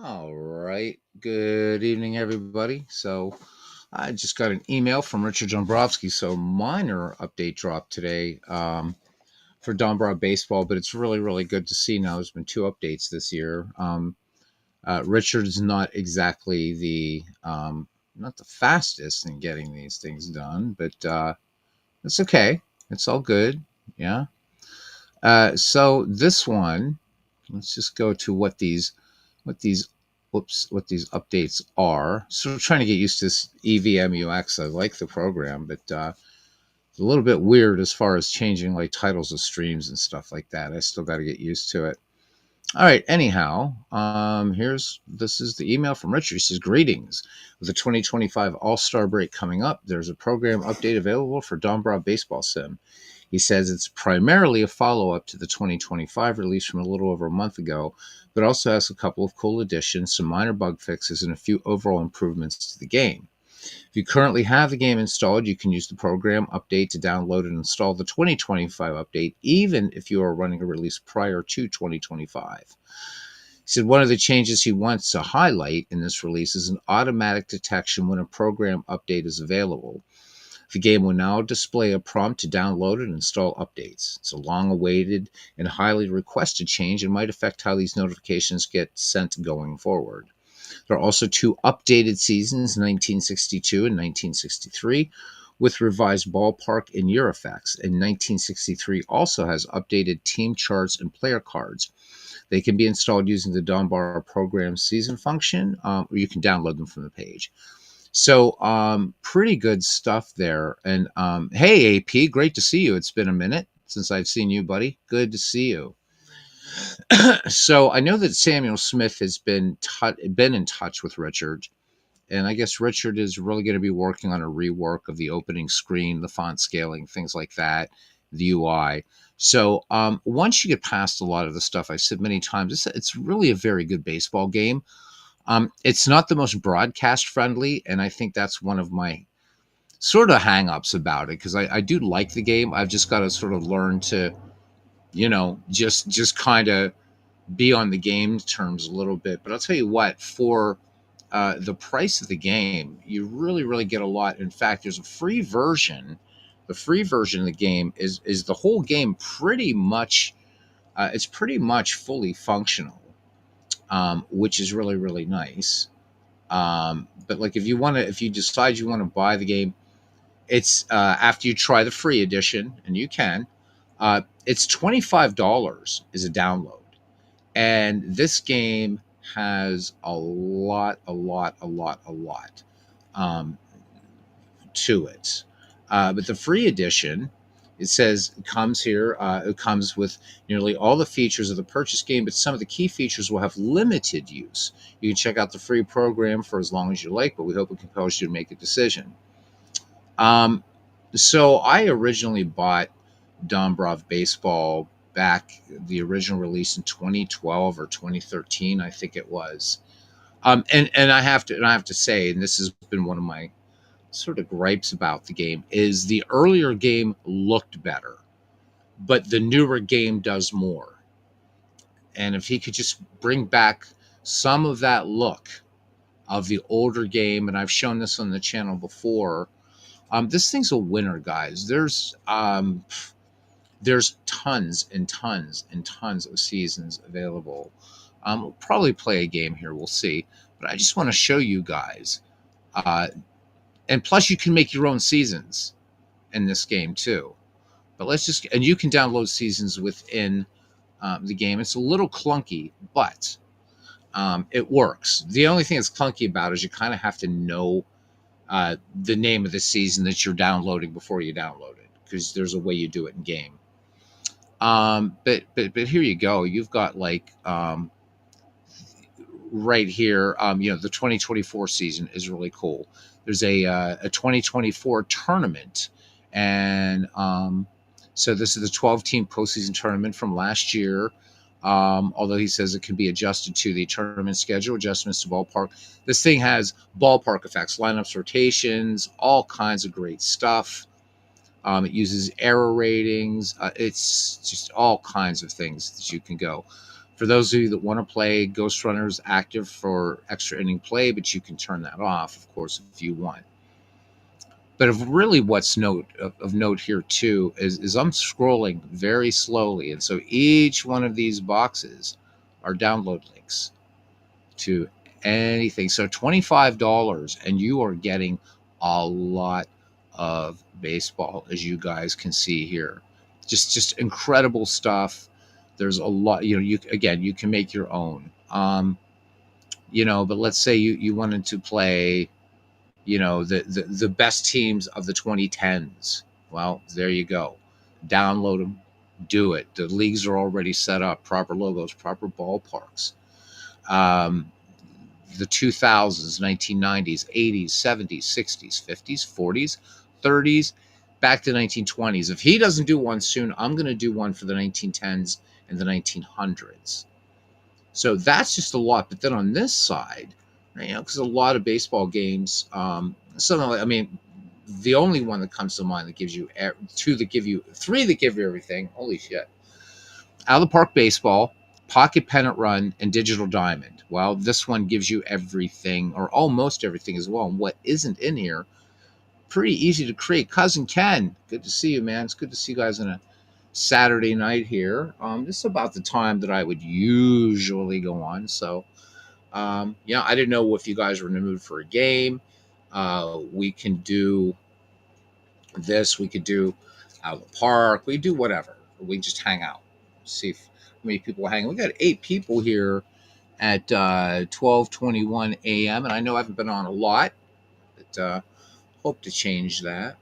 All right. Good evening, everybody. So I just got an email from Richard Dombrowski. So minor update drop today for Dombrov baseball, but it's really, really good to see now. There's been two updates this year. Richard's not exactly not the fastest in getting these things done, but it's okay. It's all good. Yeah. So this one, let's just go to what these what these updates are. So we're trying to get used to this EVMUX. I like the program, but it's a little bit weird as far as changing like titles of streams and stuff like that. I still got to get used to it. All right. Anyhow, this is the email from Richard. He says, "Greetings. With the 2025 All Star break coming up, there's a program update available for Dombrov Baseball Sim. He says it's primarily a follow up to the 2025 release from a little over a month ago, but also has a couple of cool additions, some minor bug fixes, and a few overall improvements to the game. If you currently have the game installed, you can use the program update to download and install the 2025 update, even if you are running a release prior to 2025. He said one of the changes he wants to highlight in this release is an automatic detection when a program update is available. The game will now display a prompt to download and install updates. It's a long awaited and highly requested change and might affect how these notifications get sent going forward. There are also two updated seasons, 1962 and 1963, with revised ballpark and year effects. And 1963 also has updated team charts and player cards. They can be installed using the Dombrov program season function, or you can download them from the page. So, pretty good stuff there. And hey, AP, great to see you. It's been a minute since I've seen you, buddy. Good to see you. So I know that Samuel Smith has been in touch with Richard, and I guess Richard is really going to be working on a rework of the opening screen, the font scaling, things like that, the UI. So once you get past a lot of the stuff I've said many times, it's really a very good baseball game. It's not the most broadcast friendly, and I think that's one of my sort of hang-ups about it because I do like the game. I've just got to sort of learn to, just kind of be on the game terms a little bit. But I'll tell you what, for the price of the game, you really, really get a lot. In fact, there's a free version. The free version of the game is the whole game pretty much. It's pretty much fully functional, which is really, really nice. But like if you decide you want to buy the game, it's after you try the free edition, and you can. It's $25 is a download, and this game has a lot um, to it. But the free edition, it says it comes here. It comes with nearly all the features of the purchase game, but some of the key features will have limited use. You can check out the free program for as long as you like, but we hope it compels you to make a decision. Um, so I originally bought Dombrov Baseball back the original release in 2012 or 2013, I think it was. And I have to say, and this has been one of my sort of gripes about the game, is the earlier game looked better, but the newer game does more. And if he could just bring back some of that look of the older game, and I've shown this on the channel before, this thing's a winner, guys. There's tons and tons and tons of seasons available. We'll probably play a game here. We'll see. But I just want to show you guys. And plus, you can make your own seasons in this game too. But and you can download seasons within the game. It's a little clunky, but it works. The only thing that's clunky about it is you kind of have to know the name of the season that you're downloading before you download it, because there's a way you do it in game. But here you go. You've got like right here. The 2024 season is really cool. There's a 2024 tournament, and so this is the 12-team postseason tournament from last year. Although he says it can be adjusted to the tournament schedule, adjustments to ballpark. This thing has ballpark effects, lineups, rotations, all kinds of great stuff. It uses error ratings. It's just all kinds of things that you can go. For those of you that want to play, Ghost Runner's active for extra inning play, but you can turn that off, of course, if you want. But of really what's of note here too is I'm scrolling very slowly, and so each one of these boxes are download links to anything. So $25, and you are getting a lot of baseball, as you guys can see here. Just incredible stuff. There's a lot. You can make your own. But let's say you wanted to play, the best teams of the 2010s. Well, there you go. Download them, do it. The leagues are already set up, proper logos, proper ballparks. The 2000s, 1990s, 80s, 70s, 60s, 50s, 40s, 30s, back to 1920s. If he doesn't do one soon, I'm going to do one for the 1910s and the 1900s. So that's just a lot. But then on this side, because a lot of baseball games, the only one that comes to mind that gives you three that give you everything. Holy shit. Out of the Park Baseball, Pocket Pennant Run, and Digital Diamond. Well, this one gives you everything, or almost everything as well. And what isn't in here, pretty easy to create. Cousin Ken, good to see you, man. It's good to see you guys on a Saturday night here. This is about the time that I would usually go on. So, I didn't know if you guys were in the mood for a game. We can do this. We could do out of the park. We do whatever. We just hang out. See if many people hanging. We got 8 people here at 12:21 a.m. and I know I haven't been on a lot, but hope to change that.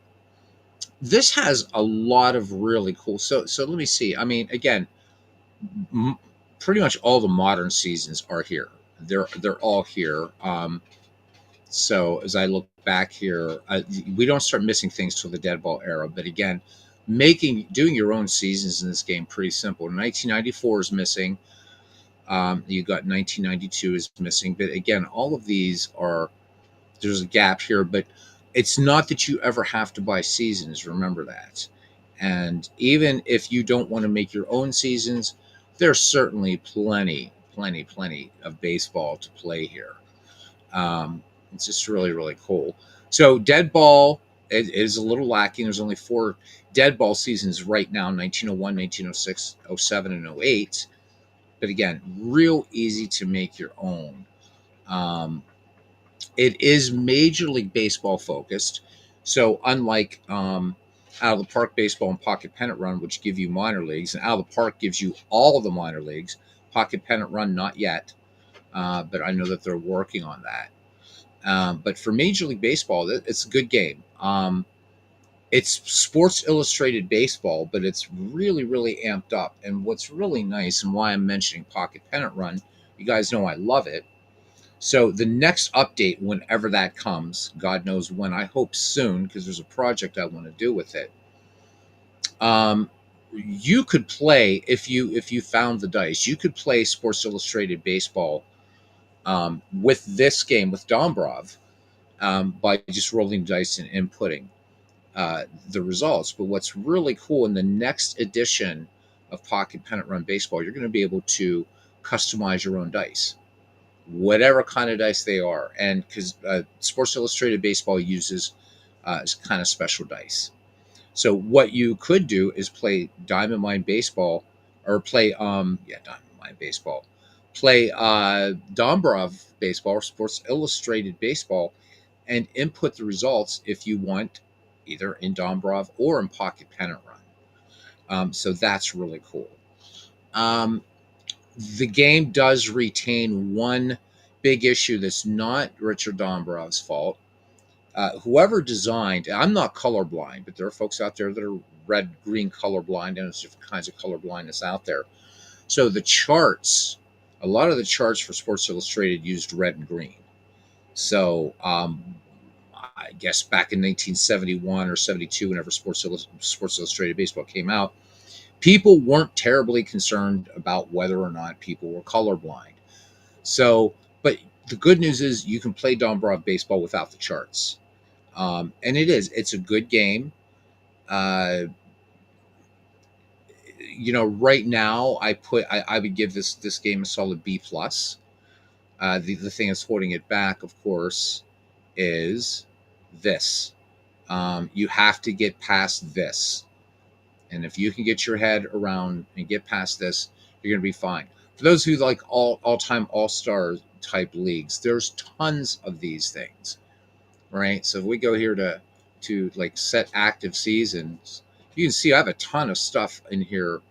This has a lot of really cool. So let me see. I mean, again, pretty much all the modern seasons are here. They're all here. So as I look back here, we don't start missing things till the dead ball era. But again, doing your own seasons in this game pretty simple. 1994 is missing. You got 1992 is missing. But again, all of these there's a gap here. But it's not that you ever have to buy seasons. Remember that. And even if you don't want to make your own seasons, there's certainly plenty of baseball to play here. It's just really, really cool. So dead ball it is a little lacking. There's only 4 dead ball seasons right now: 1901, 1906, 07, and 08. But again, real easy to make your own. It is Major League Baseball focused. So unlike Out of the Park Baseball and Pocket Pennant Run, which give you minor leagues, and Out of the Park gives you all of the minor leagues, Pocket Pennant Run not yet, but I know that they're working on that. But for Major League Baseball, it's a good game. It's Sports Illustrated Baseball, but it's really, really amped up. And what's really nice, and why I'm mentioning Pocket Pennant Run, you guys know I love it. So the next update, whenever that comes, God knows when, I hope soon, because there's a project I want to do with it. You could play, if you found the dice, you could play Sports Illustrated Baseball with this game, with Dombrov, by just rolling dice and inputting the results. But what's really cool, in the next edition of Pocket Pennant Run Baseball, you're going to be able to customize your own dice, whatever kind of dice they are. And because Sports Illustrated Baseball uses kind of special dice. So what you could do is play Diamond Mine Baseball, or play Diamond Mine Baseball, play Dombrov Baseball or Sports Illustrated Baseball, and input the results if you want, either in Dombrov or in Pocket Pennant Run. So that's really cool. The game does retain one big issue that's not Richard Dombrov's fault. Whoever designed, I'm not colorblind, but there are folks out there that are red, green colorblind, and there's different kinds of colorblindness out there. So the charts, a lot of the charts for Sports Illustrated used red and green. So I guess back in 1971 or 72, whenever Sports Illustrated Baseball came out, people weren't terribly concerned about whether or not people were colorblind. So, but the good news is you can play Dombrov Baseball without the charts. And it's a good game. right now I would give this game a solid B plus. The thing that's holding it back, of course, is this. You have to get past this. And if you can get your head around and get past this, you're going to be fine. For those who like all time all star type leagues, there's tons of these things, right? So if we go here to like set active seasons, you can see I have a ton of stuff in here,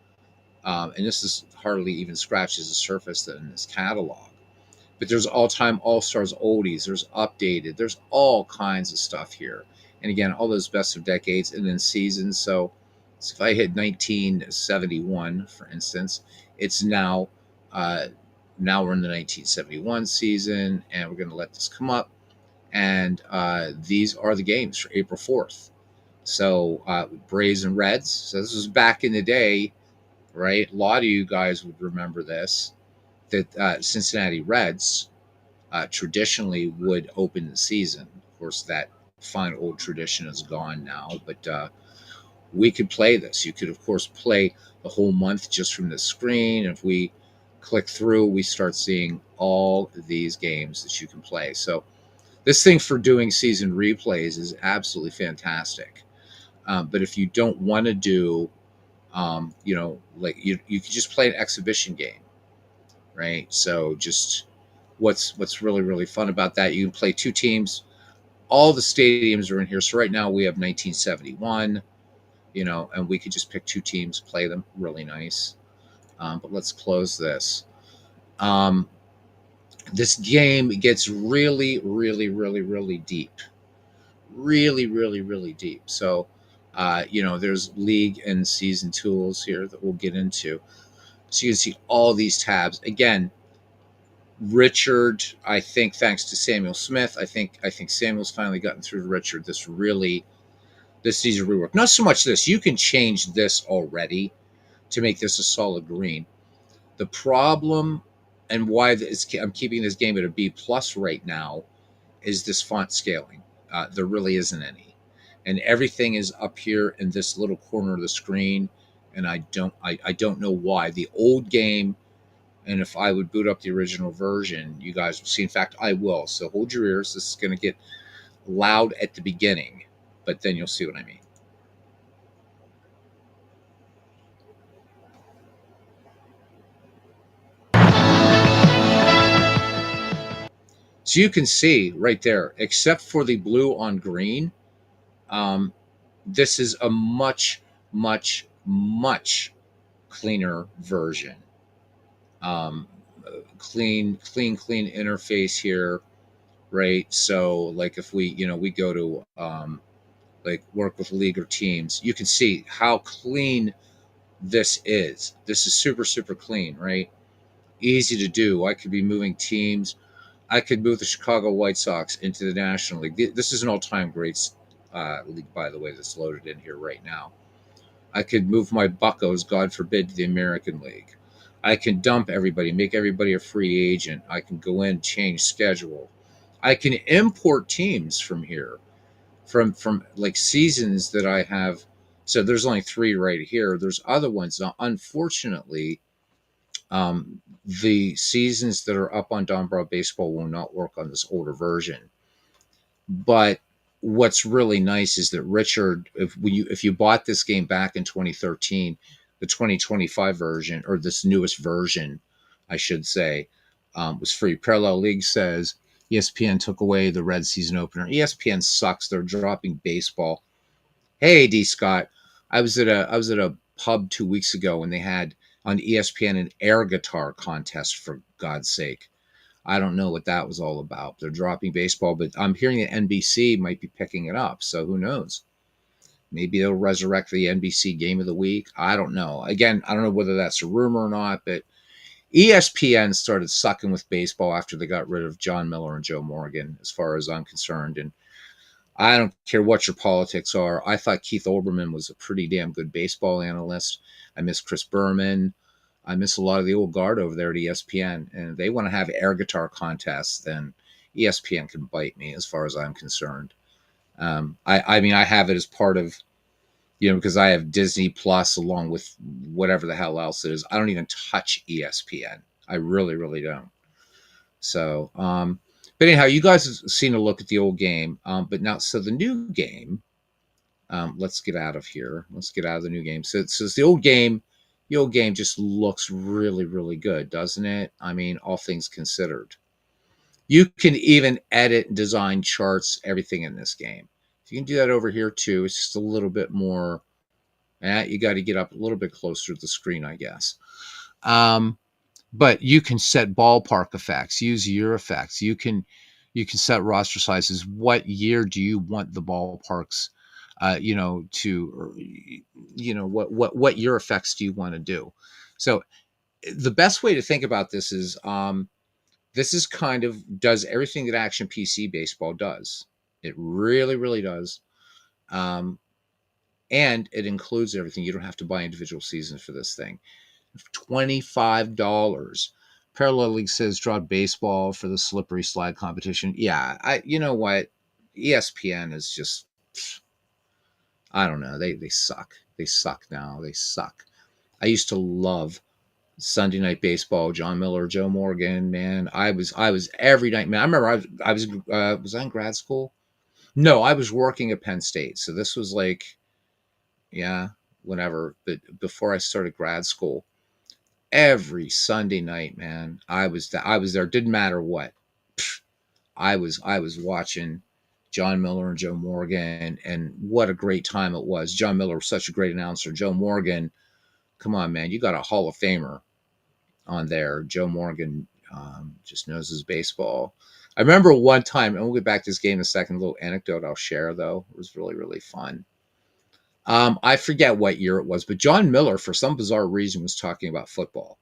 and this is hardly even scratches the surface in this catalog. But there's all-time all-stars oldies, there's updated, there's all kinds of stuff here. And again, all those best of decades and then seasons. So if I hit 1971, for instance, it's uh, now we're in the 1971 season, and we're going to let this come up. And these are the games for April 4th. So Braves and Reds. So this was back in the day, right? A lot of you guys would remember this, that Cincinnati Reds traditionally would open the season. Of course, that fine old tradition is gone now, but we could play this. You could, of course, play the whole month just from the screen. If we click through, we start seeing all these games that you can play. So this thing for doing season replays is absolutely fantastic. But if you don't want to do, like you could just play an exhibition game, right? So just what's really really fun about that, you can play two teams. All the stadiums are in here. So right now we have 1971, and we could just pick two teams, play them. Really nice. But let's close this. This game gets really, really, really, really deep. Really, really, really deep. So, there's league and season tools here that we'll get into. So you can see all these tabs. Again, Richard, I think thanks to Samuel Smith, I think Samuel's finally gotten through to Richard. This needs a rework. Not so much this. You can change this already to make this a solid green. The problem and why I'm keeping this game at a B plus right now is this font scaling. There really isn't any, and everything is up here in this little corner of the screen. And I don't know why. The old game, and if I would boot up the original version, you guys will see. In fact, I will. So hold your ears. This is going to get loud at the beginning, but then you'll see what I mean. So you can see right there, except for the blue on green, um, this is a much, much, much cleaner version. Um, clean interface here, right? So like if we go to like work with league or teams, you can see how clean this is. This is super, super clean, right? Easy to do. I could be moving teams. I could move the Chicago White Sox into the National League. This is an all-time great league, by the way, that's loaded in here right now. I could move my Buccos, God forbid, to the American League. I can dump everybody, make everybody a free agent. I can go in, change schedule. I can import teams from here, from like seasons that I have. So there's only 3 right here. There's other ones. Now, unfortunately, the seasons that are up on Dombrov Baseball will not work on this older version. But what's really nice is that Richard, if you bought this game back in 2013, the 2025 version, or this newest version, I should say, was free. Parallel League says ESPN took away the Red season opener. ESPN sucks. They're dropping baseball. Hey, D. Scott, I was at a pub 2 weeks ago and they had on ESPN an air guitar contest, for God's sake. I don't know what that was all about. They're dropping baseball, but I'm hearing that NBC might be picking it up. So who knows? Maybe they'll resurrect the NBC Game of the Week. I don't know. Again, I don't know whether that's a rumor or not, but ESPN started sucking with baseball after they got rid of John Miller and Joe Morgan, as far as I'm concerned. And I don't care what your politics are. I thought Keith Olbermann was a pretty damn good baseball analyst. I miss Chris Berman. I miss a lot of the old guard over there at ESPN. And if they want to have air guitar contests, then ESPN can bite me as far as I'm concerned. I mean, I have it as part of because I have Disney Plus along with whatever the hell else it is. I don't even touch ESPN. I really, really don't. So, but anyhow, you guys have seen a look at the old game. But now, so the new game, let's get out of here. Let's get out of the new game. So it's the old game just looks really, really good, doesn't it? I mean, all things considered. You can even edit and design charts, everything in this game. If you can do that over here too, it's just a little bit more. You got to get up a little bit closer to the screen, I guess. Um, but you can set ballpark effects, use year effects. You can set roster sizes. What year do you want the ballparks? What year effects do you want to do? So the best way to think about this is kind of does everything that Action PC Baseball does. It really, really does. Um, and it includes everything. You don't have to buy individual seasons for this thing. $25. Parallel League says draw baseball for the slippery slide competition. Yeah, you know what? ESPN is just, I don't know. They suck. They suck now. They suck. I used to love Sunday Night Baseball. John Miller, Joe Morgan. Man, I was every night. Man, I remember was I in grad school? No, I was working at Penn State. So this was like, yeah, whenever. But before I started grad school, every Sunday night, man, I was there. Didn't matter what. I was watching John Miller and Joe Morgan, and what a great time it was. John Miller was such a great announcer. Joe Morgan, come on, man, you got a Hall of Famer on there. Joe Morgan just knows his baseball. I remember one time, and we'll get back to this game in a second. A little anecdote I'll share though. It was really, really fun. I forget what year it was, but John Miller, for some bizarre reason, was talking about football.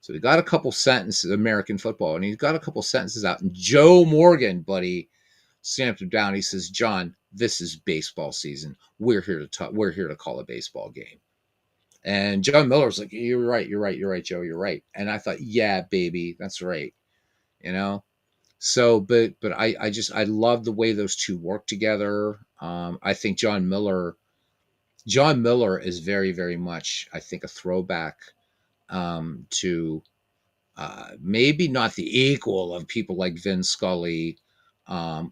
So he got a couple sentences, American football, and he got a couple sentences out. And Joe Morgan, buddy, stamped him down. He says, "John, this is baseball season. We're here to talk. We're here to call a baseball game." And John Miller was like, "You're right. You're right. You're right, Joe. You're right." And I thought, "Yeah, baby, that's right." You know. So, but I love the way those two work together. I think John Miller is very, very much, I think, a throwback to maybe not the equal of people like Vin Scully,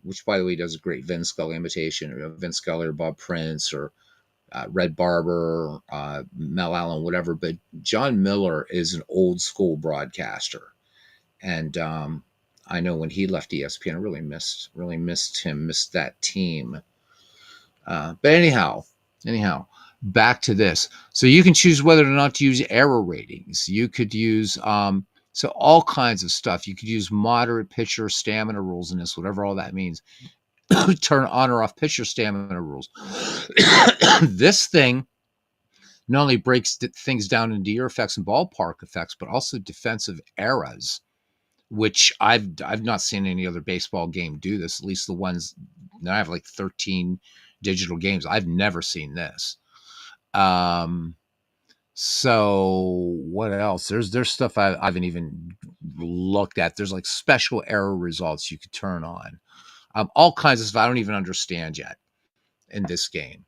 which, by the way, does a great Vin Scully imitation, or Vin Scully or Bob Prince or Red Barber, Mel Allen, whatever. But John Miller is an old school broadcaster, and I know when he left ESPN, I really missed him, missed that team. But anyhow, back to this. So you can choose whether or not to use error ratings. You could use so all kinds of stuff. You could use moderate pitcher stamina rules in this, whatever all that means. Turn on or off pitcher stamina rules. This thing not only breaks things down into year effects and ballpark effects, but also defensive eras, which I've not seen any other baseball game do this. At least the ones now, I have like 13 digital games. I've never seen this. So what else? There's stuff I haven't even looked at. There's like special error results you could turn on. All kinds of stuff I don't even understand yet in this game.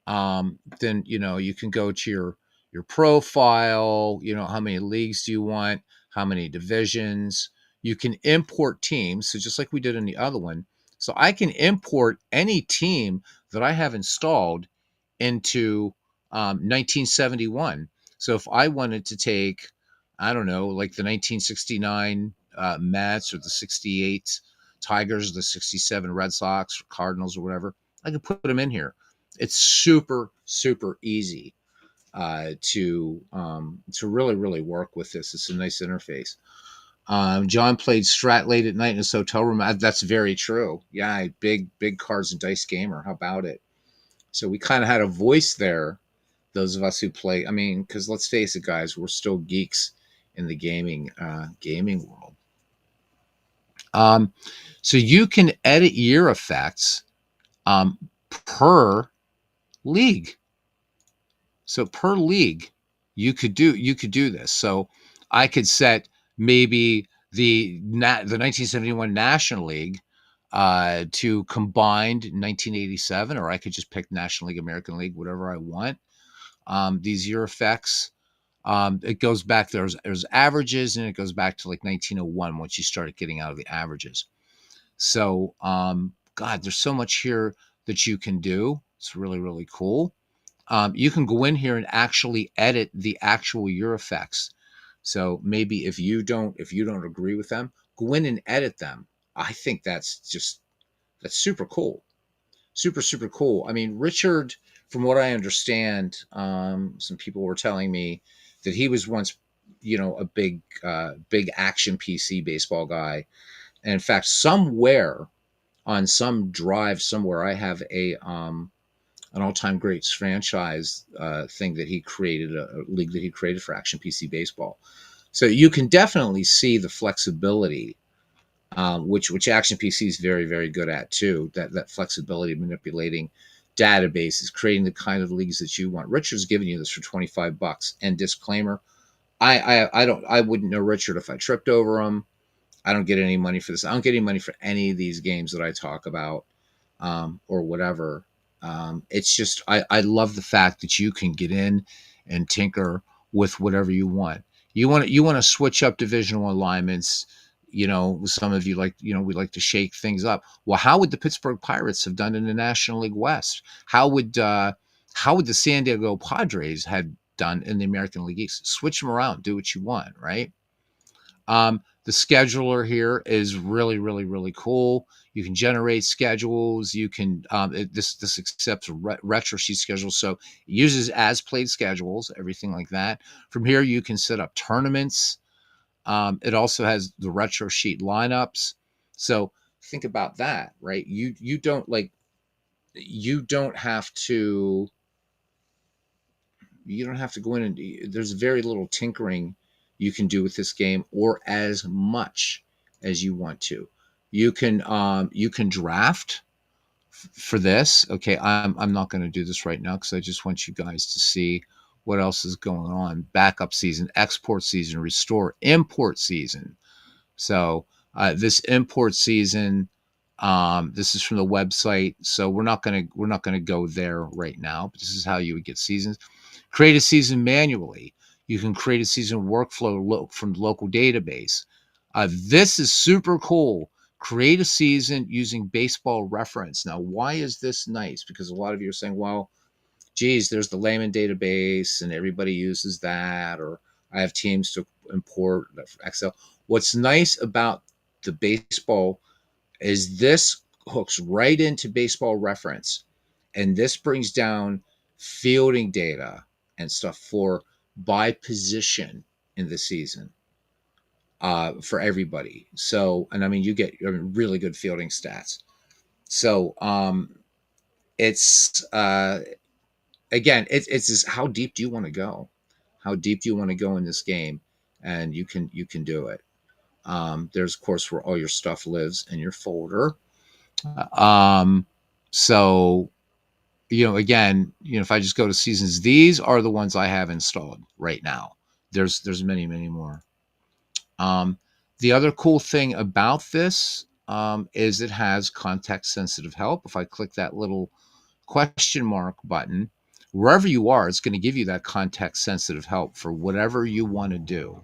Then you can go to your profile. How many leagues do you want? How many divisions? You can import teams. So just like we did in the other one. So I can import any team that I have installed into 1971. So if I wanted to take, I don't know, like the 1969 Mets or the 68 Tigers, or the 67 Red Sox or Cardinals or whatever, I can put them in here. It's super, super easy to really, really work with this. It's a nice interface. John played Strat late at night in his hotel room. That's very true. Yeah, big cards and dice gamer. How about it? So we kind of had a voice there, those of us who play. I mean, because let's face it, guys, we're still geeks in the gaming world. So you can edit year effects per league. So per league, you could do this. So I could set maybe the 1971 National League to combined 1987, or I could just pick National League, American League, whatever I want. These year effects, it goes back, there's averages, and it goes back to like 1901 once you started getting out of the averages. So, God, there's so much here that you can do. It's really, really cool. You can go in here and actually edit the actual year effects. So maybe if you don't agree with them, go in and edit them. I think that's super cool. Super, super cool. I mean, Richard, from what I understand, some people were telling me that he was once, a big action PC baseball guy. And in fact, somewhere on some drive somewhere, I have an all-time greats franchise thing that he created, a league that he created for action PC baseball. So you can definitely see the flexibility, which Action PC is very, very good at too. That flexibility of manipulating databases, creating the kind of leagues that you want. Richard's giving you this for $25. And disclaimer: I wouldn't know Richard if I tripped over him. I don't get any money for this. I don't get any money for any of these games that I talk about, or whatever. It's just I love the fact that you can get in and tinker with whatever you want. You want to switch up divisional alignments. Some of you like, we like to shake things up. Well, how would the Pittsburgh Pirates have done in the National League West? How would the San Diego Padres had done in the American League East? Switch them around, do what you want, right? The scheduler here is really, really, really cool. You can generate schedules. You can this accepts retro sheet schedules, so it uses as played schedules, everything like that. From here, you can set up tournaments. It also has the retro sheet lineups. So think about that, right? You don't have to go in, and there's very little tinkering you can do with this game, or as much as you want to. You can draft for this. Okay, I'm not going to do this right now because I just want you guys to see what else is going on. Backup season, export season, restore, import season. So this import season, this is from the website, so we're not gonna go there right now. But this is how you would get seasons. Create a season manually. You can create a season workflow from the local database. This is super cool. Create a season using baseball reference. Now, why is this nice? Because a lot of you are saying, well, geez, there's the layman database and everybody uses that, or I have teams to import Excel. What's nice about the baseball is this hooks right into baseball reference, and this brings down fielding data and stuff for by position in the season, for everybody. So, and I mean, you get really good fielding stats. So, it's again, it's just how deep do you want to go? How deep do you want to go in this game? And you can do it. There's of course where all your stuff lives in your folder. Um, so again, if I just go to seasons, these are the ones I have installed right now. There's many, many more. Um, the other cool thing about this, is it has context sensitive help. If I click that little question mark button, wherever you are, it's going to give you that context sensitive help for whatever you want to do,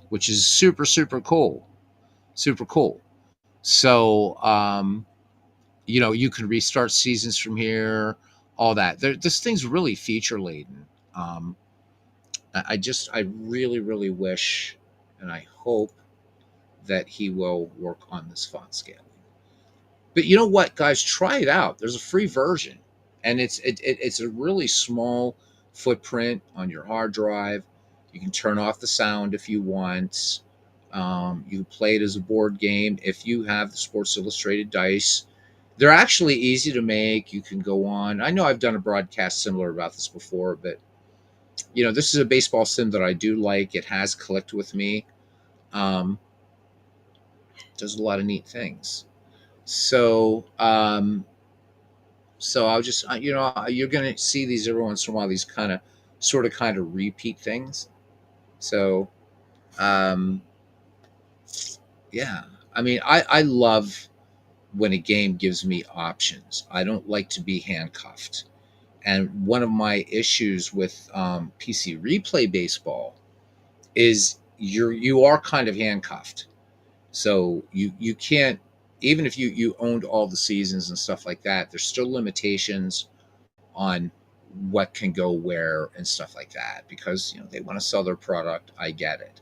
which is super, super cool. Super cool. So, you can restart seasons from here, all that. This thing's really feature laden. Um, I really, really wish, and I hope that he will work on this font scaling. But you know what, guys? Try it out. There's a free version, and it's a really small footprint on your hard drive. You can turn off the sound if you want. You can play it as a board game if you have the Sports Illustrated dice. They're actually easy to make. You can go on. I know I've done a broadcast similar about this before, but this is a baseball sim that I do like. It has clicked with me. Um, does a lot of neat things. So I'll just, you're going to see these every once in a while, these kind of repeat things. So, um, yeah, I mean, I love when a game gives me options. I don't like to be handcuffed. And one of my issues with PC replay baseball is you are kind of handcuffed. So you can't, even if you owned all the seasons and stuff like that. There's still limitations on what can go where and stuff like that, because they want to sell their product. I get it,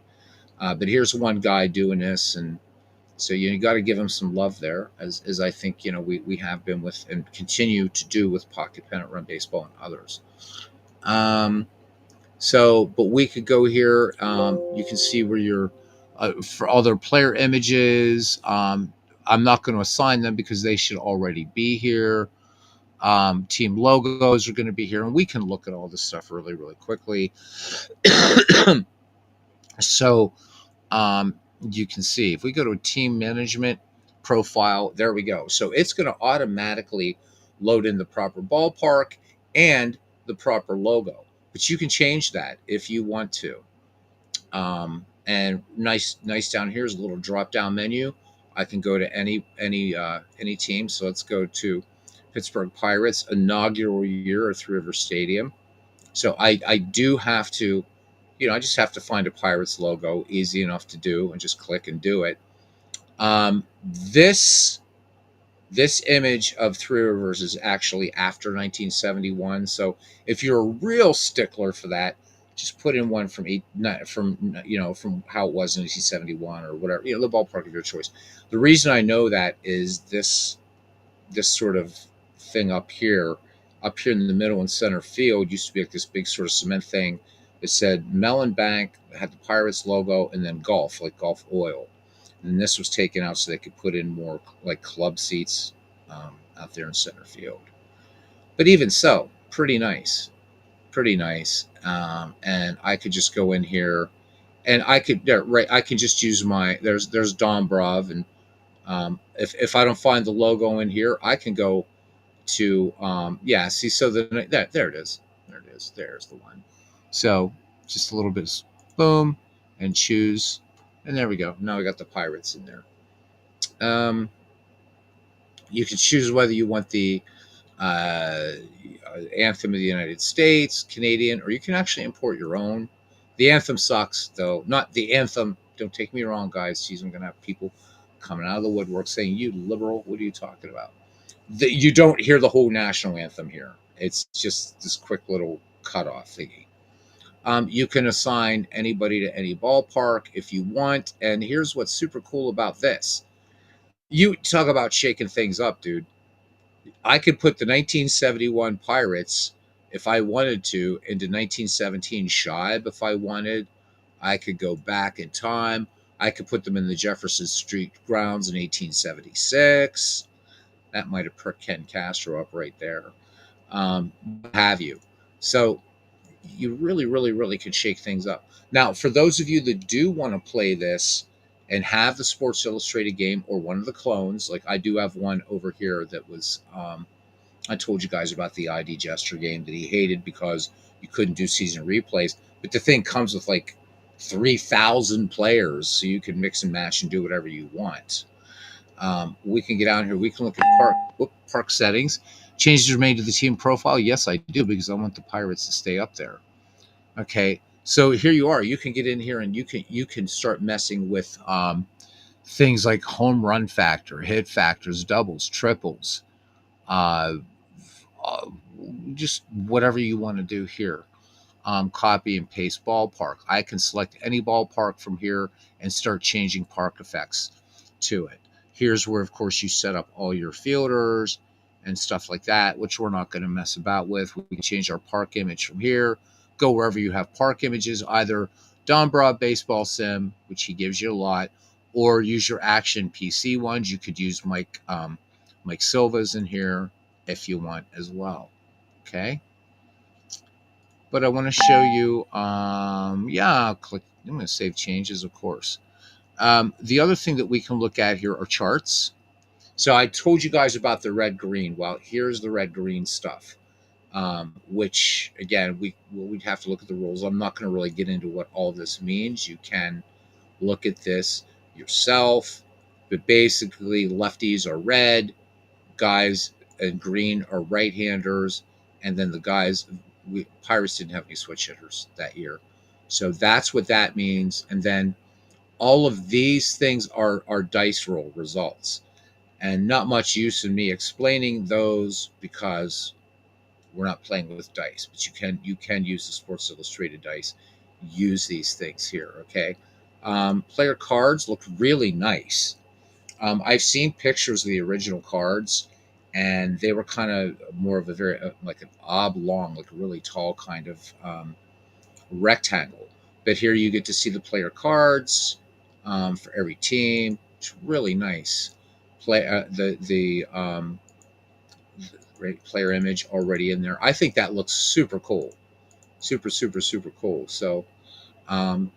but here's one guy doing this, and so you got to give him some love there, as I think we have been with and continue to do with Pocket Pennant Run Baseball and others. But we could go here. You can see where you're for other player images. I'm not going to assign them because they should already be here. Team logos are going to be here, and we can look at all this stuff really, really quickly. So you can see if we go to a team management profile, there we go. So it's going to automatically load in the proper ballpark and the proper logo, but you can change that if you want to. And nice down here is a little drop down menu. I can go to any team. So let's go to Pittsburgh Pirates inaugural year at Three River Stadium. So I do have to, I just have to find a Pirates logo, easy enough to do, and just click and do it. This image of Three Rivers is actually after 1971. So if you're a real stickler for that, just put in one from from how it was in 1971 or whatever, the ballpark of your choice. The reason I know that is this sort of thing up here in the middle in center field used to be like this big sort of cement thing. It said Mellon Bank, had the Pirates logo, and then Gulf, like Gulf Oil. And this was taken out so they could put in more like club seats out there in center field. But even so, pretty nice. And I could just go in here, and I could I can just use there's Dombrov, and if I don't find the logo in here, I can go to see, so there it is. There's the one. So just a little bit, boom, and choose, and there we go. Now we got the Pirates in there. You can choose whether you want the anthem of the United States, Canadian, or you can actually import your own. The anthem sucks, though. Not the anthem. Don't take me wrong, guys. Jeez, I'm going to have people coming out of the woodwork saying, "You liberal, what are you talking about?" You don't hear the whole national anthem here. It's just this quick little cutoff thingy. You can assign anybody to any ballpark if you want. And here's what's super cool about this. You talk about shaking things up, dude. I could put the 1971 Pirates, if I wanted to, into 1917 Shibe if I wanted. I could go back in time. I could put them in the Jefferson Street grounds in 1876. That might have perked Ken Castro up right there. What have you. So you really, really, really could shake things up. Now, for those of you that do want to play this and have the Sports Illustrated game or one of the clones, like I do have one over here that was, I told you guys about the ID Gesture game that he hated because you couldn't do season replays. But the thing comes with like 3,000 players, so you can mix and match and do whatever you want. We can get out here. We can look at park settings. Changes are made to the team profile. Yes, I do, because I want the Pirates to stay up there. Okay, so here you are. You can get in here and you can start messing with things like home run factor, hit factors, doubles, triples, just whatever you want to do here. Copy and paste ballpark. I can select any ballpark from here and start changing park effects to it. Here's where, of course, you set up all your fielders and stuff like that, which we're not going to mess about with. We can change our park image from here, go wherever you have park images, either Dombrov Baseball Sim, which he gives you a lot, or use your Action PC ones. You could use Mike Silva's in here if you want as well. Okay. But I want to show you, I'll click, I'm going to save changes, of course. The other thing that we can look at here are charts. So I told you guys about the red-green. Well, here's the red-green stuff, which, again, we'd have to look at the rules. I'm not going to really get into what all this means. You can look at this yourself. But basically, lefties are red, guys in green are right-handers, and then the guys, Pirates didn't have any switch hitters that year. So that's what that means. And then all of these things are dice roll results. And not much use in me explaining those because we're not playing with dice, but you can use the Sports Illustrated dice. Use these things here, okay? Player cards look really nice. I've seen pictures of the original cards, and they were kind of more of a very like an oblong, like a really tall kind of rectangle. But here you get to see the player cards for every team. It's really nice. Play the player image already in there. I think that looks super cool, super super super cool. So, um,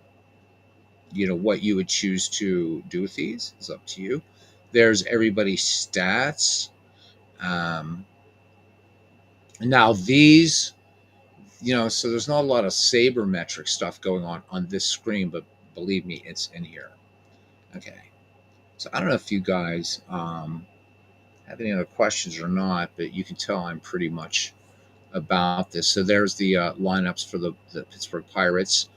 what you would choose to do with these is up to you. There's everybody's stats. Um, Now these, so there's not a lot of sabermetric stuff going on this screen, but believe me, it's in here. Okay. So I don't know if you guys have any other questions or not, but you can tell I'm pretty much about this. So there's the lineups for the Pittsburgh Pirates.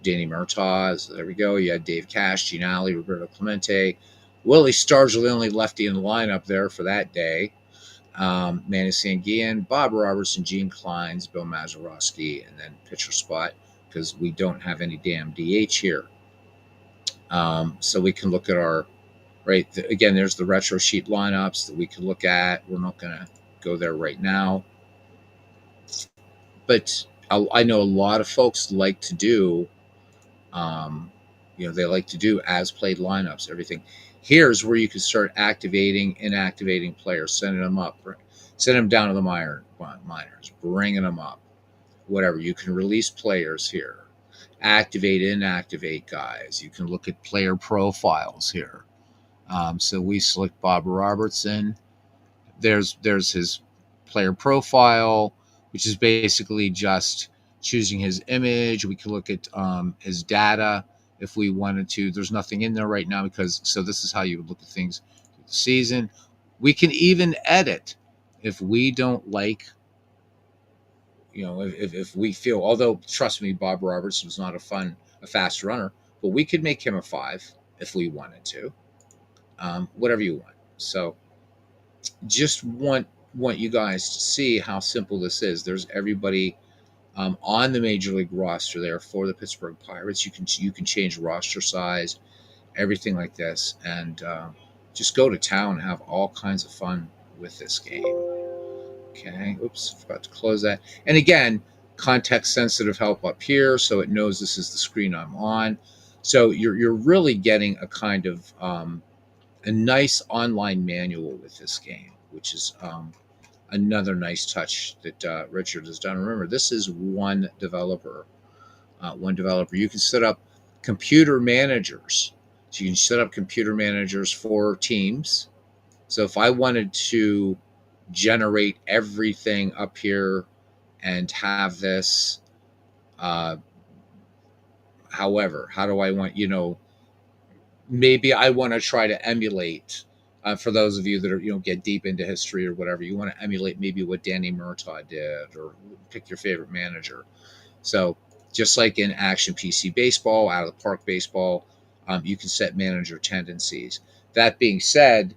Danny Murtaugh. There we go. You had Dave Cash, Gene Alley, Roberto Clemente. Willie Stargell, the only lefty in the lineup there for that day. Manny Sanguian, Bob Robertson, Gene Kleins, Bill Mazeroski, and then pitcher spot because we don't have any damn DH here. So we can look at our, again, there's the retro sheet lineups that we can look at. We're not going to go there right now. But I know a lot of folks like to do, they like to do as played lineups, everything. Here's where you can start activating, inactivating players, sending them up, send them down to the minors, bringing them up, whatever. You can release players here, activate, inactivate guys. You can look at player profiles here. So we select Bob Robertson. There's his player profile, which is basically just choosing his image. We can look at his data if we wanted to. There's nothing in there right now so this is how you would look at things through the season. We can even edit if we don't like, if we feel, although trust me, Bob Robertson was not a fast runner, but we could make him a 5 if we wanted to, whatever you want. So just want you guys to see how simple this is. There's everybody on the major league roster there for the Pittsburgh Pirates. You can change roster size, everything like this, and just go to town and have all kinds of fun with this game. Okay, oops, forgot to close that. And again, context sensitive help up here, so it knows this is the screen I'm on. So you're really getting a kind of a nice online manual with this game, which is another nice touch that Richard has done. Remember, this is one developer. You can set up computer managers. So you can set up computer managers for teams. So if I wanted to generate everything up here and have this, however, how do I want, maybe I want to try to emulate, for those of you that are, get deep into history or whatever, you want to emulate maybe what Danny Murtaugh did, or pick your favorite manager. So just like in Action PC Baseball, Out of the Park Baseball, you can set manager tendencies. That being said,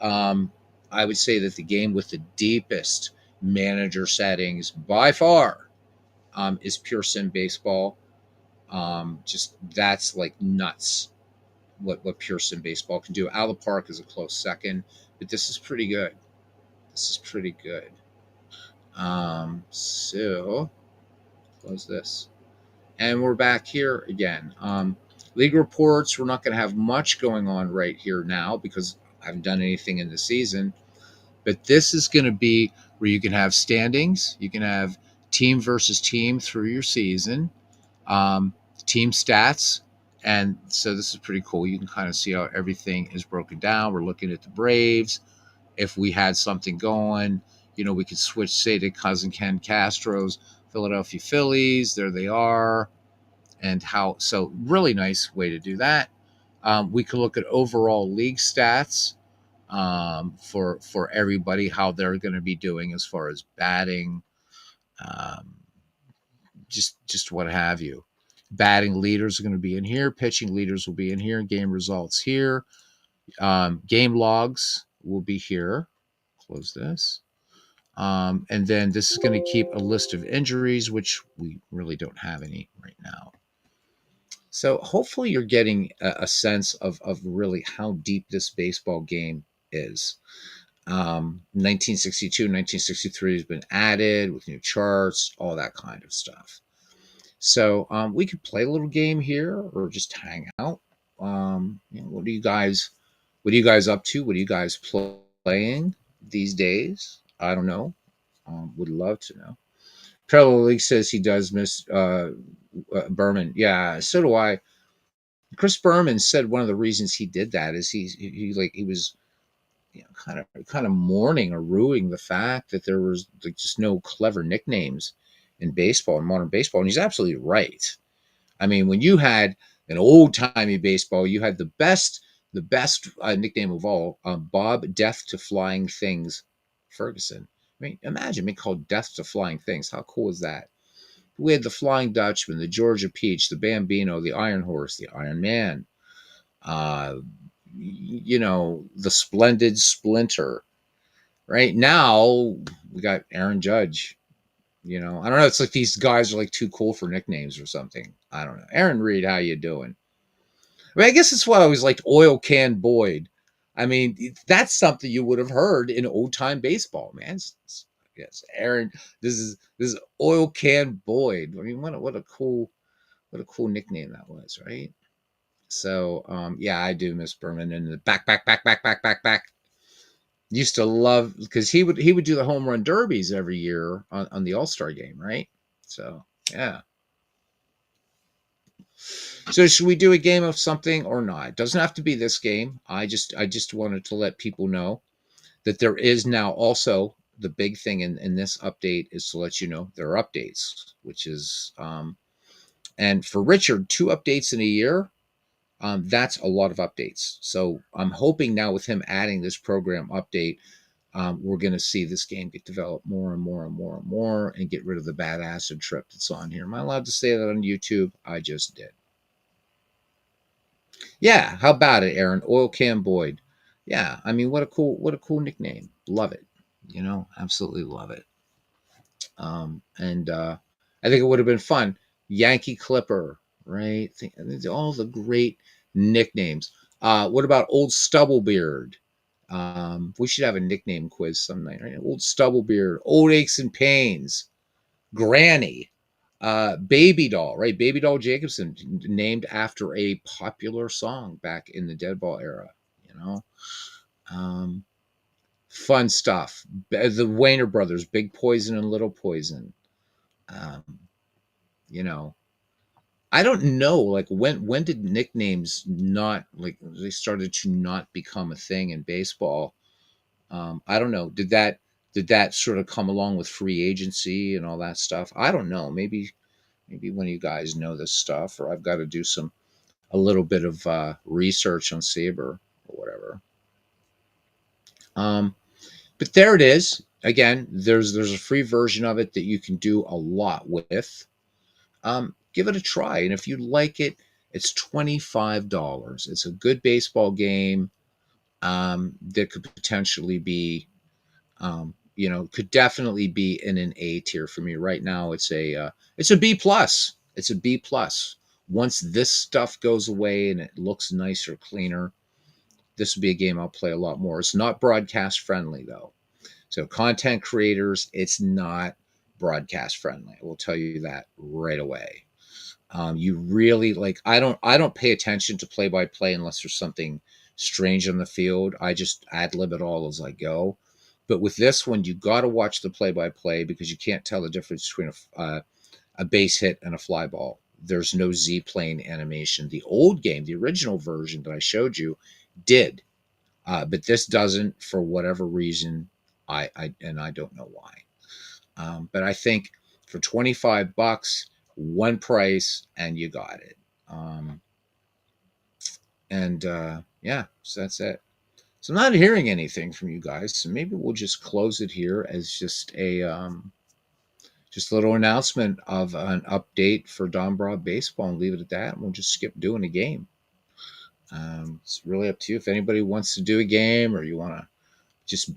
I would say that the game with the deepest manager settings by far is Pure Sim Baseball. Just that's like nuts what Pure Sim Baseball can do. Out of the Park is a close second, but this is pretty good. So close this. And we're back here again. League reports, we're not going to have much going on right here now because I haven't done anything in the season. But this is going to be where you can have standings. You can have team versus team through your season, team stats. And so this is pretty cool. You can kind of see how everything is broken down. We're looking at the Braves. If we had something going, we could switch, say, to Cousin Ken Castro's Philadelphia Phillies. There they are. And so really nice way to do that. We can look at overall league stats for everybody, how they're going to be doing as far as batting, um, just what have you. Batting leaders are going to be in here. Pitching leaders will be in here. Game results here. Game logs will be here. Close this. And then this is going to keep a list of injuries, which we really don't have any right now. So hopefully you're getting a sense of really how deep this baseball game is. 1962, 1963 has been added with new charts, all that kind of stuff. So we could play a little game here or just hang out. What are you guys? What are you guys up to? What are you guys playing these days? I don't know. Would love to know. Parallel League says he does miss Berman. Yeah, so do I. Chris Berman said one of the reasons he did that is he was kind of mourning or ruining the fact that there was like just no clever nicknames in baseball, in modern baseball, and he's absolutely right. I mean, when you had an old timey baseball, you had the best nickname of all, Bob Death to Flying Things Ferguson. I mean, imagine being called Death to Flying Things. How cool is that? We had the Flying Dutchman, the Georgia Peach, the Bambino, the Iron Horse, the Iron Man, uh, the Splendid Splinter. Right now, we got Aaron Judge. I don't know. It's like these guys are like too cool for nicknames or something. I don't know. Aaron Reed, how you doing? I mean, I guess that's why I always liked Oil Can Boyd. I mean, that's something you would have heard in old time baseball, man. Yes, Aaron. This is Oil Can Boyd. I mean, what a cool nickname that was, right? So, yeah, I do miss Berman and the back. Used to love because he would do the home run derbies every year on the All-Star game, right? So, yeah. So should we do a game of something or not? It doesn't have to be this game. I just wanted to let people know that there is now also the big thing in this update is to let you know there are updates, which is and for Richard, 2 updates in a year. That's a lot of updates. So I'm hoping now with him adding this program update, we're going to see this game get developed more and more and more and more and get rid of the bad acid trip that's on here. Am I allowed to say that on YouTube? I just did. Yeah, how about it, Aaron? Oil Can Boyd. Yeah, I mean, what a cool nickname. Love it. Absolutely love it. And I think it would have been fun. Yankee Clipper, right? All the great nicknames. What about Old Stubblebeard? We should have a nickname quiz some night, right? Old Stubblebeard, Old Aches and Pains, Granny, Baby Doll, right? Baby Doll Jacobson, named after a popular song back in the dead ball era, you know? Um, Fun stuff. The Wayner brothers, Big Poison and Little Poison. Um, you know, I don't know, like when did nicknames not like they started to not become a thing in baseball? I don't know. Did that sort of come along with free agency and all that stuff? I don't know. Maybe one of you guys know this stuff, or I've got to do a little bit of research on Saber or whatever. Um, but there it is. Again, there's a free version of it that you can do a lot with. Give it a try, and if you like it, it's $25. It's a good baseball game that could potentially be, could definitely be in an A tier for me. Right now, it's a B plus. It's a B plus. Once this stuff goes away and it looks nicer, cleaner, this would be a game I'll play a lot more. It's not broadcast friendly though. So content creators, it's not broadcast friendly. I will tell you that right away. You really like. I don't pay attention to play by play unless there's something strange on the field. I just ad lib it all as I go. But with this one, you got to watch the play by play because you can't tell the difference between a base hit and a fly ball. There's no Z plane animation. The old game, the original version that I showed you, did, but this doesn't for whatever reason. I don't know why. But I think for $25, one price, and you got it. Um, And yeah, so that's it. So I'm not hearing anything from you guys, so maybe we'll just close it here as just a little announcement of an update for Dombrov baseball and leave it at that. And we'll just skip doing a game. It's really up to you. If anybody wants to do a game or you want to just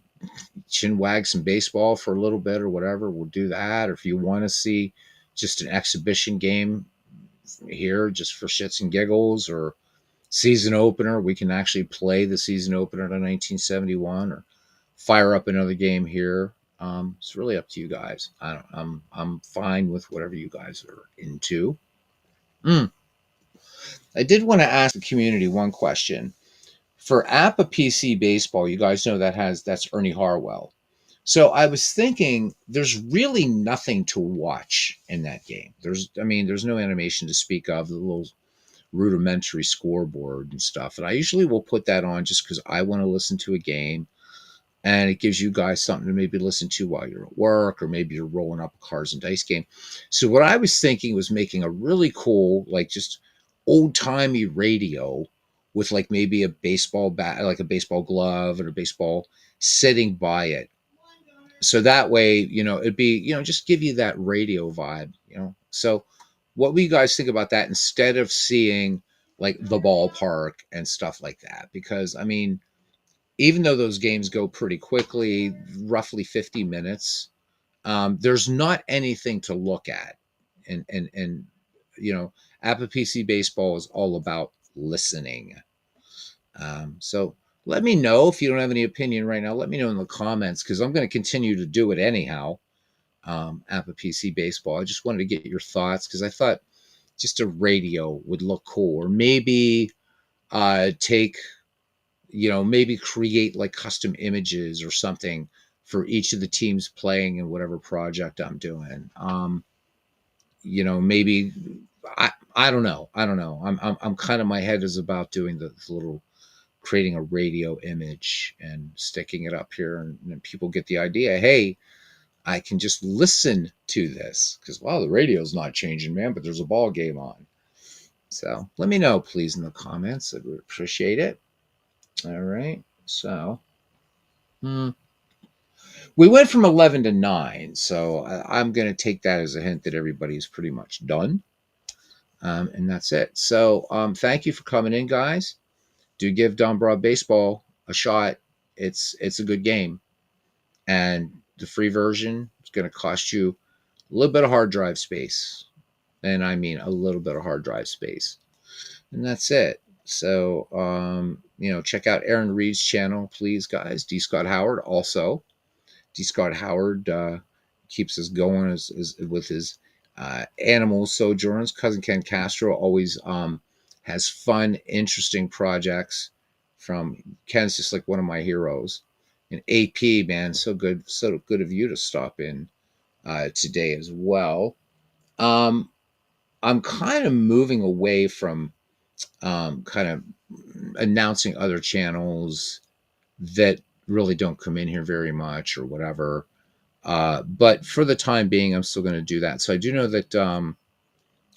chin wag some baseball for a little bit or whatever, we'll do that. Or if you want to see just an exhibition game here just for shits and giggles or season opener, we can actually play the season opener to 1971 or fire up another game here. It's really up to you guys. I'm fine with whatever you guys are into. Mm. I did want to ask the community one question. For APA PC baseball, you guys know that's Ernie Harwell. So I was thinking there's really nothing to watch in that game. There's no animation to speak of, the little rudimentary scoreboard and stuff. And I usually will put that on just because I want to listen to a game and it gives you guys something to maybe listen to while you're at work or maybe you're rolling up a cards and dice game. So what I was thinking was making a really cool, like just old timey radio with like maybe a baseball bat, like a baseball glove and a baseball sitting by it. So that way, it'd be, just give you that radio vibe. So what do you guys think about that instead of seeing like the ballpark and stuff like that? Because even though those games go pretty quickly, roughly 50 minutes, there's not anything to look at. And you know, APA PC baseball is all about listening. So let me know if you don't have any opinion right now. Let me know in the comments because I'm going to continue to do it anyhow. APA PC baseball. I just wanted to get your thoughts because I thought just a radio would look cool, or maybe take maybe create like custom images or something for each of the teams playing in whatever project I'm doing. Maybe I don't know. I don't know. I'm kind of my head is about doing the little creating a radio image and sticking it up here, and people get the idea. Hey, I can just listen to this because wow, the radio's not changing, man, but there's a ball game on. So let me know, please, in the comments. I would appreciate it. All right. So we went from 11 to 9. So I'm going to take that as a hint that everybody's pretty much done. And that's it. So thank you for coming in, guys. Do give Dombrov baseball a shot. It's a good game. And the free version is going to cost you a little bit of hard drive space. And I mean a little bit of hard drive space. And that's it. So, check out Aaron Reed's channel, please, guys. D. Scott Howard also. D. Scott Howard keeps us going with his animal sojourns. Cousin Ken Castro always has fun, interesting projects. From Ken's just like one of my heroes. And AP, man, so good of you to stop in today as well. I'm kind of moving away from kind of announcing other channels that really don't come in here very much or whatever. But for the time being, I'm still going to do that. So I do know that I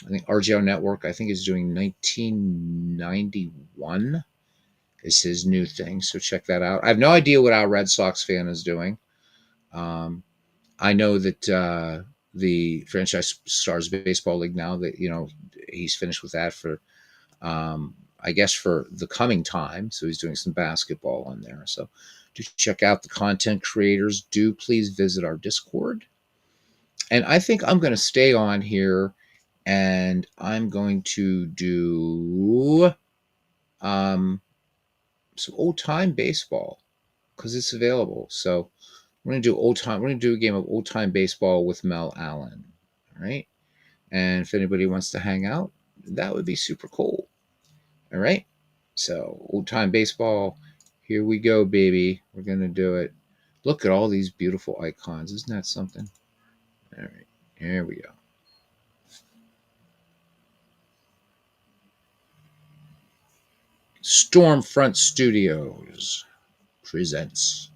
think RGO Network, I think, is doing 1991 is his new thing. So check that out. I have no idea what our Red Sox fan is doing. I know that the Franchise Stars Baseball League now that, he's finished with that for, I guess, for the coming time. So he's doing some basketball on there. So do check out the content creators. Do please visit our Discord. And I think I'm going to stay on here and I'm going to do some old time baseball because it's available. So we're going to do old time. We're going to do a game of old time baseball with Mel Allen. All right. And if anybody wants to hang out, that would be super cool. All right. So old time baseball. Here we go, baby. We're going to do it. Look at all these beautiful icons. Isn't that something? All right. Here we go. Stormfront Studios presents.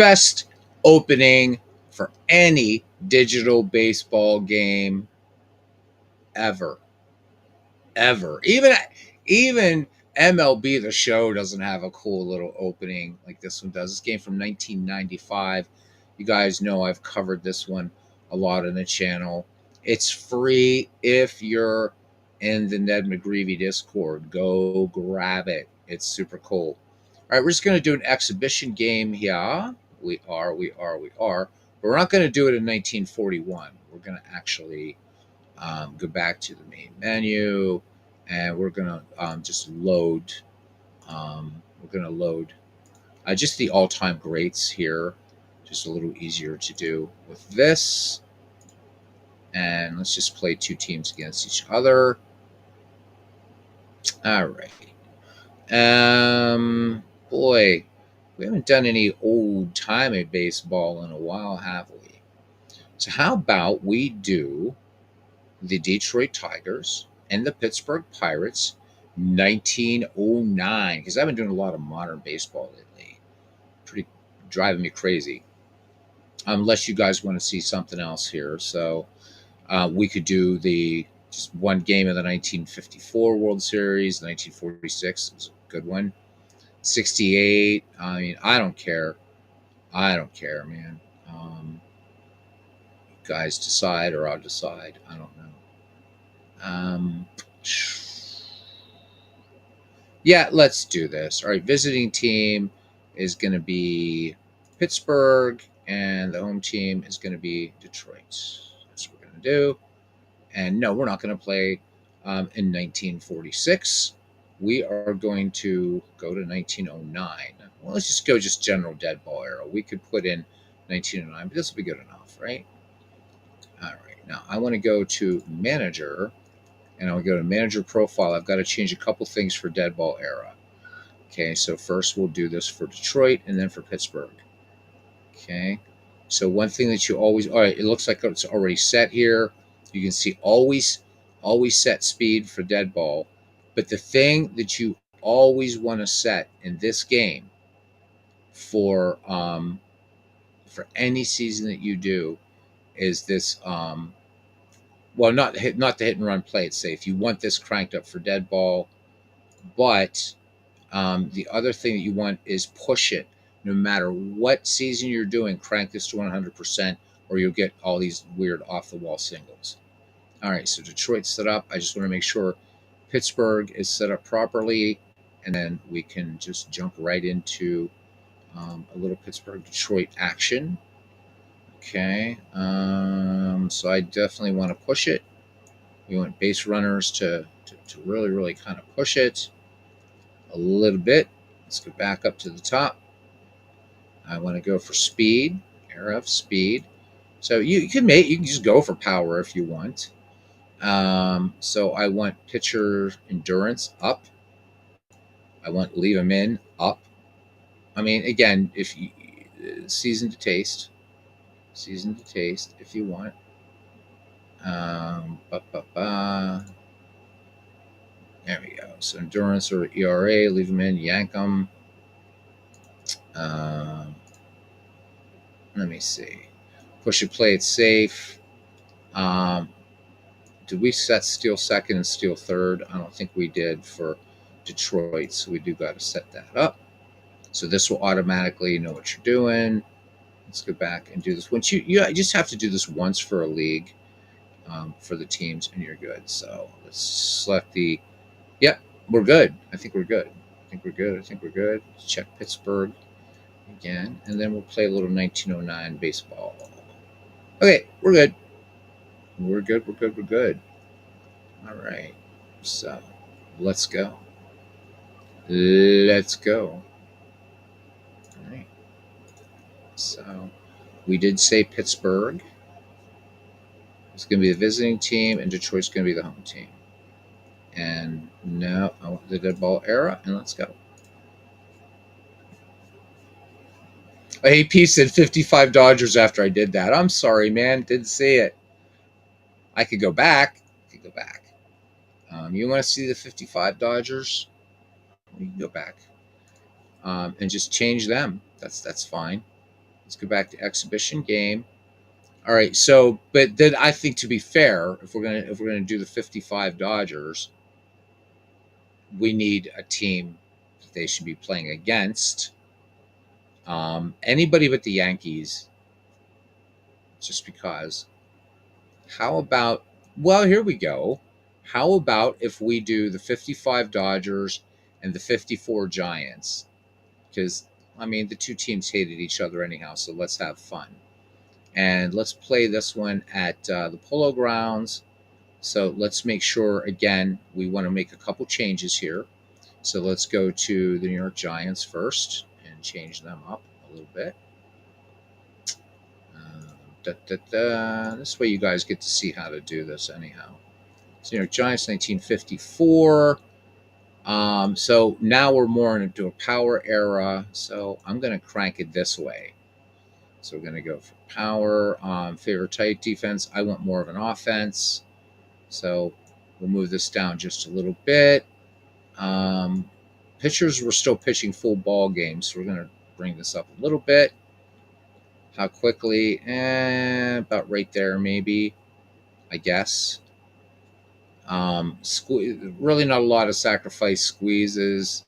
best opening for any digital baseball game ever. Ever. Even MLB The Show doesn't have a cool little opening like this one does. This game from 1995. You guys know I've covered this one a lot on the channel. It's free if you're in the Ned McGreevy Discord. Go grab it. It's super cool. All right, we're just going to do an exhibition game here. We are. But we're not going to do it in 1941. We're going to actually go back to the main menu, and we're gonna just load. We're gonna load just the all-time greats here. Just a little easier to do with this. And let's just play two teams against each other. All right. Boy, we haven't done any old-timey baseball in a while, have we? So how about we do the Detroit Tigers and the Pittsburgh Pirates 1909, because I've been doing a lot of modern baseball lately. Pretty driving me crazy. Unless you guys want to see something else here. So we could do the just one game of the 1954 World Series, the 1946 was a good one. 68. I mean, I don't care. I don't care, man. Guys decide, or I'll decide. I don't know. Yeah, let's do this. All right, visiting team is going to be Pittsburgh, and the home team is going to be Detroit. That's what we're going to do. And no, we're not going to play in 1946. We are going to go to 1909. Well, let's just go just general dead ball era. We could put in 1909, but this will be good enough, right? All right. Now, I want to go to manager, and I'll go to manager profile. I've got to change a couple things for dead ball era. Okay, so first we'll do this for Detroit and then for Pittsburgh. Okay, so one thing that you always, all right, it looks like it's already set here. You can see always set speed for dead ball. But the thing that you always want to set in this game for any season that you do is this well, not the hit and run play it safe. You want this cranked up for dead ball, but the other thing that you want is push it. No matter what season you're doing, crank this to 100%, or you'll get all these weird off-the-wall singles. All right, so Detroit's set up. I just want to make sure Pittsburgh is set up properly, and then we can just jump right into a little Pittsburgh-Detroit action. Okay, so I definitely want to push it. We want base runners to really kind of push it a little bit. Let's go back up to the top. I want to go for speed, RF speed. So you can just go for power if you want. So I want pitcher endurance up. I want leave them in up. I mean, again, if you season to taste if you want. There we go. So endurance or ERA, leave them in, yank them. Let me see. Push it, play it safe. Did we set steal second and steal third? I don't think we did for Detroit, so we do got to set that up. So this will automatically know what you're doing. Let's go back and do this. Once you just have to do this once for a league, for the teams, and you're good. So let's select the. Yep, we're good. I think we're good. Let's check Pittsburgh again, and then we'll play a little 1909 baseball. Okay, we're good. We're good. All right, so let's go. All right. So we did say Pittsburgh. It's going to be the visiting team, and Detroit's going to be the home team. And now I want the dead ball era, and let's go. AP said 55 Dodgers after I did that. I'm sorry, man. Didn't see it. I could go back. You want to see the 55 Dodgers? You can go back and just change them. That's fine. Let's go back to exhibition game. All right, so but then I think, to be fair, if we're gonna do the 55 Dodgers, we need a team that they should be playing against. Anybody but the Yankees, just because. How about, well, here we go. How about if we do the 55 Dodgers and the 54 Giants? Because, I mean, the two teams hated each other anyhow, so let's have fun. And let's play this one at the Polo Grounds. So let's make sure, again, we want to make a couple changes here. So let's go to the New York Giants first and change them up a little bit. This way you guys get to see how to do this anyhow. So New York Giants, 1954. So now we're more into a power era. So I'm going to crank it this way. So we're going to go for power. Favorite type defense. I want more of an offense. So we'll move this down just a little bit. Pitchers were still pitching full ball games. So we're going to bring this up a little bit. How quickly? About right there, maybe, I guess. Really not a lot of sacrifice squeezes.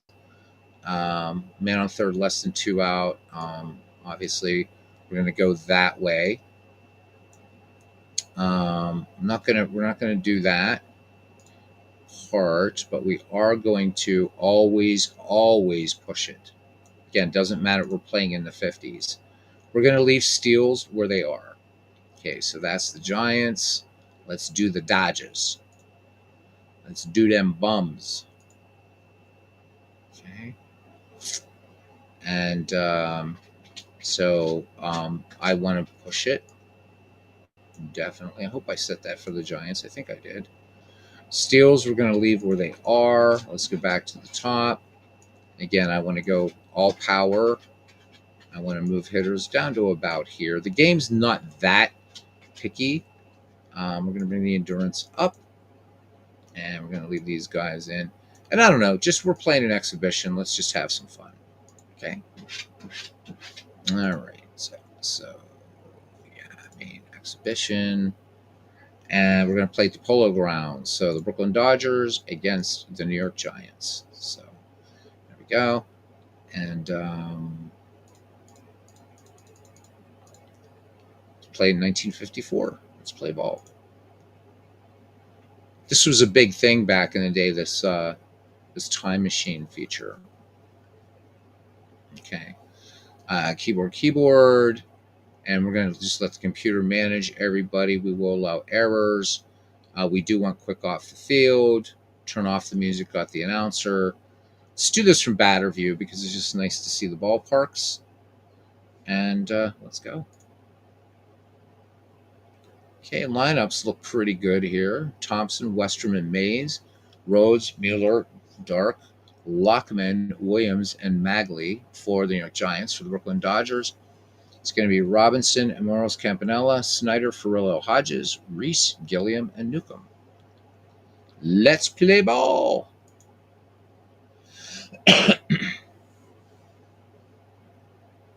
Man on third, less than 2 out. Obviously, we're going to go that way. We're not gonna do that part, but we are going to always push it. Again, doesn't matter if we're playing in the 50s. We're going to leave steals where they are. Okay, so that's the Giants. Let's do the Dodgers. Let's do them bums. Okay. And so I want to push it. Definitely. I hope I set that for the Giants. I think I did. Steals, we're going to leave where they are. Let's go back to the top. Again, I want to go all power. I want to move hitters down to about here. The game's not that picky. We're going to bring the endurance up. And we're going to leave these guys in. And I don't know, just we're playing an exhibition. Let's just have some fun. Okay? All right. So yeah, I mean, exhibition. And we're going to play at the Polo Grounds. So the Brooklyn Dodgers against the New York Giants. So there we go. And played in 1954. Let's play ball. This was a big thing back in the day, this time machine feature. Okay. Keyboard. And we're going to just let the computer manage everybody. We will allow errors. We do want quick off the field. Turn off the music, got the announcer. Let's do this from batter view because it's just nice to see the ballparks. And let's go. Okay, lineups look pretty good here. Thompson, Westerman, Mays, Rhodes, Mueller, Dark, Lockman, Williams, and Magley for the New York Giants. For the Brooklyn Dodgers, it's going to be Robinson, Amoros, Campanella, Snyder, Ferrillo, Hodges, Reese, Gilliam, and Newcomb. Let's play ball.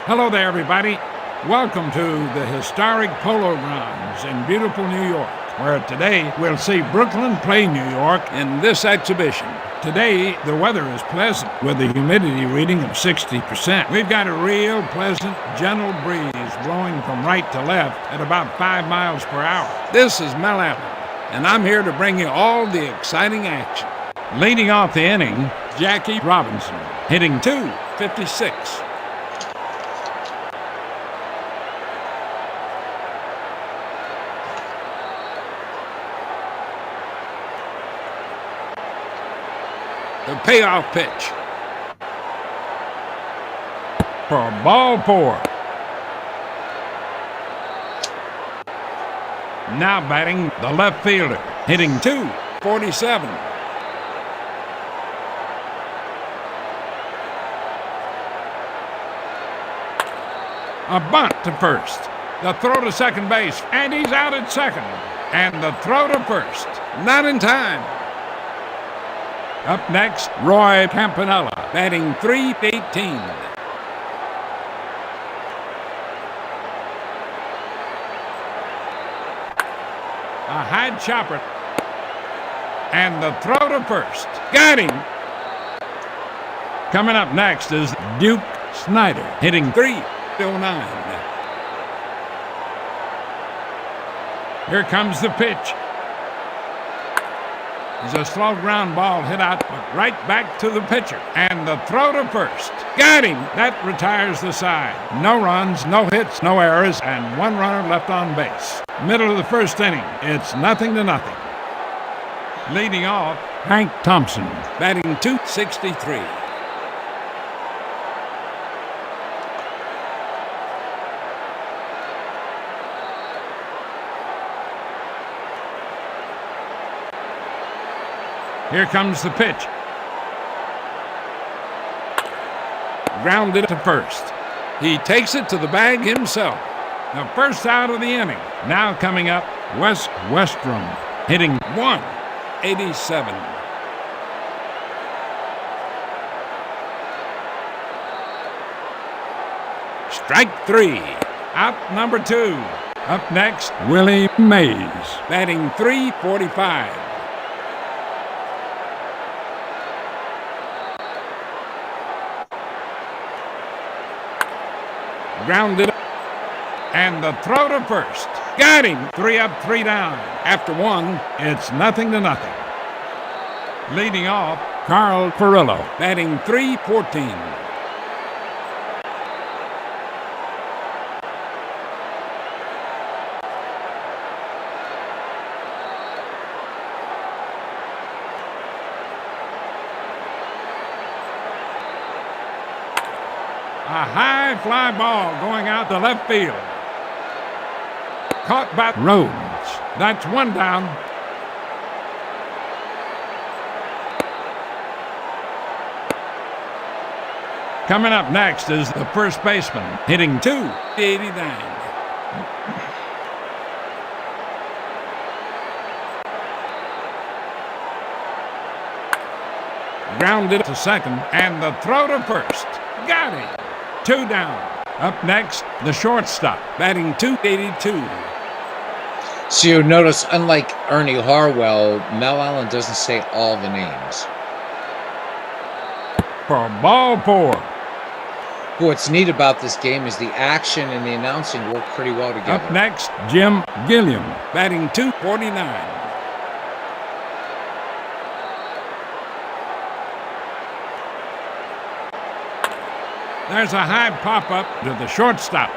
Hello there, everybody. Welcome to the historic Polo Grounds in beautiful New York, where today we'll see Brooklyn play New York in this exhibition. Today, the weather is pleasant with a humidity reading of 60%. We've got a real pleasant, gentle breeze blowing from right to left at about 5 miles per hour. This is Mel Allen, and I'm here to bring you all the exciting action. Leading off the inning, Jackie Robinson, hitting .256. The payoff pitch for ball 4. Now batting the left fielder, hitting .247. A bunt to first. The throw to second base, and he's out at second. And the throw to first. Not in time. Up next, Roy Campanella, batting .318. high chopper. And the throw to first. Got him. Coming up next is Duke Snyder, hitting 309. Here comes the pitch. It's a slow ground ball hit out, but right back to the pitcher. And the throw to first. Got him. That retires the side. No runs, no hits, no errors, and one runner left on base. Middle of the first inning. It's 0-0. Leading off, Hank Thompson, batting .263. Here comes the pitch. Grounded to first. He takes it to the bag himself. The first out of the inning. Now coming up, Wes Westrom, hitting 187. Strike three. Out number two. Up next, Willie Mays, batting .345. Grounded, and the throw to first. Got him. 3 up, 3 down. After one, it's 0-0. Leading off, Carl Furillo, batting .314. A high fly ball going out to left field. Caught by Rhodes. That's one down. Coming up next is the first baseman, hitting .289. Grounded to second, and the throw to first. Got him. 2 down. Up next, the shortstop, batting .282. So you notice, unlike Ernie Harwell, Mel Allen doesn't say all the names. For ball 4. What's neat about this game is the action and the announcing work pretty well together. Up next, Jim Gilliam, batting .249. There's a high pop-up to the shortstop.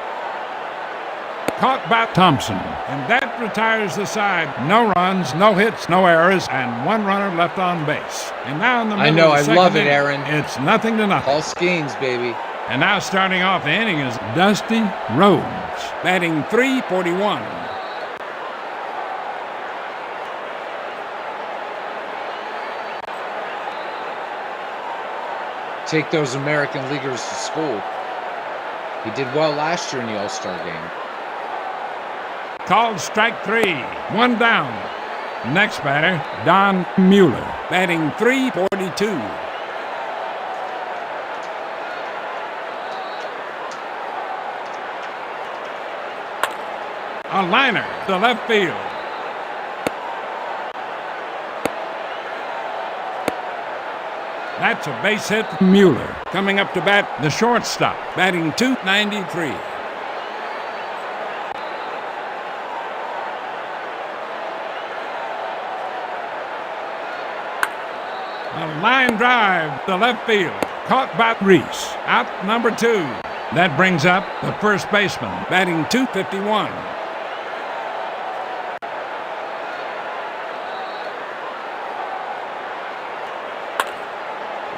Caught by Thompson, and that retires the side. No runs, no hits, no errors, and one runner left on base. And now in the middle of the second I love it, inning, Aaron. it's 0-0. All Skeens, baby. And now starting off the inning is Dusty Rhodes, batting .341. Take those American leaguers to school. He did well last year in the All-Star game. Called strike 3. 1 down. Next batter, Don Mueller, batting .342. A liner to left field. That's a base hit for Mueller. Coming up to bat, the shortstop, batting .293. A line drive to left field. Caught by Reese. Out number 2. That brings up the first baseman, batting .251.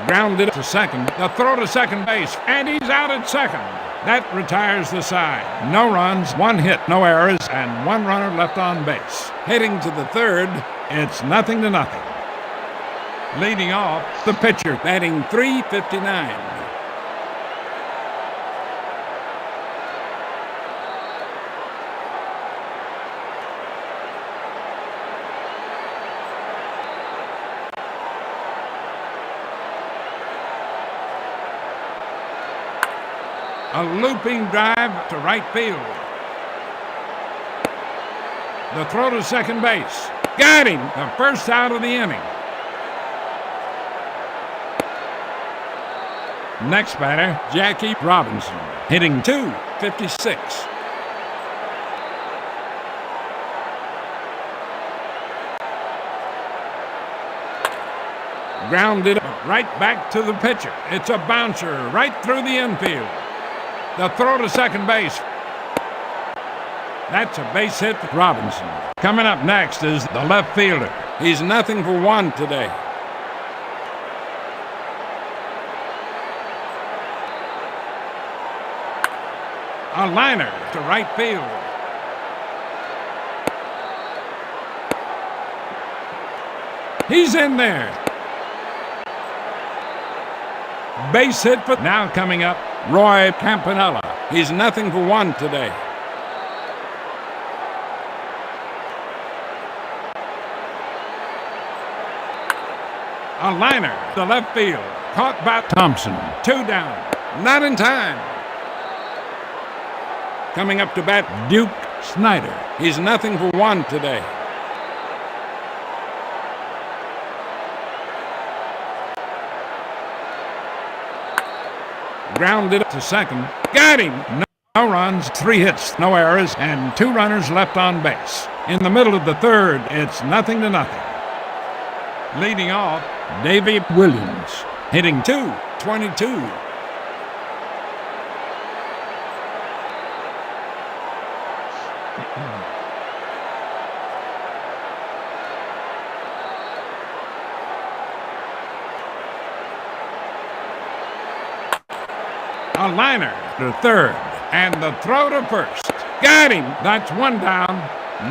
Grounded to second. The throw to second base, and he's out at second. That retires the side. No runs, 1 hit, no errors, and 1 runner left on base. Heading to the third, it's 0-0. Leading off, the pitcher, batting .359. A looping drive to right field. The throw to second base. Got him. The first out of the inning. Next batter, Jackie Robinson, hitting .256. Grounded right back to the pitcher. It's a bouncer right through the infield. The throw to second base. That's a base hit for Robinson. Coming up next is the left fielder. He's nothing for one today. A liner to right field. He's in there. Base hit for now coming up, Roy Campanella. He's nothing for one today. A liner to left field. Caught by Thompson. 2 down. Not in time. Coming up to bat, Duke Snyder. He's nothing for one today. Grounded to second. Got him. No runs, 3 hits, no errors, and 2 runners left on base. In the middle of the third, it's 0-0. Leading off, Davy Williams, hitting .222. A liner to third, and the throw to first. Got him. That's 1 down.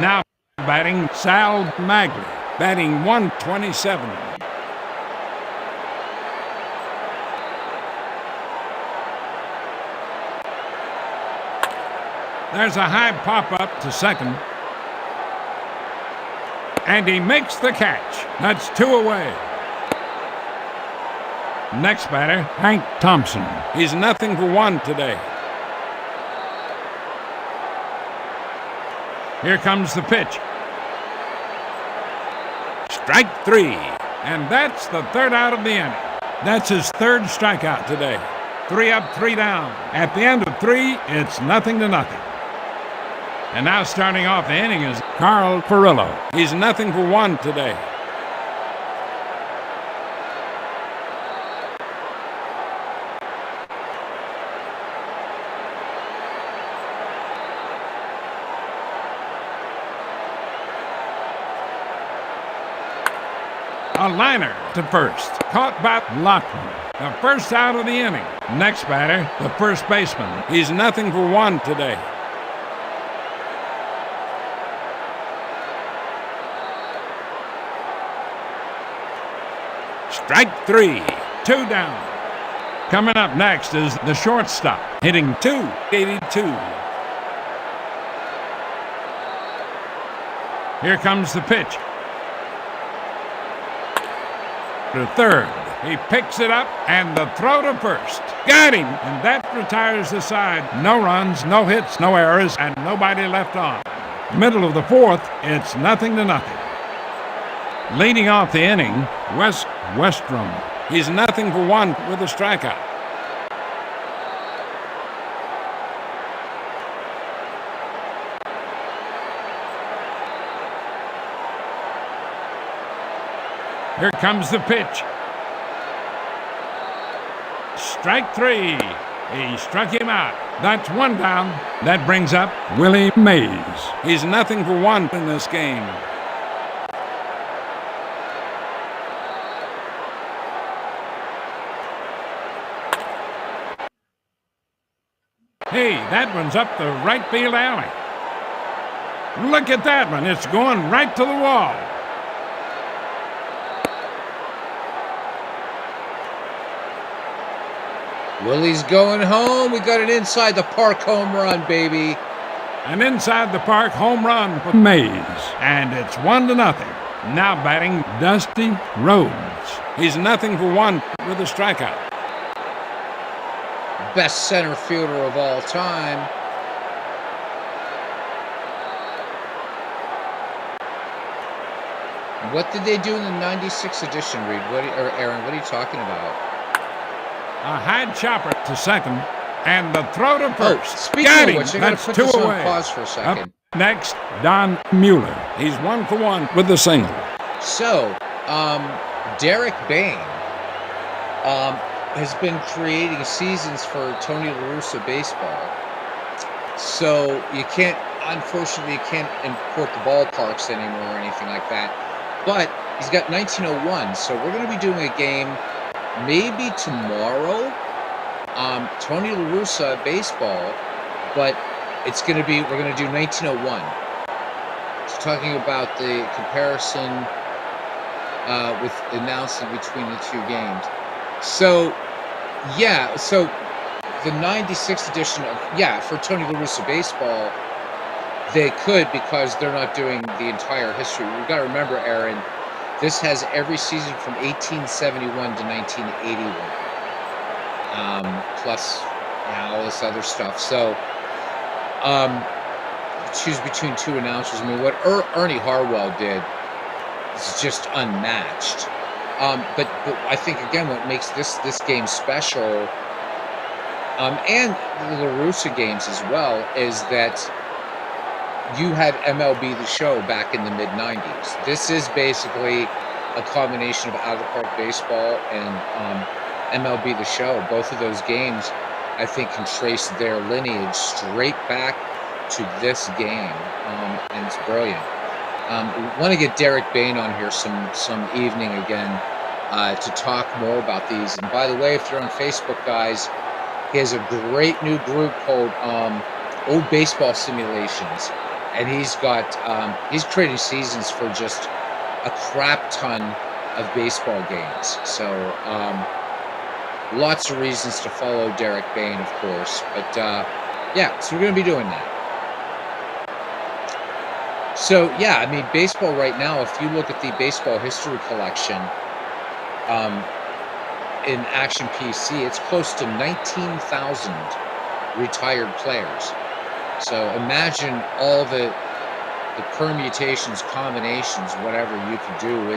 Now batting Sal Maglie, batting .127. There's a high pop-up to second. And he makes the catch. That's 2 away. Next batter, Hank Thompson. He's nothing for one today. Here comes the pitch. Strike 3. And that's the third out of the inning. That's his third strikeout today. 3 up, 3 down. At the end of 3, it's 0-0. And now starting off the inning is Carl Furillo. He's nothing for one today. A liner to first. Caught by Lockman. The first out of the inning. Next batter, the first baseman. He's nothing for one today. Strike 3. 2 down. Coming up next is the shortstop, hitting .282. Here comes the pitch. To third. He picks it up, and the throw to first. Got him, and that retires the side. No runs, no hits, no errors, and nobody left on. Middle of the fourth, it's 0-0. Leading off the inning, Wes Westrom. He's nothing for one with a strikeout. Here comes the pitch. Strike 3. He struck him out. That's 1 down. That brings up Willie Mays. He's nothing for one in this game. Hey, that one's up the right field alley. Look at that one. It's going right to the wall. Willie's going home. We got an inside the park home run, baby. An inside the park home run for Mays. And it's 1-0. Now batting Dusty Rhodes. He's nothing for one with a strikeout. Best center fielder of all time. What did they do in the '96 edition, Reed? Or Aaron? What are you talking about? A high chopper to second, and the throw to Oh, first. speaking Got of him. which, I gotta That's put 2 this away. on pause for a second. Up next, Don Mueller. He's 1 for 1 with the single. So, Derek Bain has been creating seasons for Tony La Russa baseball. So unfortunately, you can't import the ballparks anymore or anything like that. But he's got 1901, so we're going to be doing a game maybe tomorrow. Tony La Russa baseball, but we're going to do 1901. So talking about the comparison with announcing between the two games. So, yeah, so the 96 edition for Tony La Russa baseball, they could, because they're not doing the entire history. We've got to remember, Aaron, this has every season from 1871 to 1981, plus all this other stuff. So, choose between two announcers. I mean, what Ernie Harwell did is just unmatched. But I think, again, what makes this game special, and the La Russa games as well, is that you had MLB The Show back in the mid-'90s. This is basically a combination of out-of-the-park baseball and MLB The Show. Both of those games, I think, can trace their lineage straight back to this game, and it's brilliant. We want to get Derek Bain on here some evening again to talk more about these. And by the way, if you're on Facebook, guys, he has a great new group called Old Baseball Simulations, and he's creating seasons for just a crap ton of baseball games. So lots of reasons to follow Derek Bain, of course. But so we're going to be doing that. So, yeah, I mean, baseball right now, if you look at the baseball history collection in Action PC, it's close to 19,000 retired players. So imagine all the permutations, combinations, whatever you could do.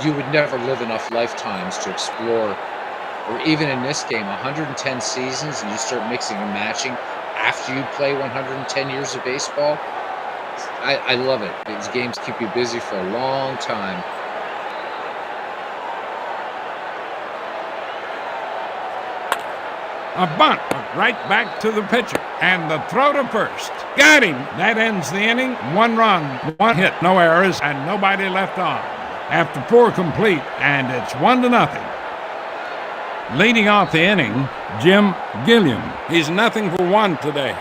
You would never live enough lifetimes to explore, or even in this game, 110 seasons, and you start mixing and matching after you play 110 years of baseball. I love it. These games keep you busy for a long time. A bunt right back to the pitcher, and the throw to first. Got him. That ends the inning. 1 run, 1 hit, no errors, and nobody left on. After 4 complete, and it's 1-0. Leading off the inning, Jim Gilliam. He's 0 for 1 today.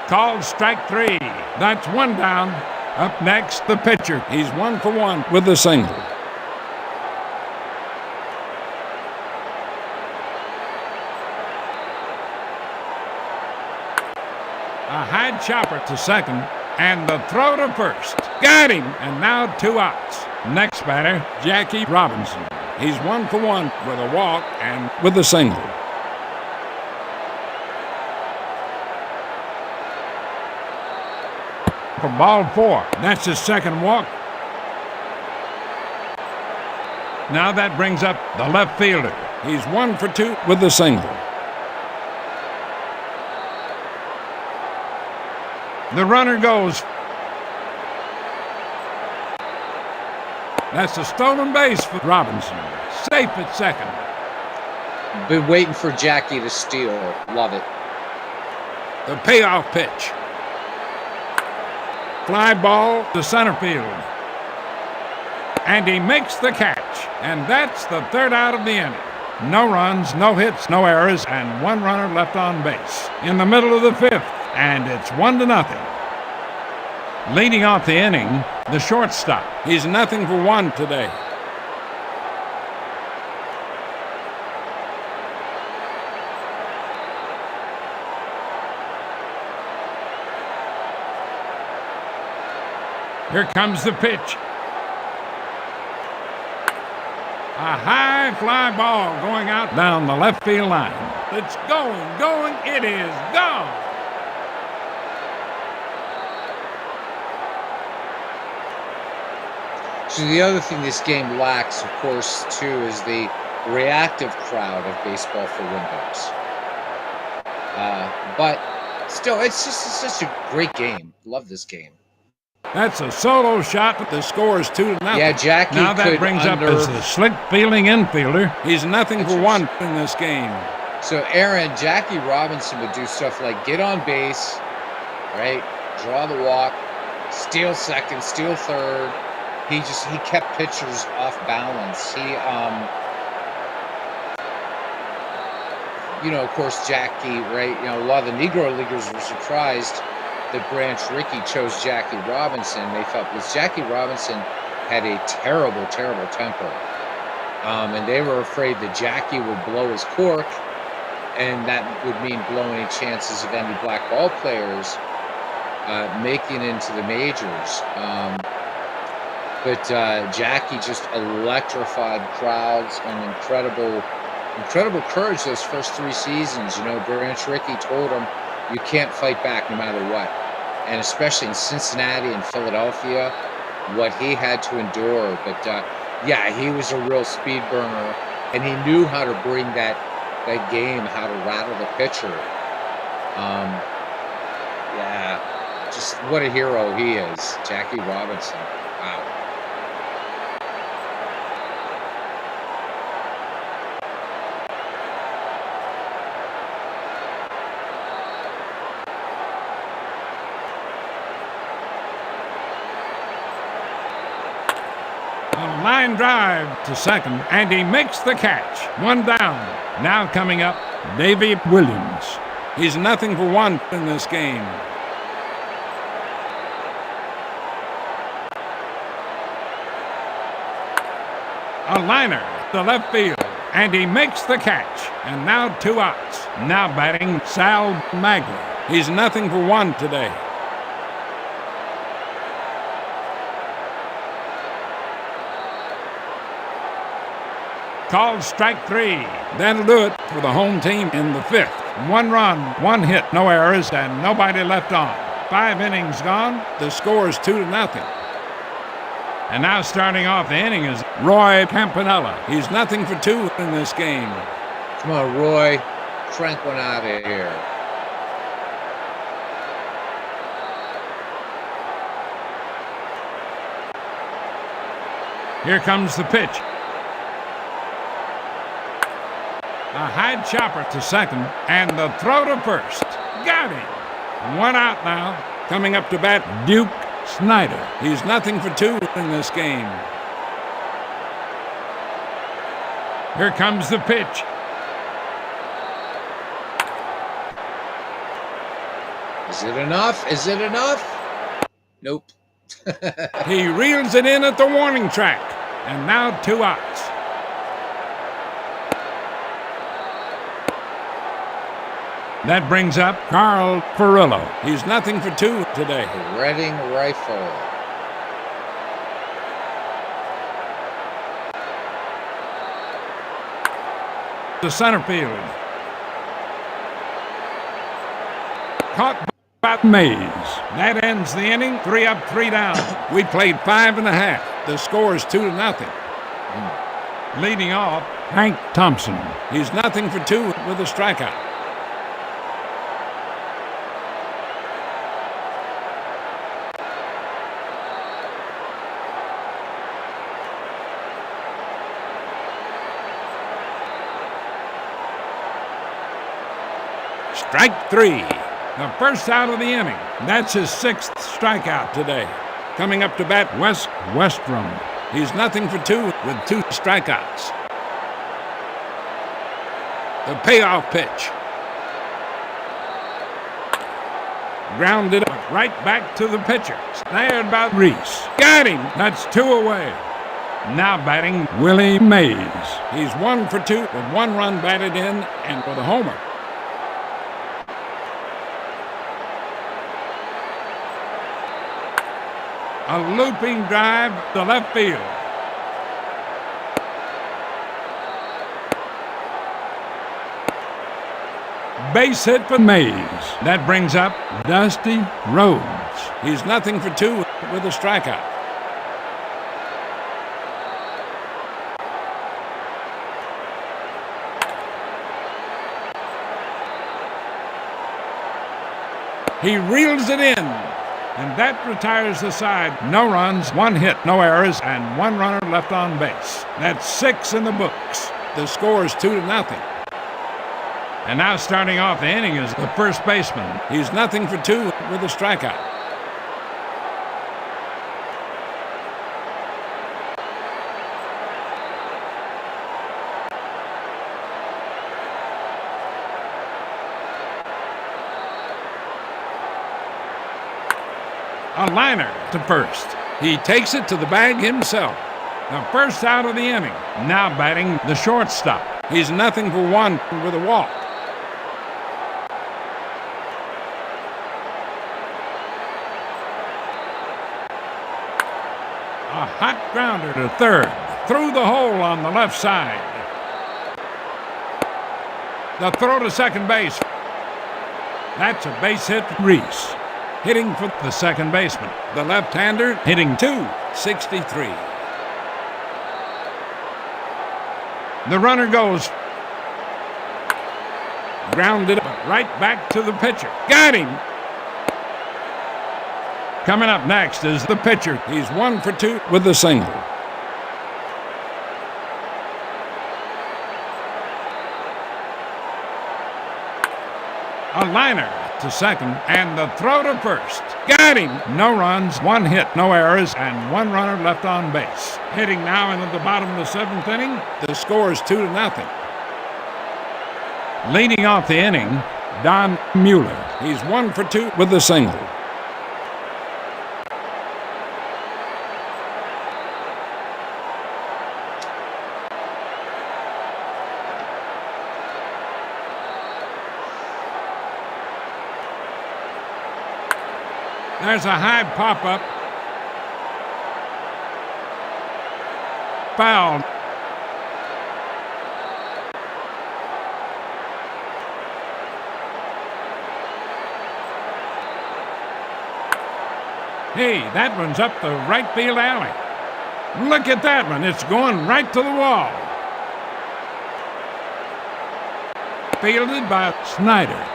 Called strike 3. That's 1 down. Up next, the pitcher. He's 1 for 1 with a single. A high chopper to second, and the throw to first. Got him, and now 2 outs. Next batter, Jackie Robinson. He's 1 for 1 with a walk and with a single. For ball 4. That's his second walk. Now that brings up the left fielder. He's 1 for 2 with a single. The runner goes. That's a stolen base for Robinson. Safe at second. Been waiting for Jackie to steal. Love it. The payoff pitch. Fly ball to center field. And he makes the catch. And that's the 3rd out of the inning. No runs, no hits, no errors, and 1 runner left on base. In the middle of the 5th, and it's 1-0. Leading off the inning, the shortstop. He's 0 for 1 today. Here comes the pitch. A high fly ball going out down the left field line. It's going, it is gone. So the other thing this game lacks, of course, too, is the reactive crowd of Baseball for Windows. But still, it's such a great game. Love this game. That's a solo shot, but the score is 2-0. Yeah, Jackie. Now that brings up as the slick fielding infielder. He's nothing for one in this game. So Aaron, Jackie Robinson would do stuff like get on base, right? Draw the walk, steal second, steal third. He kept pitchers off balance. Of course, Jackie, right? A lot of the Negro Leaguers were surprised that Branch Rickey chose Jackie Robinson. They felt because Jackie Robinson had a terrible, terrible temper. And they were afraid that Jackie would blow his cork, and that would mean blowing any chances of any black ball players making into the majors. But Jackie just electrified crowds and incredible courage those first 3 seasons. Branch Rickey told him, you can't fight back no matter what. And especially in Cincinnati and Philadelphia, what he had to endure. But, he was a real speed burner, and he knew how to bring that game, how to rattle the pitcher. Just what a hero he is, Jackie Robinson. Wow. A line drive to second, and he makes the catch. 1 down. Now coming up, Davy Williams. He's nothing for one in this game. A liner to left field, and he makes the catch. And now 2 outs. Now batting Sal Magler. He's nothing for one today. Called strike 3. That'll do it for the home team in the 5th. 1 run, 1 hit, no errors, and nobody left on. 5 innings gone. The score is 2-0. And now starting off the inning is Roy Campanella. He's nothing for 2 in this game. Come on, Roy. Crank one out of here. Here comes the pitch. A high chopper to second, and the throw to first. Got him. 1 out now. Coming up to bat, Duke Snyder. He's nothing for 2 in this game. Here comes the pitch. Is it enough? Is it enough? Nope. He reels it in at the warning track. And now 2 outs. That brings up Carl Furillo. He's nothing for 2 today. The Reading Rifle. To center field. Caught by Mays. That ends the inning. 3 up, 3 down. We played 5 1/2. The score is 2-0. Leading off, Hank Thompson. He's nothing for 2 with a strikeout. Strike 3. The first out of the inning. That's his 6th strikeout today. Coming up to bat, Wes Westrom. He's nothing for 2 with 2 strikeouts. The payoff pitch. Grounded up right back to the pitcher. Snared by Reese. Got him. That's 2 away. Now batting Willie Mays. He's 1 for 2 with 1 run batted in and with a homer. A looping drive to left field. Base hit for Mays. That brings up Dusty Rhodes. He's nothing for two with a strikeout. He reels it in, and that retires the side. No runs, one hit, no errors, and one runner left on base. That's 6 in the books. The score is 2-0. And now starting off the inning is the first baseman. He's nothing for two with a strikeout. A liner to first. He takes it to the bag himself. The first out of the inning. Now batting the shortstop. He's nothing for one with a walk. A hot grounder to third. Through the hole on the left side. The throw to second base. That's a base hit for Reese. Hitting for the second baseman. The left-hander hitting .263. The runner goes. Grounded right back to the pitcher. Got him. Coming up next is the pitcher. He's 1 for 2 with a single. A liner to second, and the throw to first. Got him! No runs, one hit, no errors, and one runner left on base. Hitting now into the bottom of the 7th inning, the score is 2-0. Leading off the inning, Don Mueller. He's 1 for 2 with a single. There's a high pop-up. Foul. Hey, that one's up the right field alley. Look at that one. It's going right to the wall. Fielded by Snyder.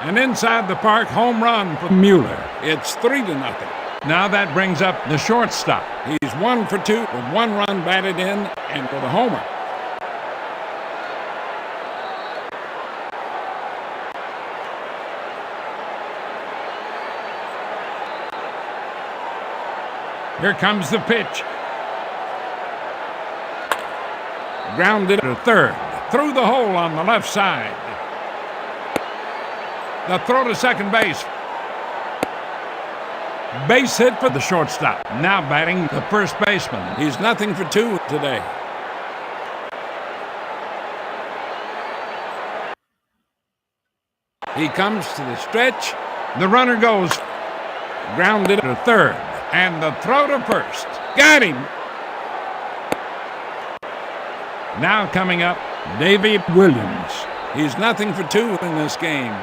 And inside the park, home run for Mueller. It's 3-0. Now that brings up the shortstop. He's 1 for 2 with one run batted in and for the homer. Here comes the pitch. Grounded to third. Through the hole on the left side. The throw to second base. Base hit for the shortstop. Now batting the first baseman. He's nothing for 2 today. He comes to the stretch. The runner goes. Grounded to third. And the throw to first. Got him. Now coming up, Davey Williams. He's nothing for 2 in this game.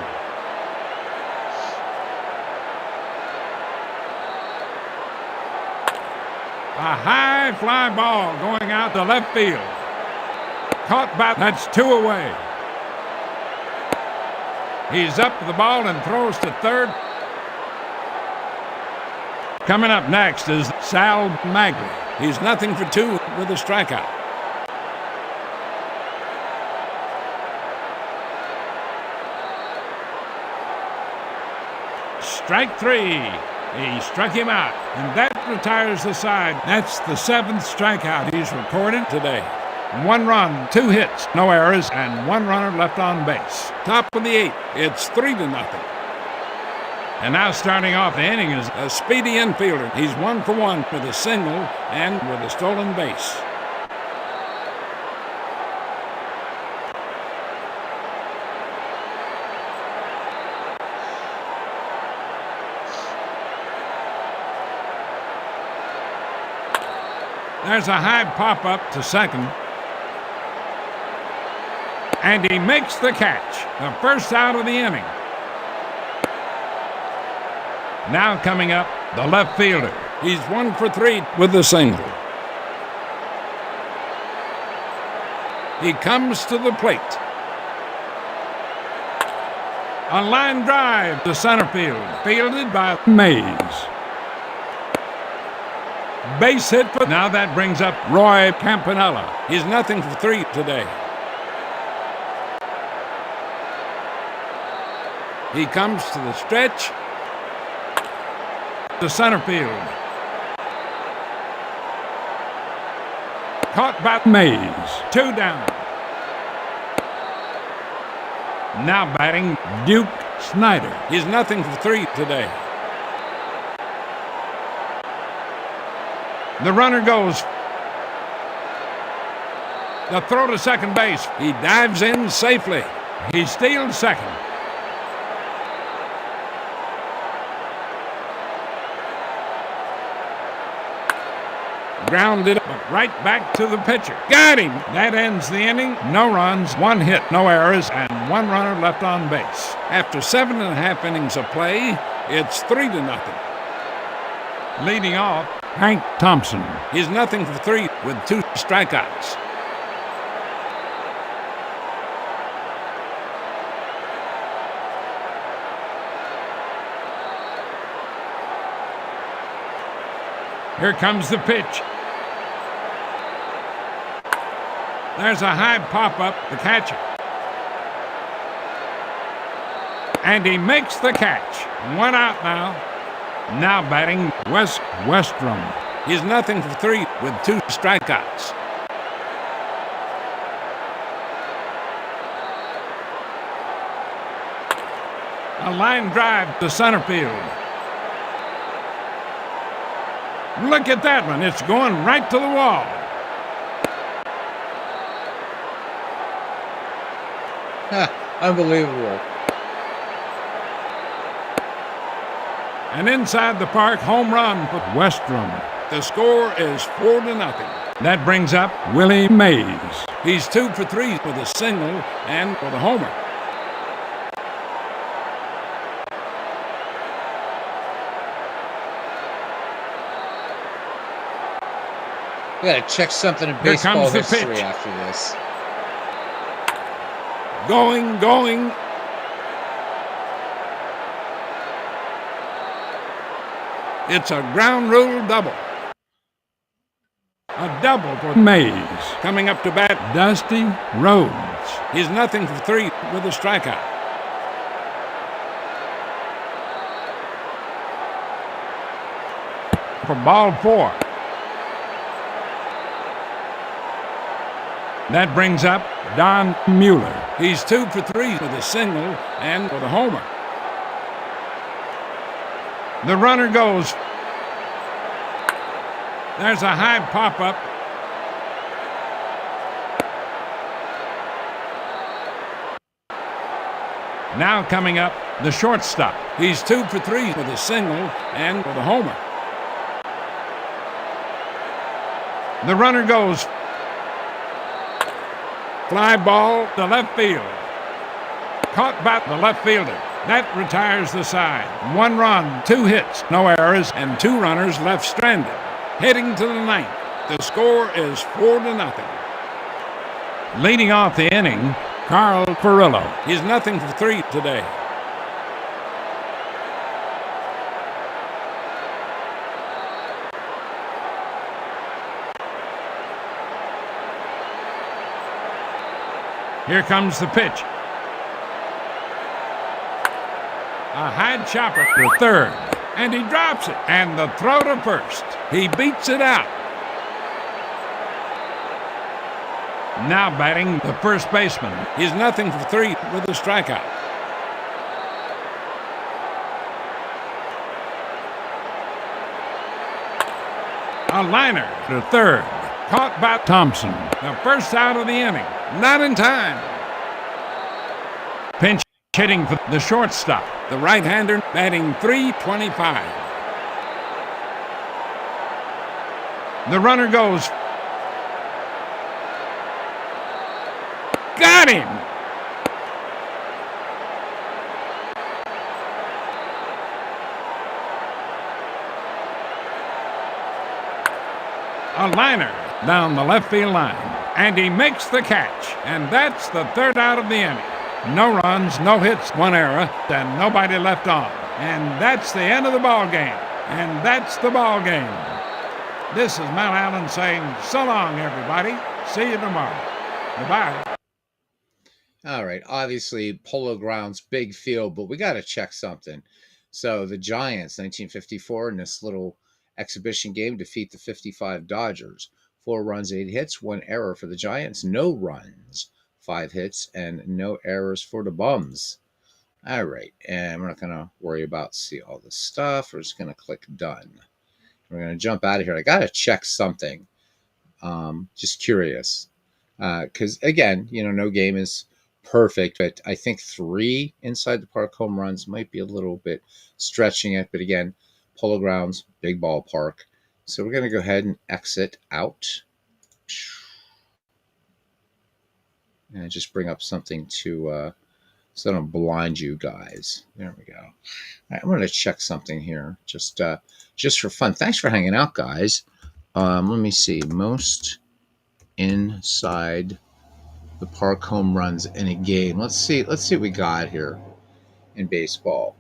A high fly ball going out to left field. Caught by, that's 2 away. He's up to the ball and throws to third. Coming up next is Sal Magri. He's nothing for 2 with a strikeout. Strike 3. He struck him out, and that retires the side. That's the 7th strikeout he's recorded today. 1 run, 2 hits, no errors, and 1 runner left on base. Top of the 8th, it's 3-0. And now starting off the inning is a speedy infielder. He's 1 for 1 with a single and with a stolen base. There's a high pop-up to second. And he makes the catch. The first out of the inning. Now coming up, the left fielder. He's 1 for 3 with a single. He comes to the plate. A line drive to center field, fielded by Mays. Base hit for... Now that brings up Roy Campanella. He's nothing for 3 today. He comes to the stretch. To center field. Caught by Mays. 2 down. Now batting Duke Snyder. He's nothing for 3 today. The runner goes. The throw to second base. He dives in safely. He steals second. Grounded right back to the pitcher. Got him. That ends the inning. No runs, 1 hit, no errors, and 1 runner left on base. After 7.5 innings of play, it's 3-0. Leading off, Hank Thompson. He's nothing for 3 with 2 strikeouts. Here comes the pitch. There's a high pop-up, the catcher. And he makes the catch. 1 out now. Now batting Wes Westrom. He's nothing for 3 with 2 strikeouts. A line drive to center field. Look at that one. It's going right to the wall. Unbelievable. And inside the park, home run for Westrom. The score is 4-0. That brings up Willie Mays. He's 2 for 3 with a single and for the homer. We got to check something in baseball history pitch. after this. Going. It's a ground rule double. A double for Mays. Coming up to bat, Dusty Rhodes. He's nothing for 3 with a strikeout. For ball 4. That brings up Don Mueller. He's 2 for 3 with a single and for the homer. The runner goes. There's a high pop-up. Now coming up, the shortstop. He's 2 for 3 with a single and for the homer. The runner goes. Fly ball to left field. Caught by the left fielder. That retires the side. 1 run, 2 hits, no errors, and 2 runners left stranded. Heading to the 9th. The score is 4-0. Leading off the inning, Carl Furillo. He's nothing for 3 today. Here comes the pitch. A high chopper to third, and he drops it. And the throw to first. He beats it out. Now batting the first baseman. He's nothing for 3 with a strikeout. A liner to third. Caught by Thompson. The first out of the inning. Not in time. Pinch hitting for the shortstop. The right-hander batting .325. The runner goes. Got him! A liner down the left field line. And he makes the catch. And that's the third out of the inning. No runs, no hits, one error, and nobody left on. And that's the end of the ball game. And that's the ball game. This is Mount Allen saying, so long, everybody. See you tomorrow. Goodbye. All right. Obviously, Polo Grounds, big field, but we got to check something. So the Giants, 1954, in this little exhibition game, defeat the 55 Dodgers. 4 runs, 8 hits, 1 error for the Giants. No runs, 5 hits, and no errors for the Bums. All right. And we're not going to worry about see all this stuff. We're just going to click done. We're going to jump out of here. I got to check something. Just curious. Because, again, no game is perfect, but I think 3 inside the park home runs might be a little bit stretching it. But again, Polo Grounds, big ballpark. So we're going to go ahead and exit out. And just bring up something to so I don't blind you guys. There we go. All right, I'm going to check something here just for fun. Thanks for hanging out, guys. Let me see. Most inside the park home runs in a game. Let's see what we got here in baseball.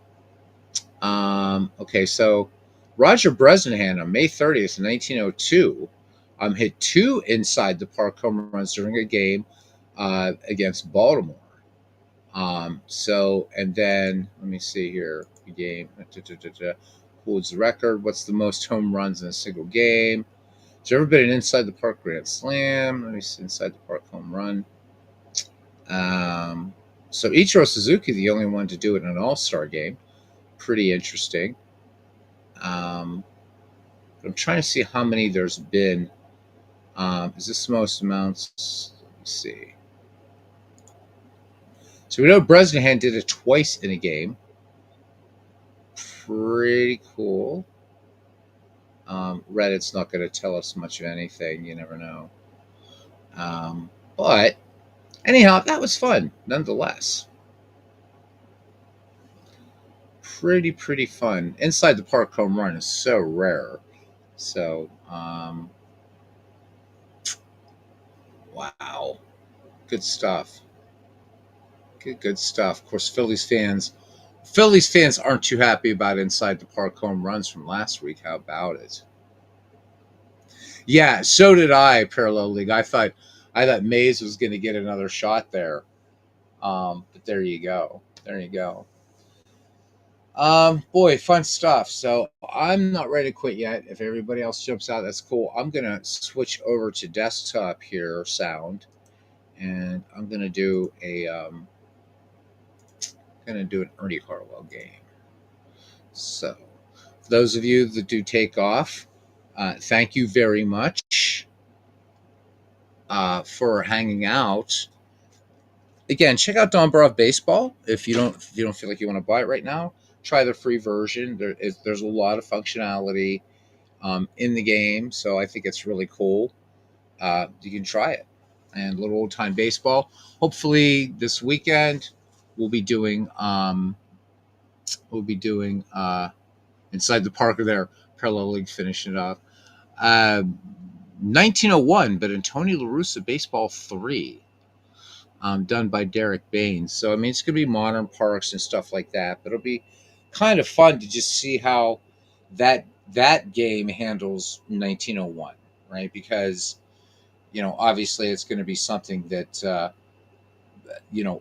Okay, so Roger Bresnahan on May 30th, 1902, hit 2 inside the park home runs during a game against Baltimore. And then let me see here. The game holds the record. What's the most home runs in a single game? Has there ever been an inside the park grand slam? Let me see, inside the park home run. So Ichiro Suzuki, the only one to do it in an all-star game. Pretty interesting. I'm trying to see how many there's been. Is this the most amounts? Let me see. So we know Bresnahan did it twice in a game. Pretty cool. Reddit's not going to tell us much of anything. You never know. But anyhow, that was fun, nonetheless. Pretty fun. Inside the park home run is so rare. So, wow. Good stuff. Good stuff. Of course, Phillies fans aren't too happy about inside the park home runs from last week. How about it? Yeah, so did I, Parallel League. I thought Mays was going to get another shot there. But there you go. Boy, fun stuff. So I'm not ready to quit yet. If everybody else jumps out, that's cool. I'm going to switch over to desktop here, sound, and I'm going to do an Ernie Harwell game. So for those of you that do take off, thank you very much for hanging out. Again, check out Dombrov Baseball if you don't feel like you want to buy it right now. Try the free version. There's a lot of functionality in the game, so I think it's really cool. You can try it. And little old time baseball. Hopefully this weekend we'll be doing inside the Parker there. Parallel League finishing it off. 1901, but in Tony La Russa Baseball 3. Done by Derek Baines. So, I mean, it's going to be modern parks and stuff like that, but it'll be kind of fun to just see how that game handles 1901, right? Because, obviously it's going to be something that,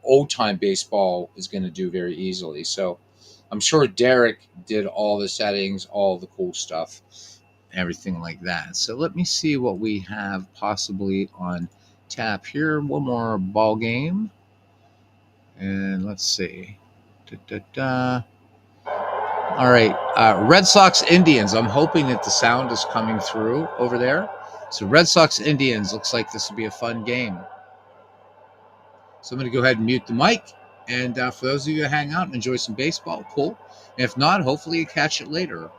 old-time baseball is going to do very easily. So I'm sure Derek did all the settings, all the cool stuff, everything like that. So let me see what we have possibly on tap here. One more ball game, and let's see. All right, Red Sox Indians. I'm hoping that the sound is coming through over there. So Red Sox Indians, looks like this will be a fun game. So I'm going to go ahead and mute the mic. And for those of you who hang out and enjoy some baseball, cool. And if not, hopefully you catch it later.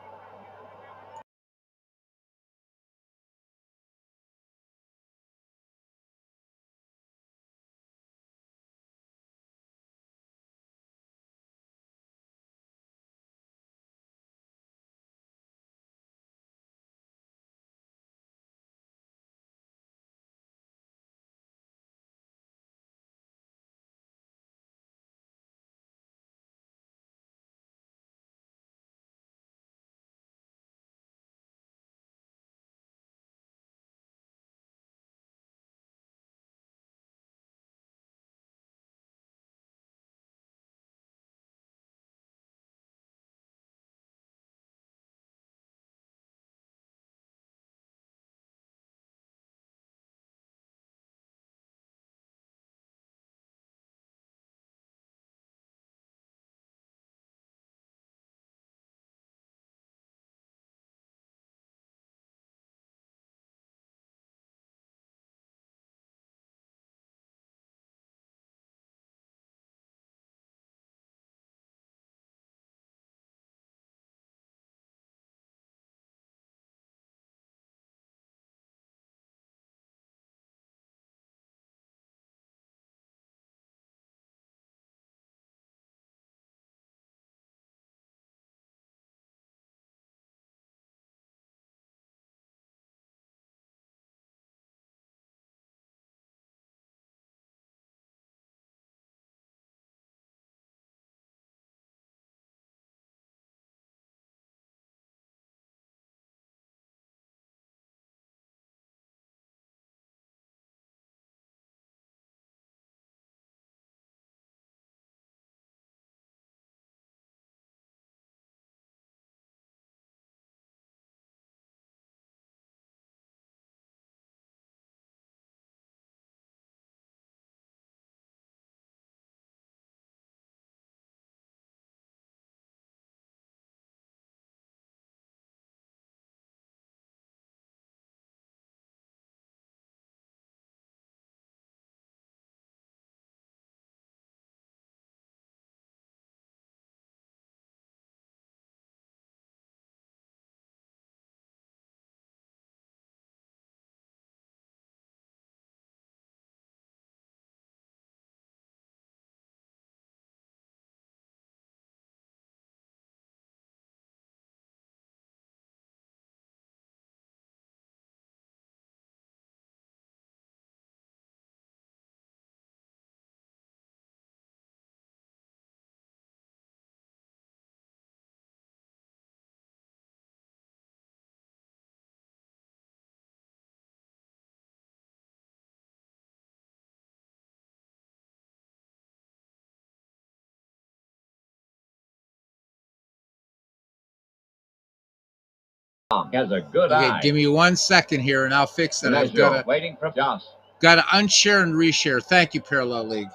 Has a good Okay, eye. give me 1 second here, and I'll fix that. I've got waiting for Josh. to unshare and reshare. Thank you, Parallel League.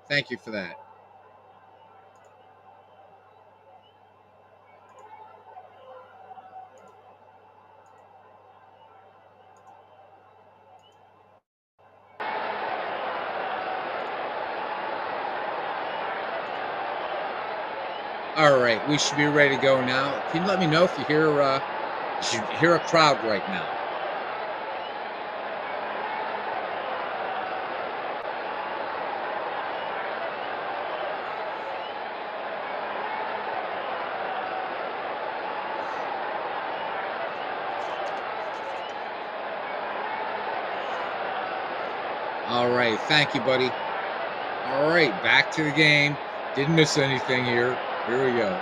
Thank you for that. All right, we should be ready to go now. Can you let me know if you hear a crowd right now? All right, thank you, buddy. All right, back to the game. Didn't miss anything here. Here we go.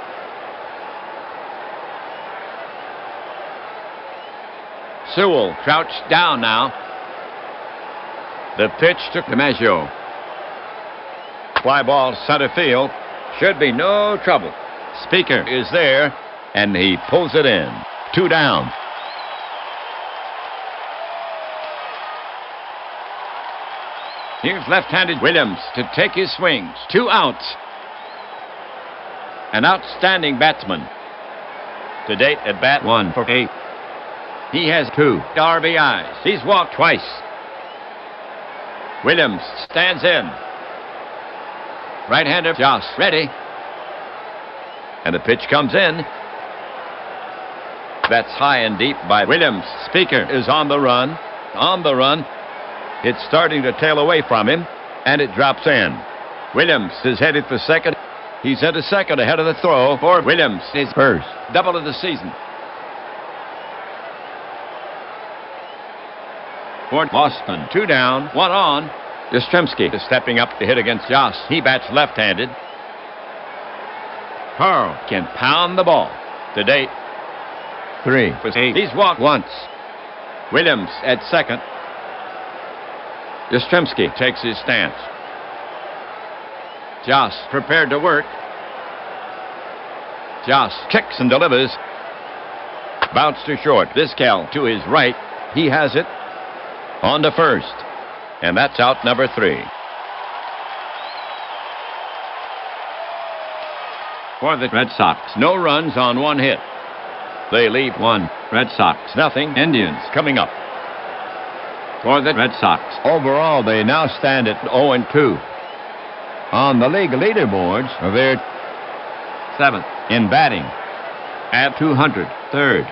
Sewell crouched down now. The pitch to DiMaggio. Fly ball center field. Should be no trouble. Speaker is there, and he pulls it in. 2 down. Here's left-handed Williams to take his swings. 2 outs. An outstanding batsman. To date at bat 1 for 8. He has 2 RBIs. He's walked twice. Williams stands in. Right-hander Josh ready. And the pitch comes in. That's high and deep by Williams. Speaker is on the run. On the run. It's starting to tail away from him, and it drops in. Williams is headed for second. He's into second ahead of the throw for Williams. His first double of the season. For Boston, 2 down, 1 on. Yastrzemski is stepping up to hit against Josh. He bats left-handed. Carl can pound the ball. To date, 3 for 8. He's walked once. Williams at second. Yastrzemski takes his stance. Josh prepared to work. Josh kicks and delivers. Bounce to short. Vizquel to his right. He has it. On to first. And that's out number 3. For the Red Sox, no runs on 1 hit. They leave 1. Red Sox, nothing. Indians coming up. For the Red Sox, overall, they now stand at 0-2. On the league leaderboards, they're 7th in batting at 200, 3rd.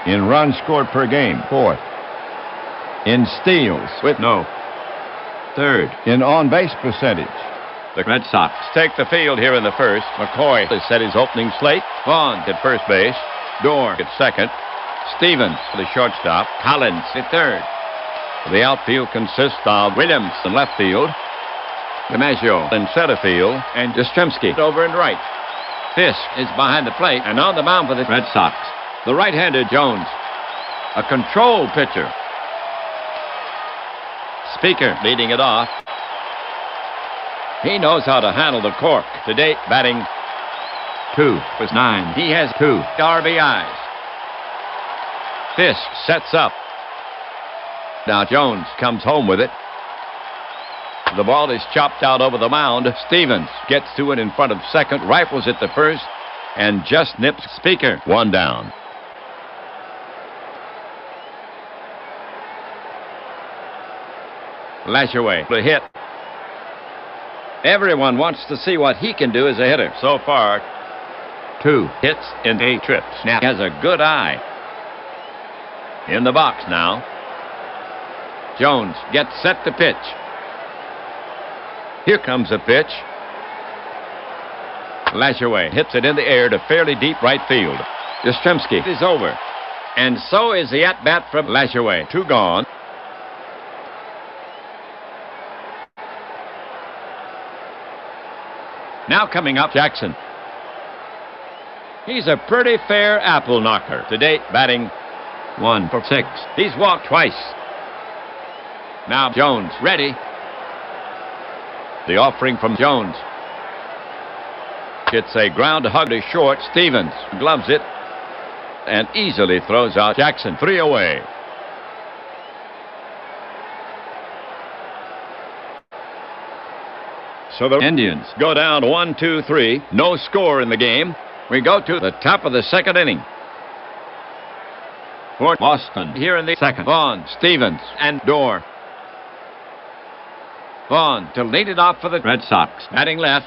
In runs scored per game, 4th. In steals with no 3rd. In on-base percentage. The Red Sox take the field here in the first. McCoy has set his opening slate. Vaughn at first base. Dorr at second. Stevens, the shortstop. Collins at third. The outfield consists of Williams in left field, DiMaggio in center field, and Yastrzemski over in right. Fisk is behind the plate and on the mound for the Red Sox. The right-hander Jones, a control pitcher. Speaker leading it off. He knows how to handle the cork. To date, batting 2 was 9. He has 2 RBIs. Fisk sets up. Now Jones comes home with it. The ball is chopped out over the mound. Stevens gets to it in front of second, rifles it to first, and just nips Speaker. 1 down. Lashaway, the hit. Everyone wants to see what he can do as a hitter. So far, 2 hits in 8 trips. Now has a good eye. In the box now. Jones gets set to pitch. Here comes the pitch. Lashaway hits it in the air to fairly deep right field. Yastrzemski is over. And so is the at-bat from Lashaway. 2 gone. Now coming up, Jackson. He's a pretty fair apple knocker. To date, batting 1 for 6. He's walked twice. Now Jones ready. The offering from Jones. It's a ground hug to short. Stevens gloves it. and easily throws out Jackson. 3 away. So the Indians go down 1-2-3. No score in the game. We go to the top of the second inning. For Boston, here in the second, Vaughn, Stevens, and Dorr. Vaughn to lead it off for the Red Sox. Batting left.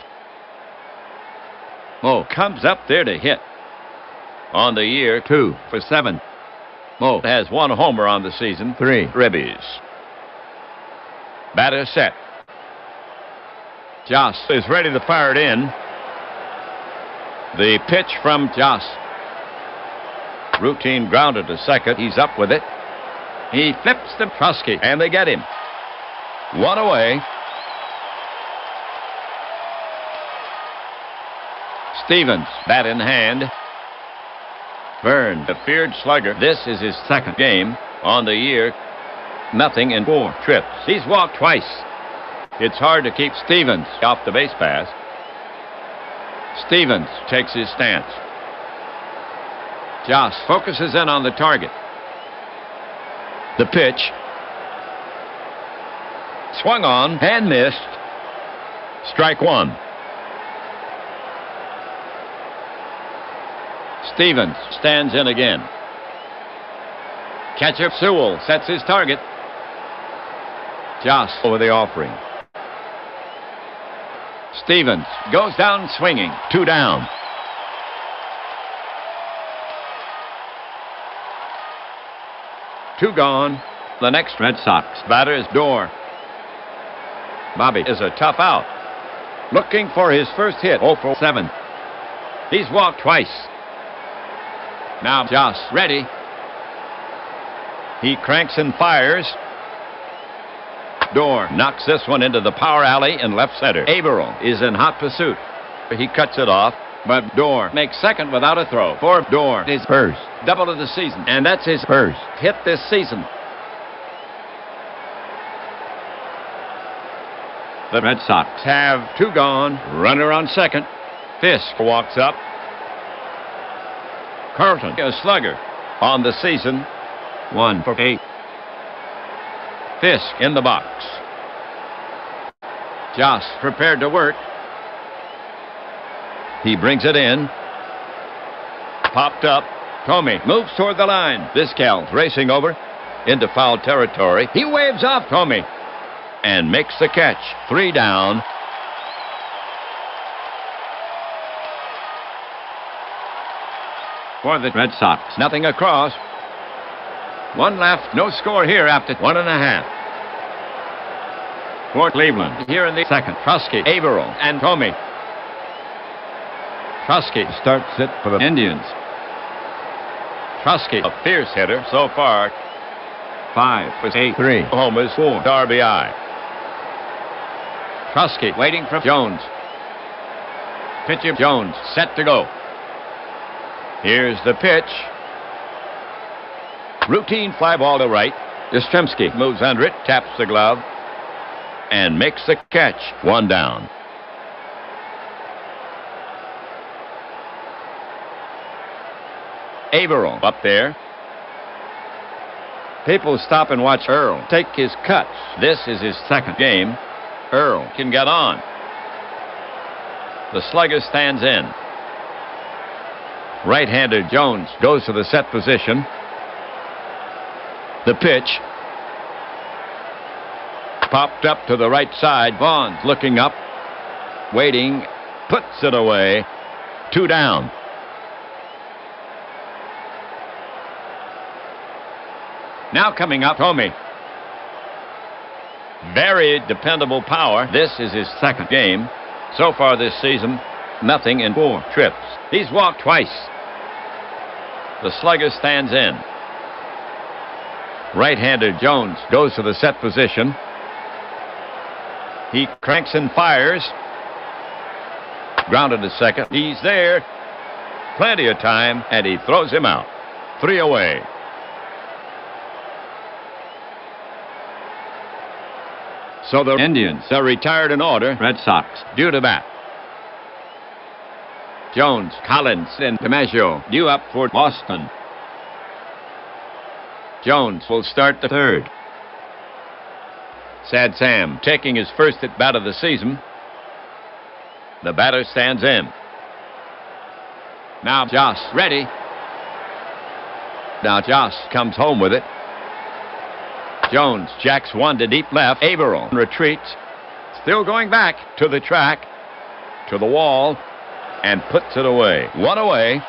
Mo comes up there to hit. On the year, 2 for 7. Mo has 1 homer on the season, 3 ribbies. Batter set. Joss is ready to fire it in. The pitch from Joss. Routine grounder to second. He's up with it. He flips to Trusky, and they get him. 1 away. Stevens, bat in hand. Vern, the feared slugger. This is his second game on the year. Nothing in 4 trips. He's walked twice. It's hard to keep Stevens off the base pass. Stevens takes his stance. Joss focuses in on the target. The pitch. Swung on and missed. Strike 1. Stevens stands in again. Catcher Sewell sets his target. Joss over the offering. Stevens goes down swinging. 2 down. Two gone. The next Red Sox batter is Dorr. Bobby is a tough out. Looking for his first hit. 0 for 7. He's walked twice. Now Joss ready. He cranks and fires. Dorr knocks this one into the power alley in left center. Averill is in hot pursuit. He cuts it off, but Dorr makes second without a throw. For Dorr, his first double of the season, and that's his first hit this season. The Red Sox have 2 gone. Runner on second. Fisk walks up. Carlton, a slugger on the season. 1 for 8. Fisk in the box. Joss prepared to work. He brings it in. Popped up. Tomey moves toward the line. Vizquel's racing over into foul territory. He waves off Tomey and makes the catch. 3 down. For the Red Sox, nothing across. 1 left, no score here after 1.5. For Cleveland, here in the second, Trusky, Averill, and Tomey. Trusky starts it for the Indians. Trusky, a fierce hitter so far. 5 for 8, 3 homers, 4 RBI. Trusky waiting for Jones. Pitcher Jones set to go. Here's the pitch. Routine fly ball to right. Yastrzemski moves under it, taps the glove, and makes the catch. 1 down. Averill up there. People stop and watch Earl take his cuts. This is his second game. Earl can get on. The slugger stands in. Right-hander Jones goes to the set position. The pitch. Popped up to the right side. Vaughn's looking up. Waiting. Puts it away. 2 down. Now coming up, Tomey. Very dependable power. This is his second game. So far this season, nothing in 4 trips. He's walked twice. The slugger stands in. Right-hander Jones goes to the set position. He cranks and fires. Grounded to second. He's there. Plenty of time, and he throws him out. 3 away. So the Indians are retired in order. Red Sox due to bat. Jones, Collins, and DiMaggio due up for Boston. Jones will start the third. Sad Sam taking his first at bat of the season. The batter stands in. Now Joss ready. Now Joss comes home with it. Jones jacks one to deep left. Averill retreats. Still going back to the track, to the wall, and puts it away. One away.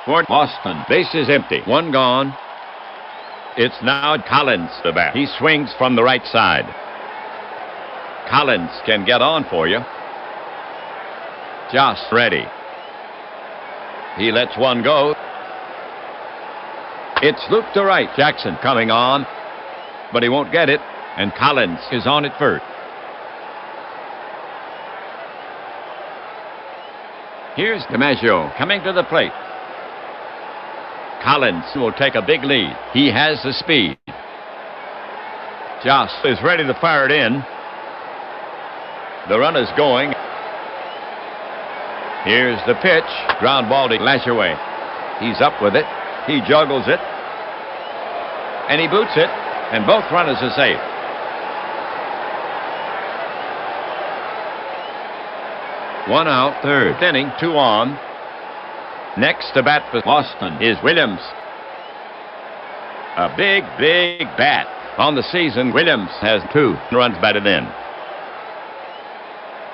For Boston, base is empty. One gone. It's now Collins the bat. He swings from the right side. Collins can get on for you. Joss ready. He lets one go. It's looped to right. Jackson coming on, but he won't get it, and Collins is on at first. Here's DiMaggio coming to the plate. Collins will take a big lead. He has the speed. Joss is ready to fire it in. The run is going. Here's the pitch. Ground ball to Lashaway. He's up with it. He juggles it. And he boots it. And both runners are safe. One out, third inning, 2 on. Next to bat for Boston is Williams. A big, big bat. On the season, Williams has 2 runs batted in.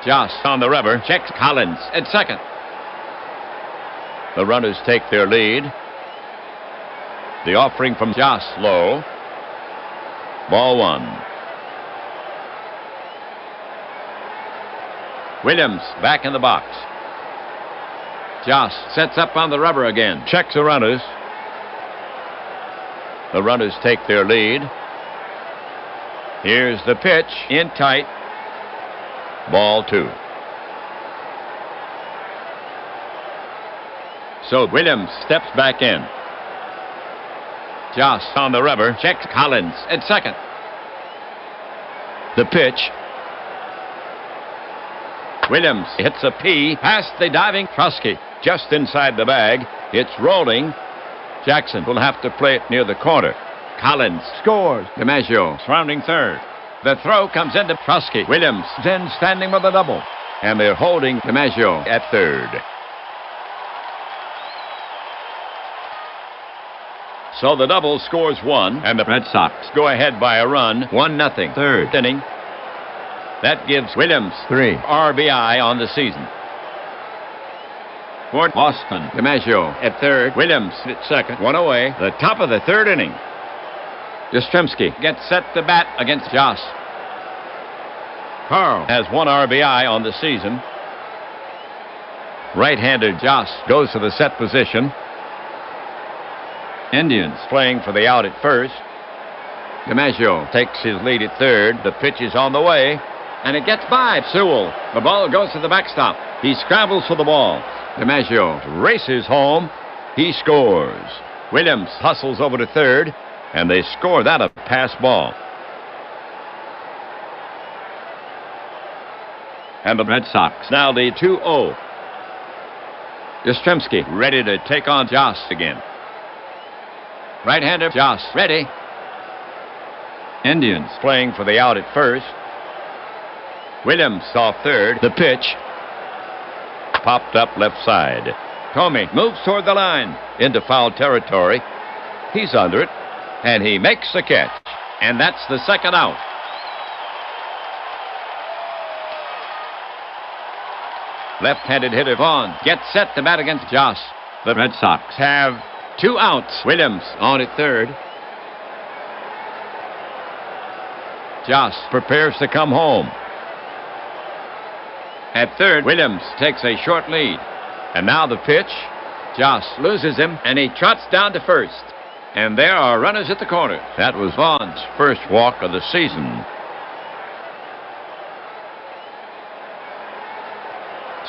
Joss on the rubber, checks Collins at second. The runners take their lead. The offering from Joss low. Ball 1. Williams back in the box. Joss sets up on the rubber again. Checks the runners. The runners take their lead. Here's the pitch. In tight. Ball 2. So Williams steps back in. Joss on the rubber. Checks Collins at second. The pitch. Williams hits a P past the diving Trusky. Just inside the bag. It's rolling. Jackson will have to play it near the corner. Collins scores. DiMaggio surrounding third. The throw comes into Trusky. Williams then standing with a double. And they're holding DiMaggio at third. So the double scores 1, and the Red Sox go ahead by a run, 1-0, third inning. That gives Williams 3 RBI on the season. For Boston, DiMaggio at third, Williams at second, 1 away, the top of the third inning. Yastrzemski gets set to bat against Joss. Carl has 1 RBI on the season. Right-handed Joss goes to the set position. Indians playing for the out at first. DiMaggio takes his lead at third. The pitch is on the way, and it gets by Sewell. The ball goes to the backstop. He scrambles for the ball. DiMaggio races home. He scores. Williams hustles over to third, and they score that a pass ball. And the Red Sox now lead 2-0. Yastrzemski ready to take on Joss again. Right-hander Joss ready. Indians playing for the out at first. Williams off third. The pitch. Popped up left side. Tomey moves toward the line into foul territory. He's under it, and he makes the catch. And that's the second out. Left-handed hitter Vaughn gets set to bat against Joss. The Red Sox have 2 outs. Williams on at third. Joss prepares to come home. At third, Williams takes a short lead. And now the pitch. Joss loses him, and he trots down to first. And there are runners at the corner. That was Vaughn's first walk of the season.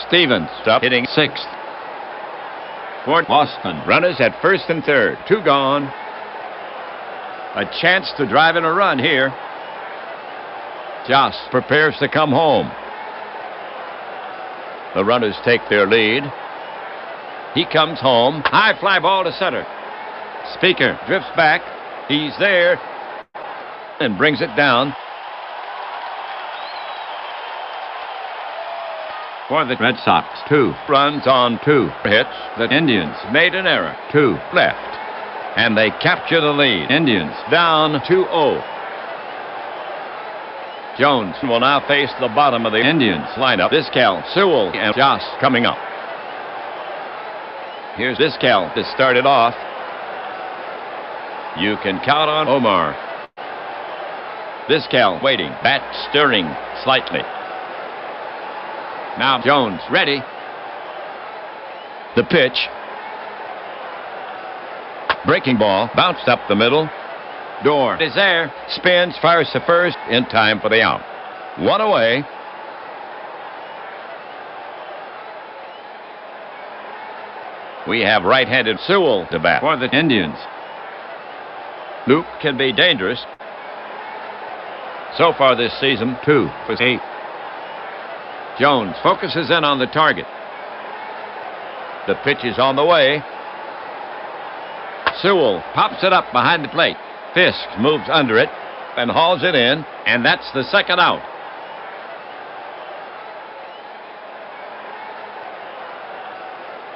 Stevens up hitting sixth. For Boston, runners at first and third. 2 gone. A chance to drive in a run here. Joss prepares to come home. The runners take their lead. He comes home. High fly ball to center. Speaker drifts back. He's there and brings it down. For the Red Sox, 2 runs on 2 hits. The Indians made an error. 2 left. And they capture the lead. Indians down 2-0. Jones will now face the bottom of the Indians lineup. Vizquel, Sewell, and Joss coming up. Here's Vizquel to start it off. You can count on Omar. Vizquel waiting, bat stirring slightly. Now Jones ready. The pitch. Breaking ball, bounced up the middle. Door is there, spins, fires to first, in time for the out. 1 away. We have right-handed Sewell to bat for the Indians. Luke can be dangerous. So far this season, 2 for 8. Jones focuses in on the target. The pitch is on the way. Sewell pops it up behind the plate. Fisk moves under it and hauls it in, and that's the second out.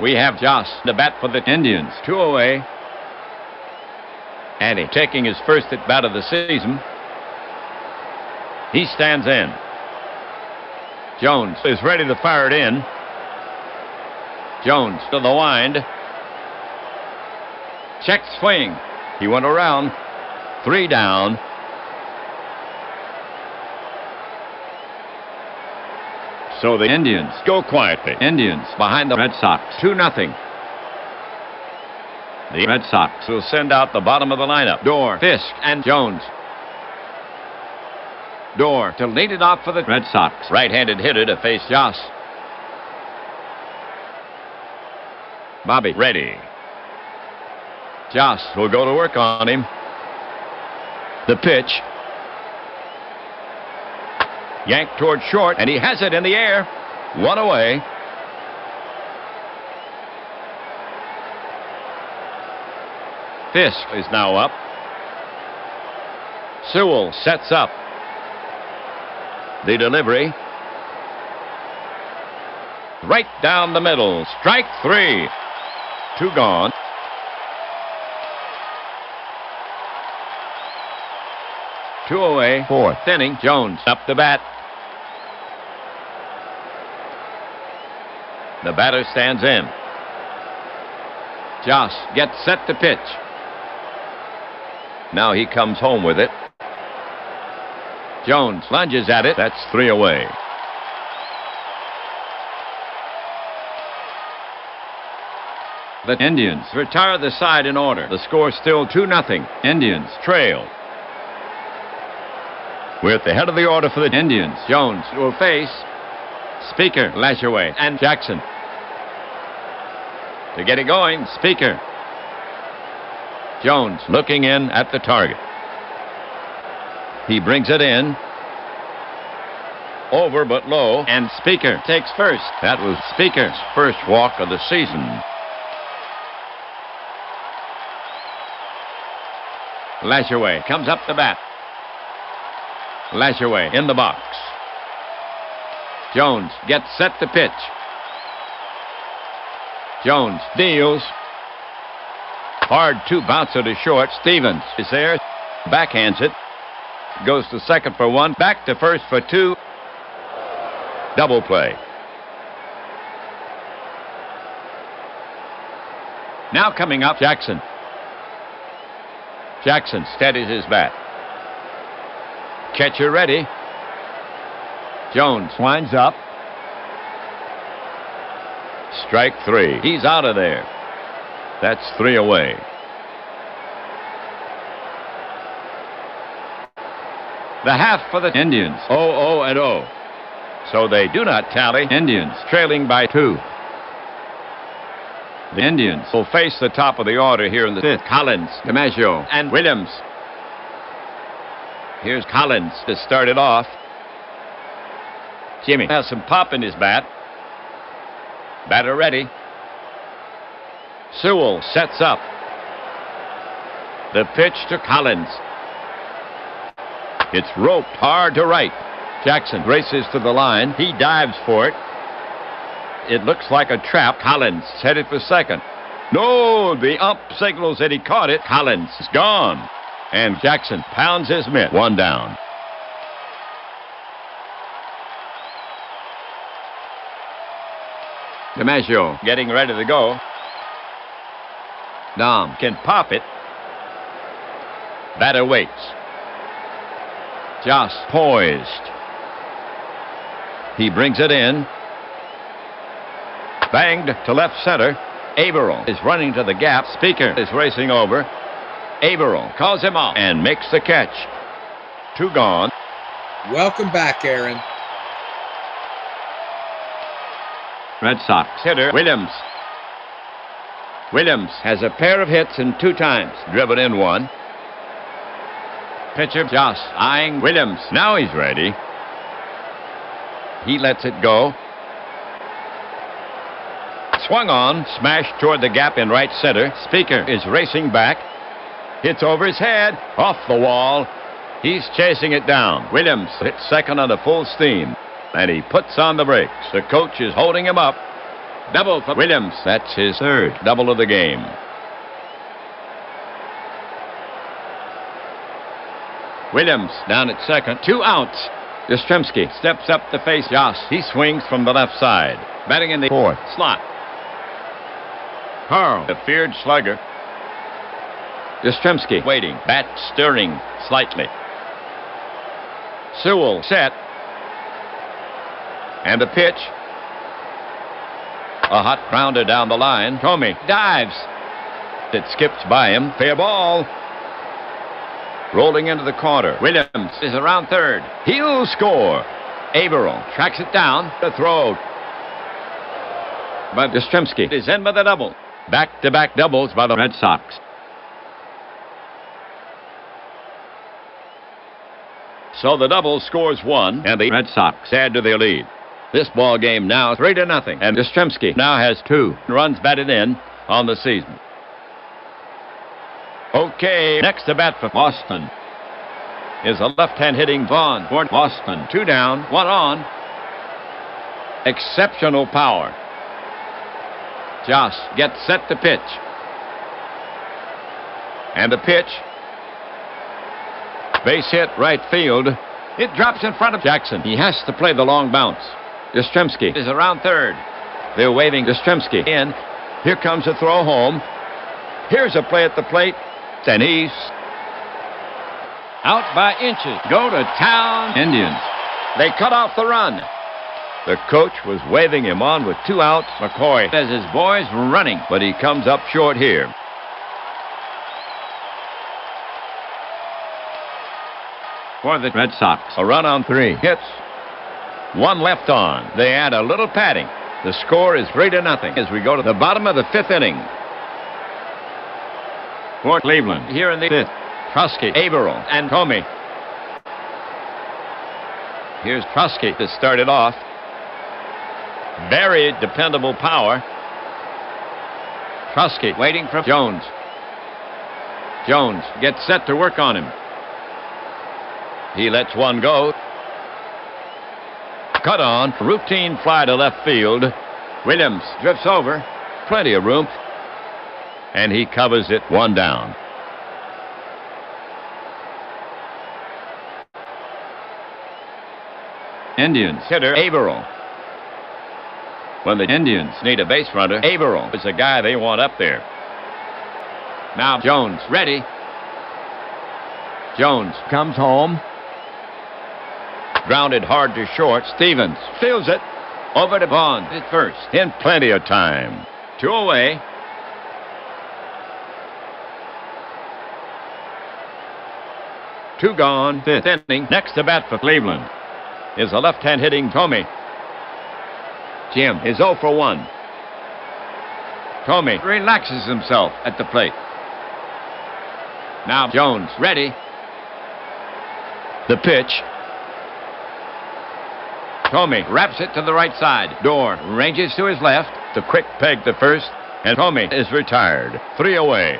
We have Joss to bat for the Indians. 2 away. Andy taking his first at bat of the season. He stands in. Jones is ready to fire it in. Jones to the wind. Check swing. He went around. 3 down. So the Indians go quietly. Indians behind the Red Sox. 2-0. The Red Sox will send out the bottom of the lineup. Dorr, Fisk, and Jones. Dorr to lead it off for the Red Sox. Right-handed hitter to face Joss. Bobby ready. Joss will go to work on him. The pitch. Yanked toward short, and he has it in the air. 1 away. Fisk is now up. Sewell sets up. The delivery. Right down the middle. Strike 3. 2 gone. Two away. 4th inning. Jones up the bat. The batter stands in. Joss gets set to pitch. Now he comes home with it. Jones lunges at it. That's 3 away. The Indians retire the side in order. The score still 2-0. Indians trail. We're at the head of the order for the Indians. Jones will face Speaker, Lashaway, and Jackson. To get it going, Speaker. Jones looking in at the target. He brings it in. Over but low, and Speaker takes first. That was Speaker's first walk of the season. Lashaway comes up the bat. Lashaway in the box. Jones gets set to pitch. Jones deals. Hard 2 bouncer to short. Stevens is there. Backhands it. Goes to second for 1. Back to first for 2. Double play. Now coming up, Jackson. Jackson steadies his bat. Catcher ready. Jones winds up. Strike 3. He's out of there. That's 3 away. The half for the Indians. 0-0-0. So they do not tally. Indians trailing by 2. The Indians will face the top of the order here in the 5th. Collins, DiMaggio, and Williams. Here's Collins to start it off. Jimmy has some pop in his bat. Batter ready. Sewell sets up. The pitch to Collins. It's roped hard to right. Jackson races to the line. He dives for it. It looks like a trap. Collins headed for second. No, the ump signals that he caught it. Collins is gone. And Jackson pounds his mitt. One down. DiMaggio getting ready to go. Dom can pop it. Batter waits. Joss poised. He brings it in. Banged to left center. Averill is running to the gap. Speaker is racing over. Averill calls him off and makes the catch. Two gone. Welcome back, Aaron. Red Sox hitter Williams. Williams has a pair of hits and 2 times driven in one. Pitcher Joss eyeing Williams. Now he's ready. He lets it go. Swung on, smashed toward the gap in right center. Speaker is racing back. Hits over his head, off the wall. He's chasing it down. Williams hits second on a full steam, and he puts on the brakes. The coach is holding him up. Double for Williams. That's his 3rd double of the game. Williams down at second. 2 outs. Yastrzemski steps up to face Joss. He swings from the left side. Batting in the 4th slot. Carl, the feared slugger. Yastrzemski waiting. Bat stirring slightly. Sewell set. And the pitch. A hot grounder down the line. Comey dives. It skips by him. Fair ball. Rolling into the corner. Williams is around third. He'll score. Averill tracks it down. The throw. But Yastrzemski is in with a double. Back-to-back doubles by the Red Sox. So the double scores 1, and the Red Sox add to their lead. This ball game now 3-0, and Yastrzemski now has 2 runs batted in on the season. Okay, next to bat for Boston is a left-hand hitting Vaughn for Boston. 2 down, 1 on. Exceptional power. Joss gets set to pitch. And the pitch. Base hit right field. It drops in front of Jackson. He has to play the long bounce. Yastrzemski is around third. They're waving Yastrzemski in. Here comes a throw home. Here's a play at the plate. And he's out by inches. Go to town, Indians. They cut off the run. The coach was waving him on with 2 outs. McCoy says his boy's running, but he comes up short here. For the Red Sox, a run on 3 hits. 1 left on. They add a little padding. The score is 3-0 as we go to the bottom of the 5th inning. For Cleveland, here in the 5th, Trusky, Averill, and Comey. Here's Trusky to start it off. Very dependable power. Trusky waiting for Jones. Jones gets set to work on him. He lets one go. Cut on, routine fly to left field. Williams drifts over. Plenty of room. And he covers it. 1 down. Indians hitter Averill. When the Indians need a base runner, Averill is the guy they want up there. Now Jones ready. Jones comes home. Grounded hard to short. Stevens fields it. Over to Vaughn at first. In plenty of time. 2 away. Two gone. 5th inning. Next to bat for Cleveland is a left-hand hitting Comey. Jim is 0 for 1. Comey relaxes himself at the plate. Now Jones ready. The pitch. Comey wraps it to the right side. Door ranges to his left. The quick peg to first. And Comey is retired. 3 away.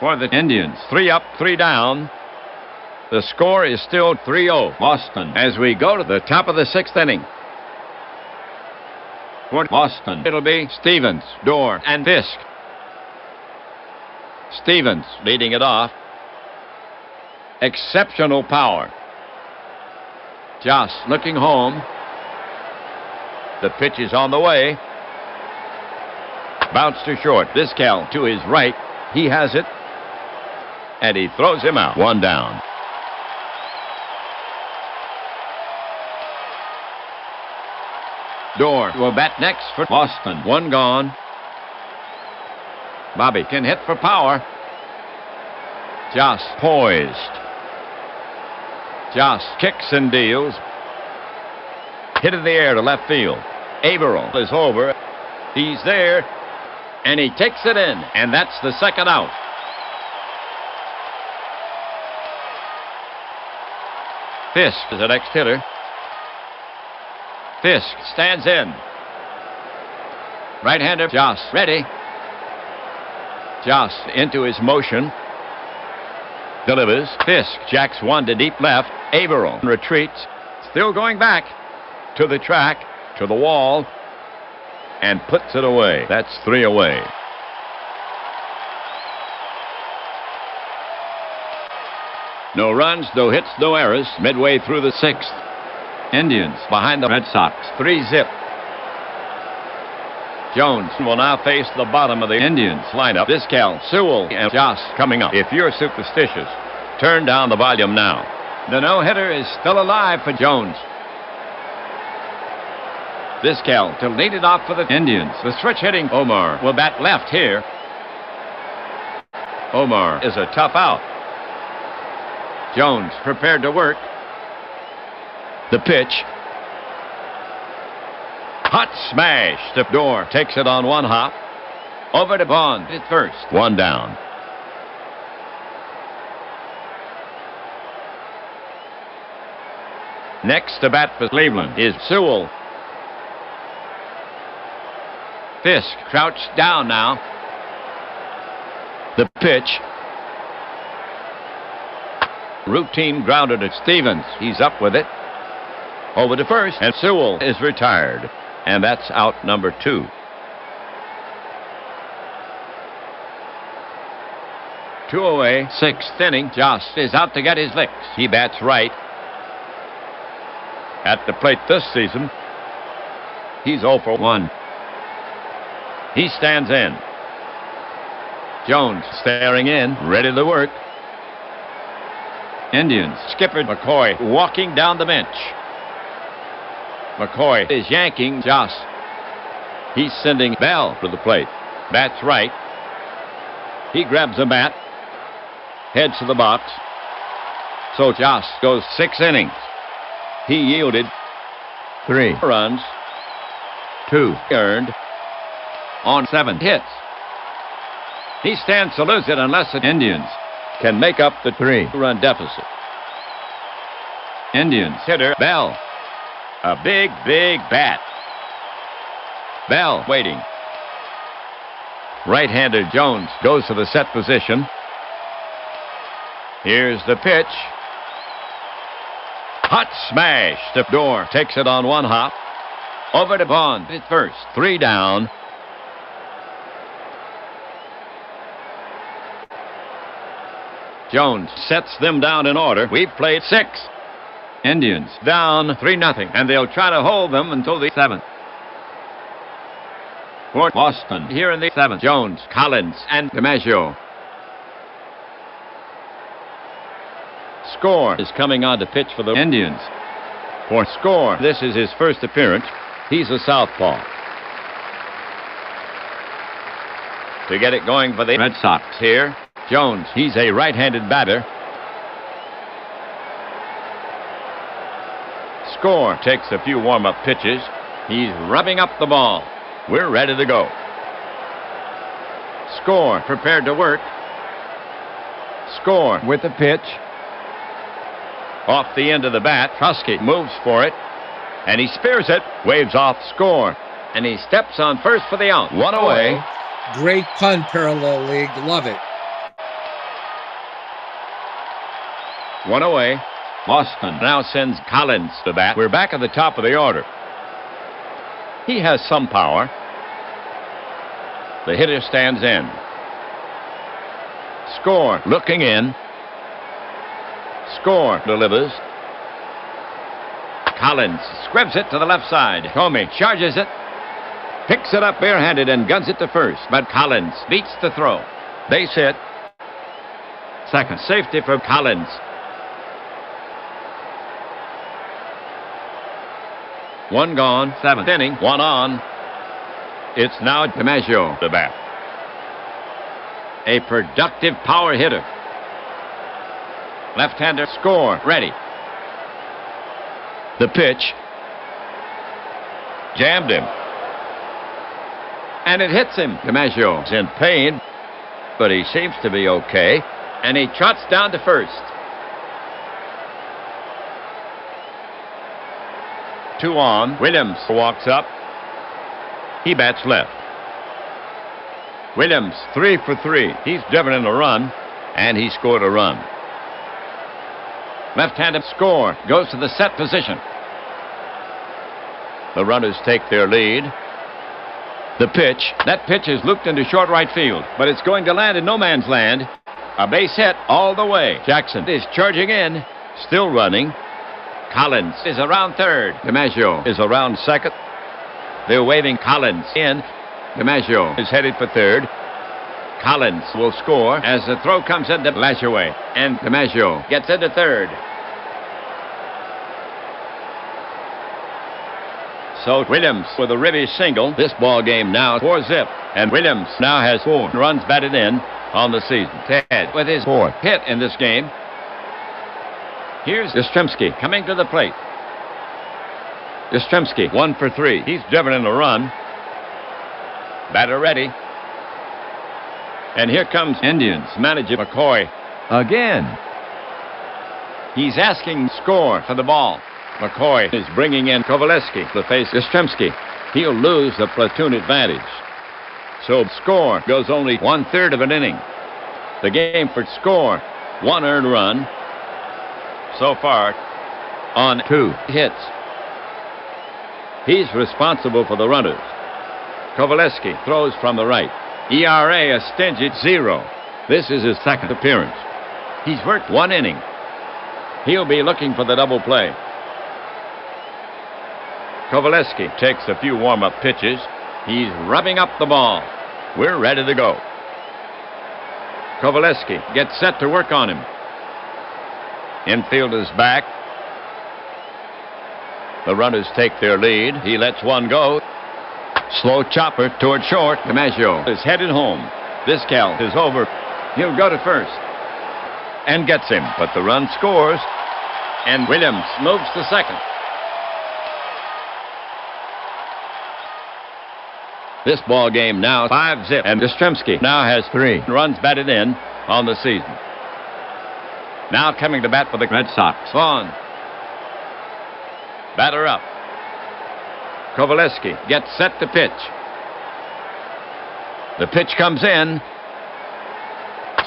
For the Indians, 3 up, 3 down. The score is still 3-0 Boston as we go to the top of the 6th inning. For Boston, it'll be Stevens, Dorr, and Fisk. Stevens leading it off. Exceptional power. Joss looking home. The pitch is on the way. Bounce to short. Vizquel to his right. He has it. And he throws him out. 1 down. Dorr will bat next for Boston. 1 gone. Bobby can hit for power. Joss poised. Joss kicks and deals. Hit in the air to left field. Averill is over. He's there. And he takes it in. And that's the 2nd out. Fisk is the next hitter. Fisk stands in. Right-hander Joss ready. Joss into his motion. Delivers. Fisk jacks 1 to deep left. Averill retreats. Still going back to the track, to the wall, and puts it away. That's 3 away. No runs, no hits, no errors. Midway through the 6th. Indians behind the Red Sox. 3-zip. Jones will now face the bottom of the Indians lineup. Vizquel, Sewell, and Joss coming up. If you're superstitious, turn down the volume now. The no-hitter is still alive for Jones. Vizquel to lead it off for the Indians. The switch-hitting Omar will bat left here. Omar is a tough out. Jones prepared to work. The pitch. Hot smash. The Dorr takes it on 1 hop. Over to Bond at first. 1 down. Next to bat for Cleveland is Sewell. Fisk crouched down now. The pitch. Routine grounded at Stevens. He's up with it. Over to first, and Sewell is retired. And that's out number 2. Two away, 6th inning. Joss is out to get his licks. He bats right. At the plate this season, he's 0 for 1. He stands in. Jones staring in, ready to work. Indians. Skipper McCoy walking down the bench. McCoy is yanking Joss. He's sending Bell to the plate. Bats right. He grabs a bat. Heads to the box. So Joss goes 6 innings. He yielded 3 runs. 2 earned on 7 hits. He stands to lose it unless the Indians can make up the 3-run deficit. Indians hitter Bell. A big, big bat. Bell waiting. Right-hander Jones goes to the set position. Here's the pitch. Hot smash. The Dorr takes it on 1 hop. Over to Bond at first. 3 down. Jones sets them down in order. We've played 6. Indians down 3-0, and they'll try to hold them until the 7th. For Boston, here in the 7th, Jones, Collins, and DiMaggio. Score is coming on to pitch for the Indians. For Score, this is his first appearance. He's a southpaw. To get it going for the Red Sox here, Jones, he's a right-handed batter. Score takes a few warm-up pitches. He's rubbing up the ball. We're ready to go. Score prepared to work. Score with the pitch. Off the end of the bat, Trusky moves for it. And he spears it, waves off, score. And he steps on first for the out. One away. Great pun, Parallel League. Love it. One away. Boston now sends Collins to bat. We're back at the top of the order. He has some power. The hitter stands in. Score, looking in. Score, delivers. Collins squibs it to the left side. Comey charges it. Picks it up barehanded and guns it to first. But Collins beats the throw. Base hit. Second, safety for Collins. One gone, seventh inning, one on. It's now DiMaggio to bat. A productive power hitter. Left-hander, score, ready. The pitch. Jammed him. And it hits him. DiMaggio's in pain, but he seems to be okay. And he trots down to first. 2 on. Williams walks up. He bats left. Williams, 3 for 3. He's driven in a run, and he scored a run. Left-handed score. Goes to the set position. The runners take their lead. The pitch. That pitch is looped into short right field, but it's going to land in no man's land. A base hit all the way. Jackson is charging in. Still running. Collins is around third. DiMaggio is around second. They're waving Collins in. DiMaggio is headed for third. Collins will score as the throw comes into Lashaway. And DiMaggio gets into third. So Williams with a ribby single. This ball game now 4-zip. And Williams now has 4 runs batted in on the season. Ted with his 4th hit in this game. Here's Yastrzemski coming to the plate. Yastrzemski, 1 for 3. He's driven in a run. Batter ready. And here comes Indians manager McCoy again. He's asking score for the ball. McCoy is bringing in Kovaleski to face Yastrzemski. He'll lose the platoon advantage. So score goes only 1/3 of an inning. The game for score, 1 earned run. So far, on 2 hits. He's responsible for the runners. Kovaleski throws from the right. ERA a stingy 0. This is his 2nd appearance. He's worked 1 inning. He'll be looking for the double play. Kovaleski takes a few warm-up pitches. He's rubbing up the ball. We're ready to go. Kovaleski gets set to work on him. Infield is back. The runners take their lead. He lets one go. Slow chopper toward short. DiMaggio is headed home. This count is over. He'll go to first. And gets him. But the run scores. And Williams moves to second. This ball game now 5-zip. And Yastrzemski now has 3 runs batted in on the season. Now coming to bat for the Red Sox. Vaughn. Batter up. Kovaleski gets set to pitch. The pitch comes in.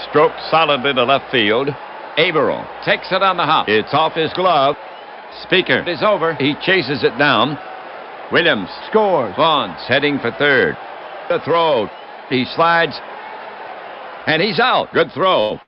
Stroked solidly to left field. Averill takes it on the hop. It's off his glove. Speaker is over. He chases it down. Williams scores. Vaughn's heading for third. The throw. He slides. And he's out. Good throw.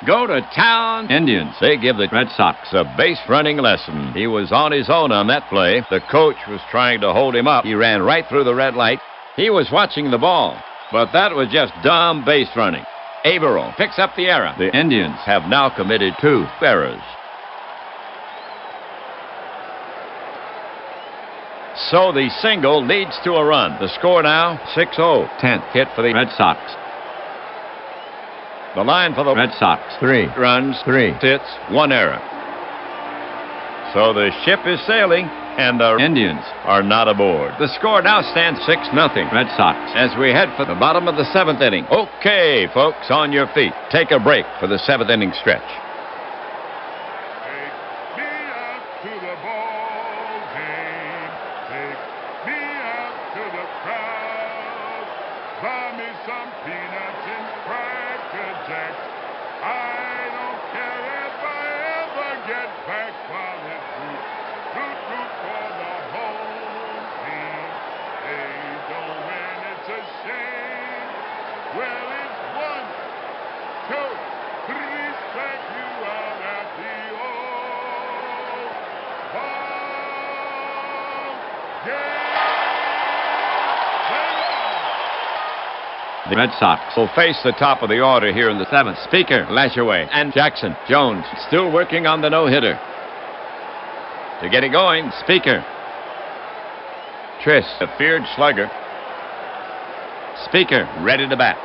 Go to town, Indians. They give the Red Sox a base running lesson. He was on his own on that play. The coach was trying to hold him up. He ran right through the red light. He was watching the ball, but that was just dumb base running. Averill picks up the error. The Indians have now committed 2 errors. So the single leads to a run. The score now 6-0. 10th hit for the Red Sox. The line for the Red Sox, 3 runs, 3 hits, 1 error. So the ship is sailing, and the Indians are not aboard. The score now stands 6-0 Red Sox as we head for the bottom of the 7th inning. Okay, folks, on your feet. Take a break for the 7th inning stretch. Take me out to the ball take me out to the crowd. Buy me some peanuts and cracker jacks. I don't care if I ever get back while it's root, root, root for the home team. They don't win, it's a shame. Well, it's 1, 2, 3, strike you out at the old ball game. The Red Sox will face the top of the order here in the 7th. Speaker, Lashaway, and Jackson. Jones still working on the no-hitter. To get it going, Speaker. Triss, a feared slugger. Speaker, ready to bat.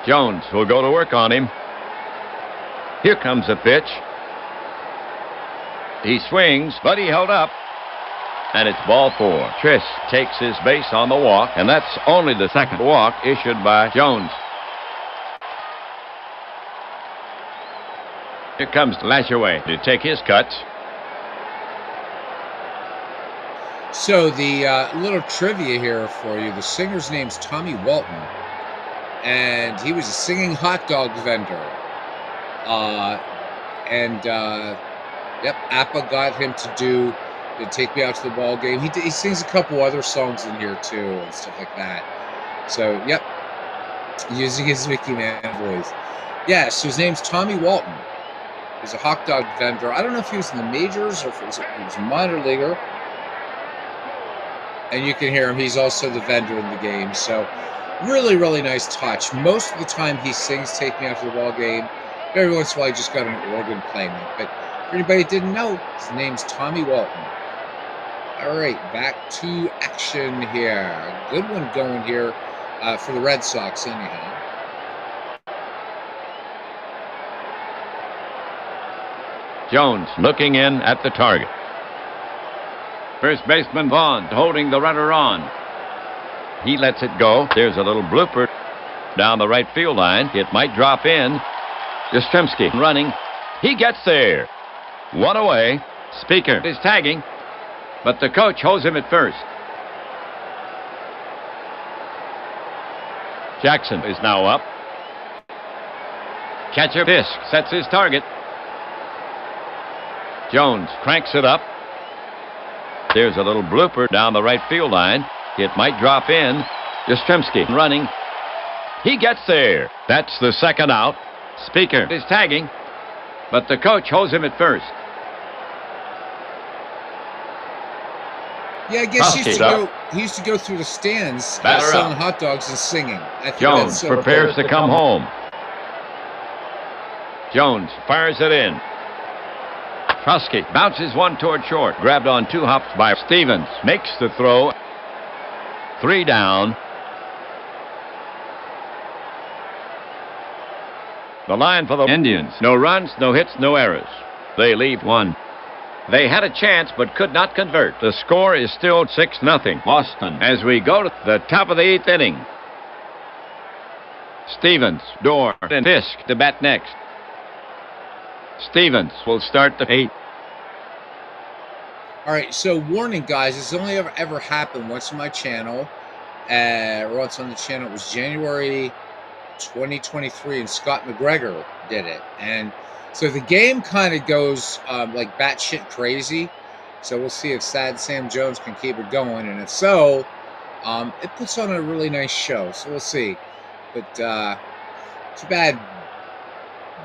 Jones will go to work on him. Here comes a pitch. He swings, but he held up. And it's ball 4. Triss takes his base on the walk, and that's only the second walk issued by Jones. Here comes Lashaway to take his cuts. So the little trivia here for you. The singer's name's Tommy Walton, and he was a singing hot dog vendor. Yep, Appa got him to Take Me Out to the Ball Game. He sings a couple other songs in here too and stuff like that. So, yep, using his Mickey Man voice. Yeah, so his name's Tommy Walton. He's a hot dog vendor. I don't know if he was in the majors or if he was a minor leaguer. And you can hear him. He's also the vendor in the game. So, really, really nice touch. Most of the time he sings Take Me Out to the Ball Game. Every once in a while he just got an organ playing it. But for anybody who didn't know, his name's Tommy Walton. All right, back to action here. A good one going here for the Red Sox, anyhow. Jones looking in at the target. First baseman Vaughn holding the runner on. He lets it go. There's a little blooper down the right field line. It might drop in. Yastrzemski running. He gets there. One away. Speaker is tagging, but the coach holds him at first. Jackson is now up. Catcher Fisk sets his target. Jones cranks it up. There's a little blooper down the right field line. It might drop in. Yastrzemski running. He gets there. That's the second out. Speaker is tagging, but the coach holds him at first. Yeah, I guess he used to go through the stands selling hot dogs and singing. I think Jones prepares to come home. Jones fires it in. Trusky bounces one toward short. Grabbed on 2 hops by Stevens. Makes the throw. 3 down. The line for the Indians. No runs, no hits, no errors. They leave 1. They had a chance but could not convert. The score is still 6-0. Boston as we go to the top of the 8th inning. Stevens, Dorr, and Fisk to bat next. Stevens will start the 8th. All right, so warning, guys. This only ever happened once on my channel. Once on the channel. It was January 2023, and Scott McGregor did it. And so the game kind of goes like batshit crazy. So we'll see if Sad Sam Jones can keep it going. And if so, it puts on a really nice show. So we'll see. But too bad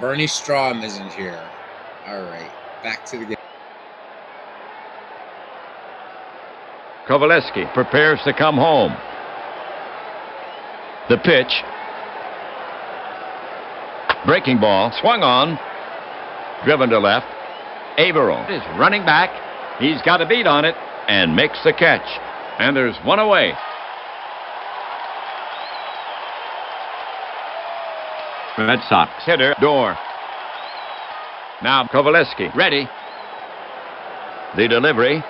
Bernie Strom isn't here. All right, back to the game. Kovaleski prepares to come home. The pitch. Breaking ball. Swung on. Driven to left. Averill is running back. He's got a beat on it and makes the catch. And there's 1 away. Red Sox hitter Dorr. Now Kovaleski ready. The delivery.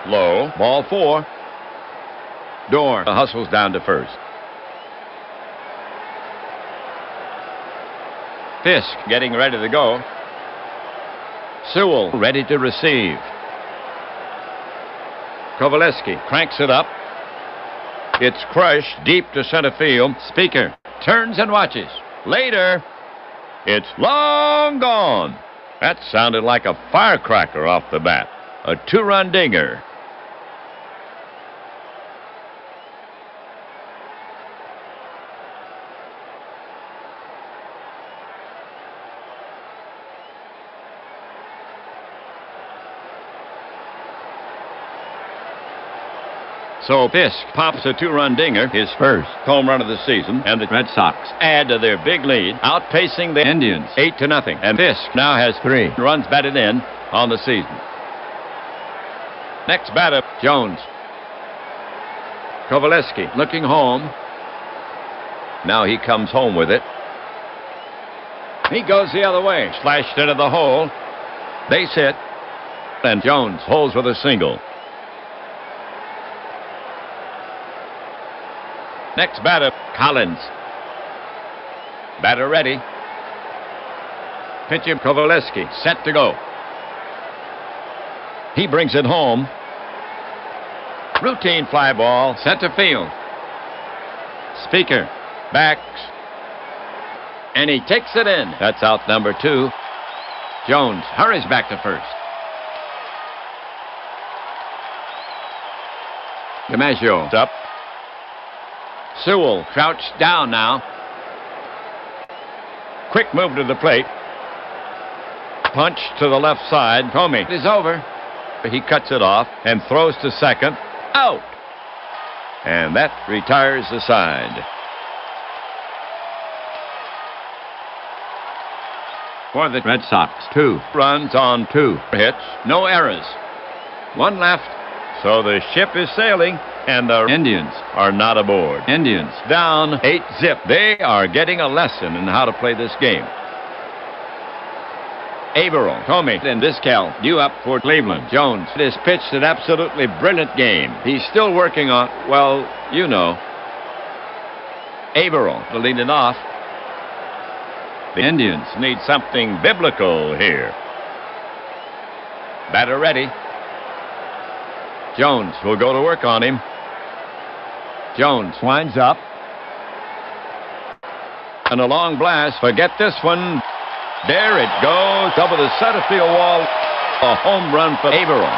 Low. Ball 4. Dorr hustles down to first. Fisk getting ready to go. Sewell ready to receive. Kovaleski cranks it up. It's crushed deep to center field. Speaker turns and watches. Later, it's long gone. That sounded like a firecracker off the bat. A 2-run dinger. So Fisk pops a 2-run dinger, his first home run of the season, and the Red Sox add to their big lead, outpacing the Indians 8-0. And Fisk now has 3 runs batted in on the season. Next batter, Jones. Kovaleski looking home. Now he comes home with it. He goes the other way, slashed into the hole. Base hit, and Jones holds with a single. Next batter, Collins. Batter ready. Pitcher Kovaleski set to go. He brings it home. Routine fly ball, center field. Speaker backs. And he takes it in. That's out number 2. Jones hurries back to first. DiMaggio's up. Sewell crouched down now. Quick move to the plate. Punch to the left side. Comey is over. He cuts it off and throws to second. Out. And that retires the side. For the Red Sox, 2 runs on 2 hits. No errors. 1 left. So the ship is sailing. And the Indians are not aboard. Indians down 8-zip. They are getting a lesson in how to play this game. Averill, Comey, and Vizquel due up for Cleveland. Jones has pitched an absolutely brilliant game. He's still working on, well, you know. Averill to lead it off. The Indians need something biblical here. Batter ready. Jones will go to work on him. Jones winds up. And a long blast. Forget this one. There it goes over the center field wall. A home run for Averill.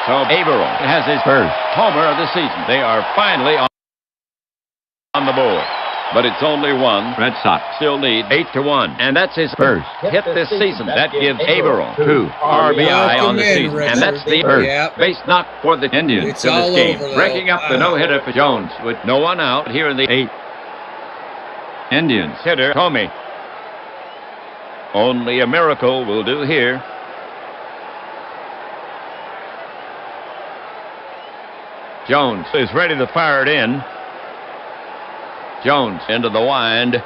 So Averill has his first homer of the season. They are finally on the board. But it's only 1. Red Sox still lead 8-1. And that's his first hit this season. That gives Averill 2 RBI on the season. And that's the first base knock for the Indians in this game. Breaking up the no-hitter for Jones with no one out here in the 8th. Indians hitter Comey. Only a miracle will do here. Jones is ready to fire it in. Jones into the wind.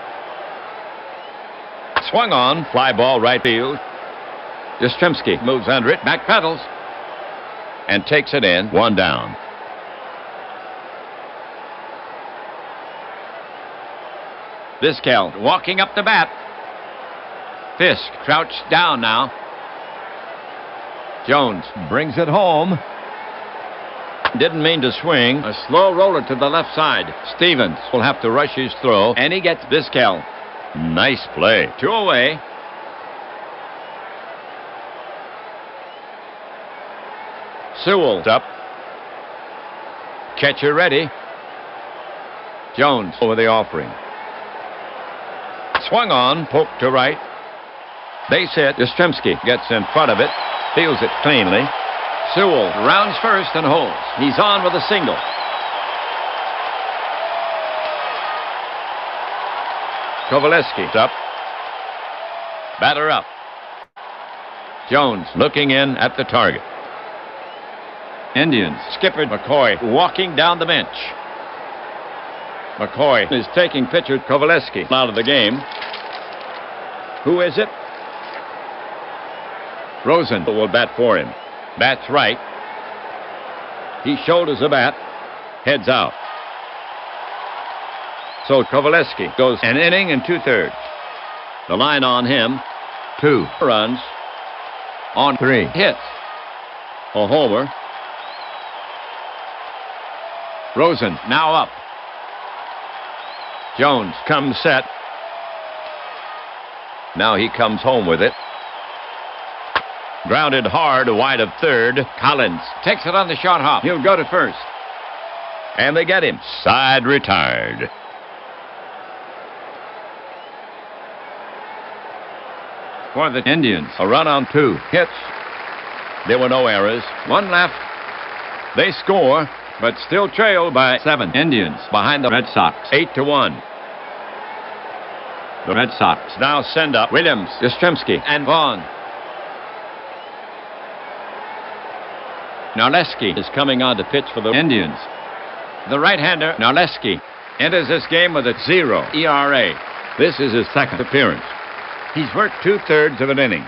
Swung on. Fly ball right field. Yastrzemski moves under it. Back pedals. And takes it in. 1 down. Vizquel walking up the bat. Fisk crouched down now. Jones brings it home. Didn't mean to swing. A slow roller to the left side. Stevens will have to rush his throw, and he gets Vizquel. Nice play. 2 away. Sewell's up. Catcher ready. Jones over the offering. Swung on, poked to right. Base hit. Yastrzemski gets in front of it. Fields it cleanly. Sewell rounds first and holds. He's on with a single. Kovaleski's up. Batter up. Jones looking in at the target. Indians skipper McCoy walking down the bench. McCoy is taking pitcher Kovaleski out of the game. Who is it? Rosen will bat for him. Bats right. He shoulders the bat. Heads out. So Kovaleski goes an inning and 2/3. The line on him, 2 runs on 3 hits. A homer. Rosen now up. Jones comes set. Now he comes home with it. Grounded hard wide of third. Collins takes it on the short hop. He'll go to first. And they get him. Side retired. For the Indians, a run on 2 hits. There were no errors. 1 left. They score, but still trail by 7. Indians behind the Red Sox, 8-1. The Red Sox now send up Williams, Yastrzemski, and Vaughn. Narleski is coming on to pitch for the Indians. The right-hander, Narleski, enters this game with a 0 ERA. This is his second appearance. He's worked 2/3 of an inning.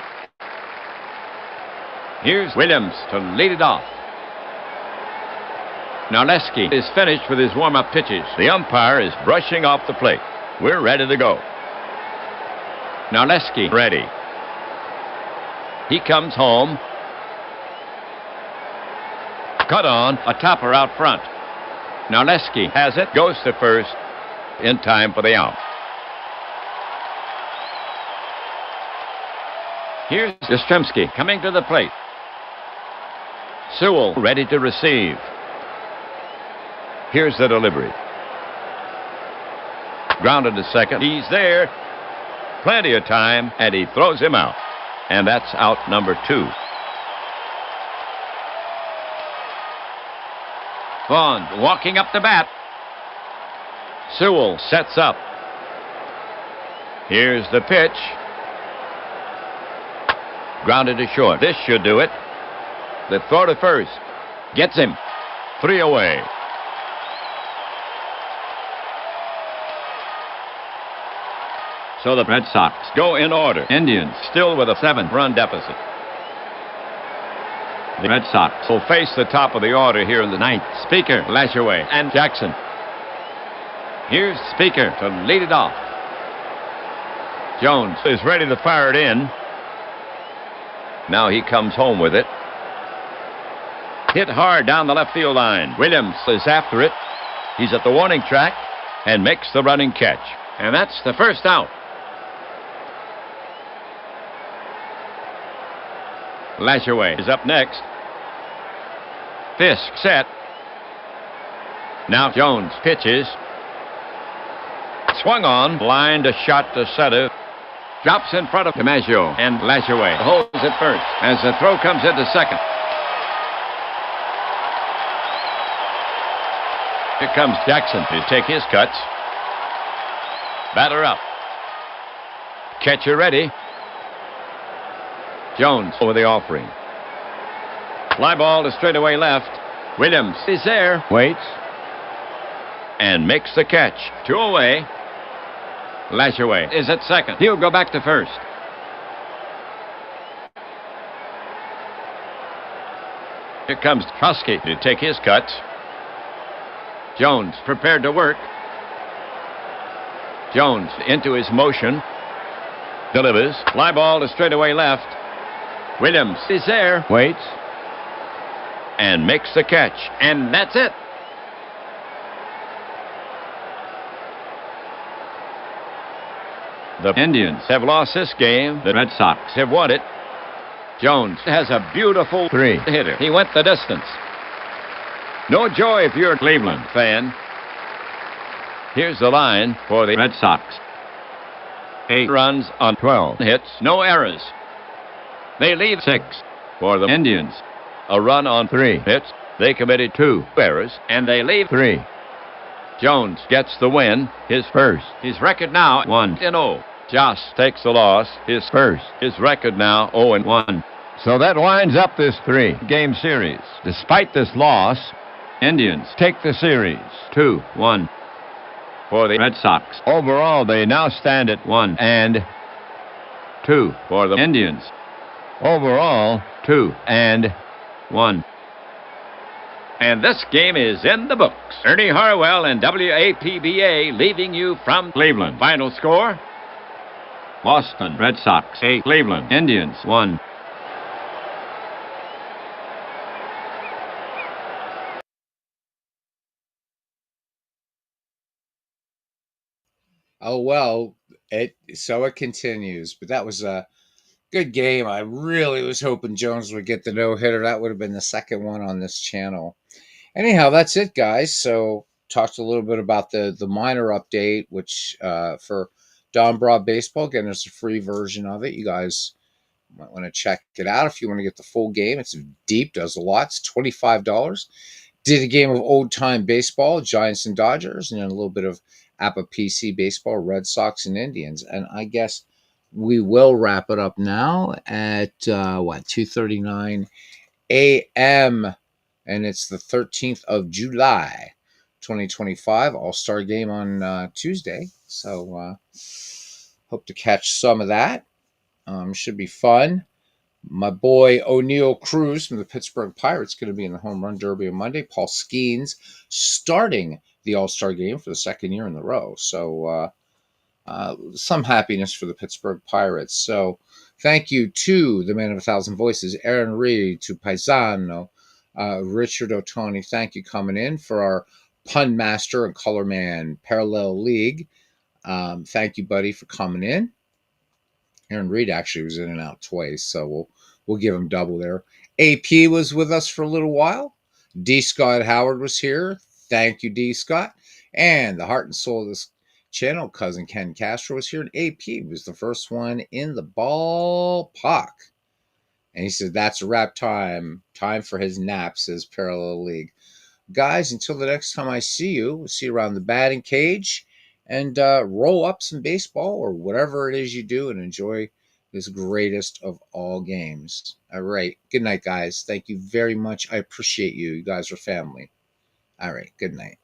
Here's Williams to lead it off. Narleski is finished with his warm-up pitches. The umpire is brushing off the plate. We're ready to go. Narleski ready. He comes home. Cut on, a topper out front. Narleski has it, goes to first, in time for the out. Here's Yastrzemski coming to the plate. Sewell ready to receive. Here's the delivery. Grounded to second. He's there. Plenty of time, and he throws him out. And that's out number 2. Vaughn walking up the bat. Sewell sets up. Here's the pitch. Grounded to short. This should do it. The throw to first. Gets him. 3 away. So the Red Sox go in order. Indians still with a 7-run deficit. The Red Sox will face the top of the order here in the 9th. Speaker, Lashaway, and Jackson. Here's Speaker to lead it off. Jones is ready to fire it in. Now he comes home with it. Hit hard down the left field line. Williams is after it. He's at the warning track and makes the running catch. And that's the first out. Lashaway is up next. Fisk set. Now Jones pitches. Swung on. Lined a shot to center. Drops in front of DiMaggio, and Lashaway holds it first as the throw comes into second. Here comes Jackson to take his cuts. Batter up. Catcher ready. Jones over the offering. Fly ball to straightaway left. Williams is there. Waits. And makes the catch. 2 away. Lashaway is at second. He'll go back to first. Here comes Trusky to take his cuts. Jones prepared to work. Jones into his motion. Delivers. Fly ball to straightaway left. Williams is there. Waits. And makes the catch. And that's it. The Indians have lost this game. The Red Sox have won it. Jones has a beautiful 3-hitter. He went the distance. No joy if you're a Cleveland fan. Here's the line for the Red Sox. 8 runs on 12 hits, no errors. They leave 6 for the Indians. A run on 3 hits. They committed 2 errors, and they leave 3. Jones gets the win, his first. His record now 1-0. Joss takes the loss, his first. His record now 0-1. So that winds up this 3-game series. Despite this loss, Indians take the series 2-1 for the Red Sox. Overall, they now stand at 1-2 for the Indians. Overall, 2-1. And this game is in the books. Ernie Harwell and WAPBA leaving you from Cleveland. Final score: Boston Red Sox 8, Cleveland Indians 1. Oh well, it continues. But that was a good game. I really was hoping Jones would get the no-hitter. That would have been the second one on this channel. Anyhow, that's it, guys. So talked a little bit about the minor update, which for Dombrov baseball. Again, there's a free version of it. You guys might want to check it out if you want to get the full game. It's deep, does a lot. It's $25. Did a game of old time baseball, Giants and Dodgers, and then a little bit of APA PC baseball, Red Sox and Indians. And I guess we will wrap it up now at 2:39 a.m. and it's the 13th of July, 2025. All-Star game on Tuesday. So hope to catch some of that. Should be fun. My boy O'Neal Cruz from the Pittsburgh Pirates going to be in the Home Run Derby on Monday. Paul Skeens starting the All-Star game for the second year in a row. So some happiness for the Pittsburgh Pirates. So thank you to the man of 1,000 voices, Aaron Reed, to Paisano, Richard Otoni. Thank you coming in for our pun master and color man parallel league. Thank you, buddy, for coming in. Aaron Reed actually was in and out twice, so we'll give him double there. AP was with us for a little while. D. Scott Howard was here. Thank you, D. Scott. And the heart and soul of this channel, cousin Ken Castro, was here. And AP was the first one in the ballpark. And he said, that's a wrap time. Time for his nap, says Parallel League. Guys, until the next time I see you, we'll see you around the batting cage. And roll up some baseball or whatever it is you do and enjoy this greatest of all games. All right. Good night, guys. Thank you very much. I appreciate you. You guys are family. All right. Good night.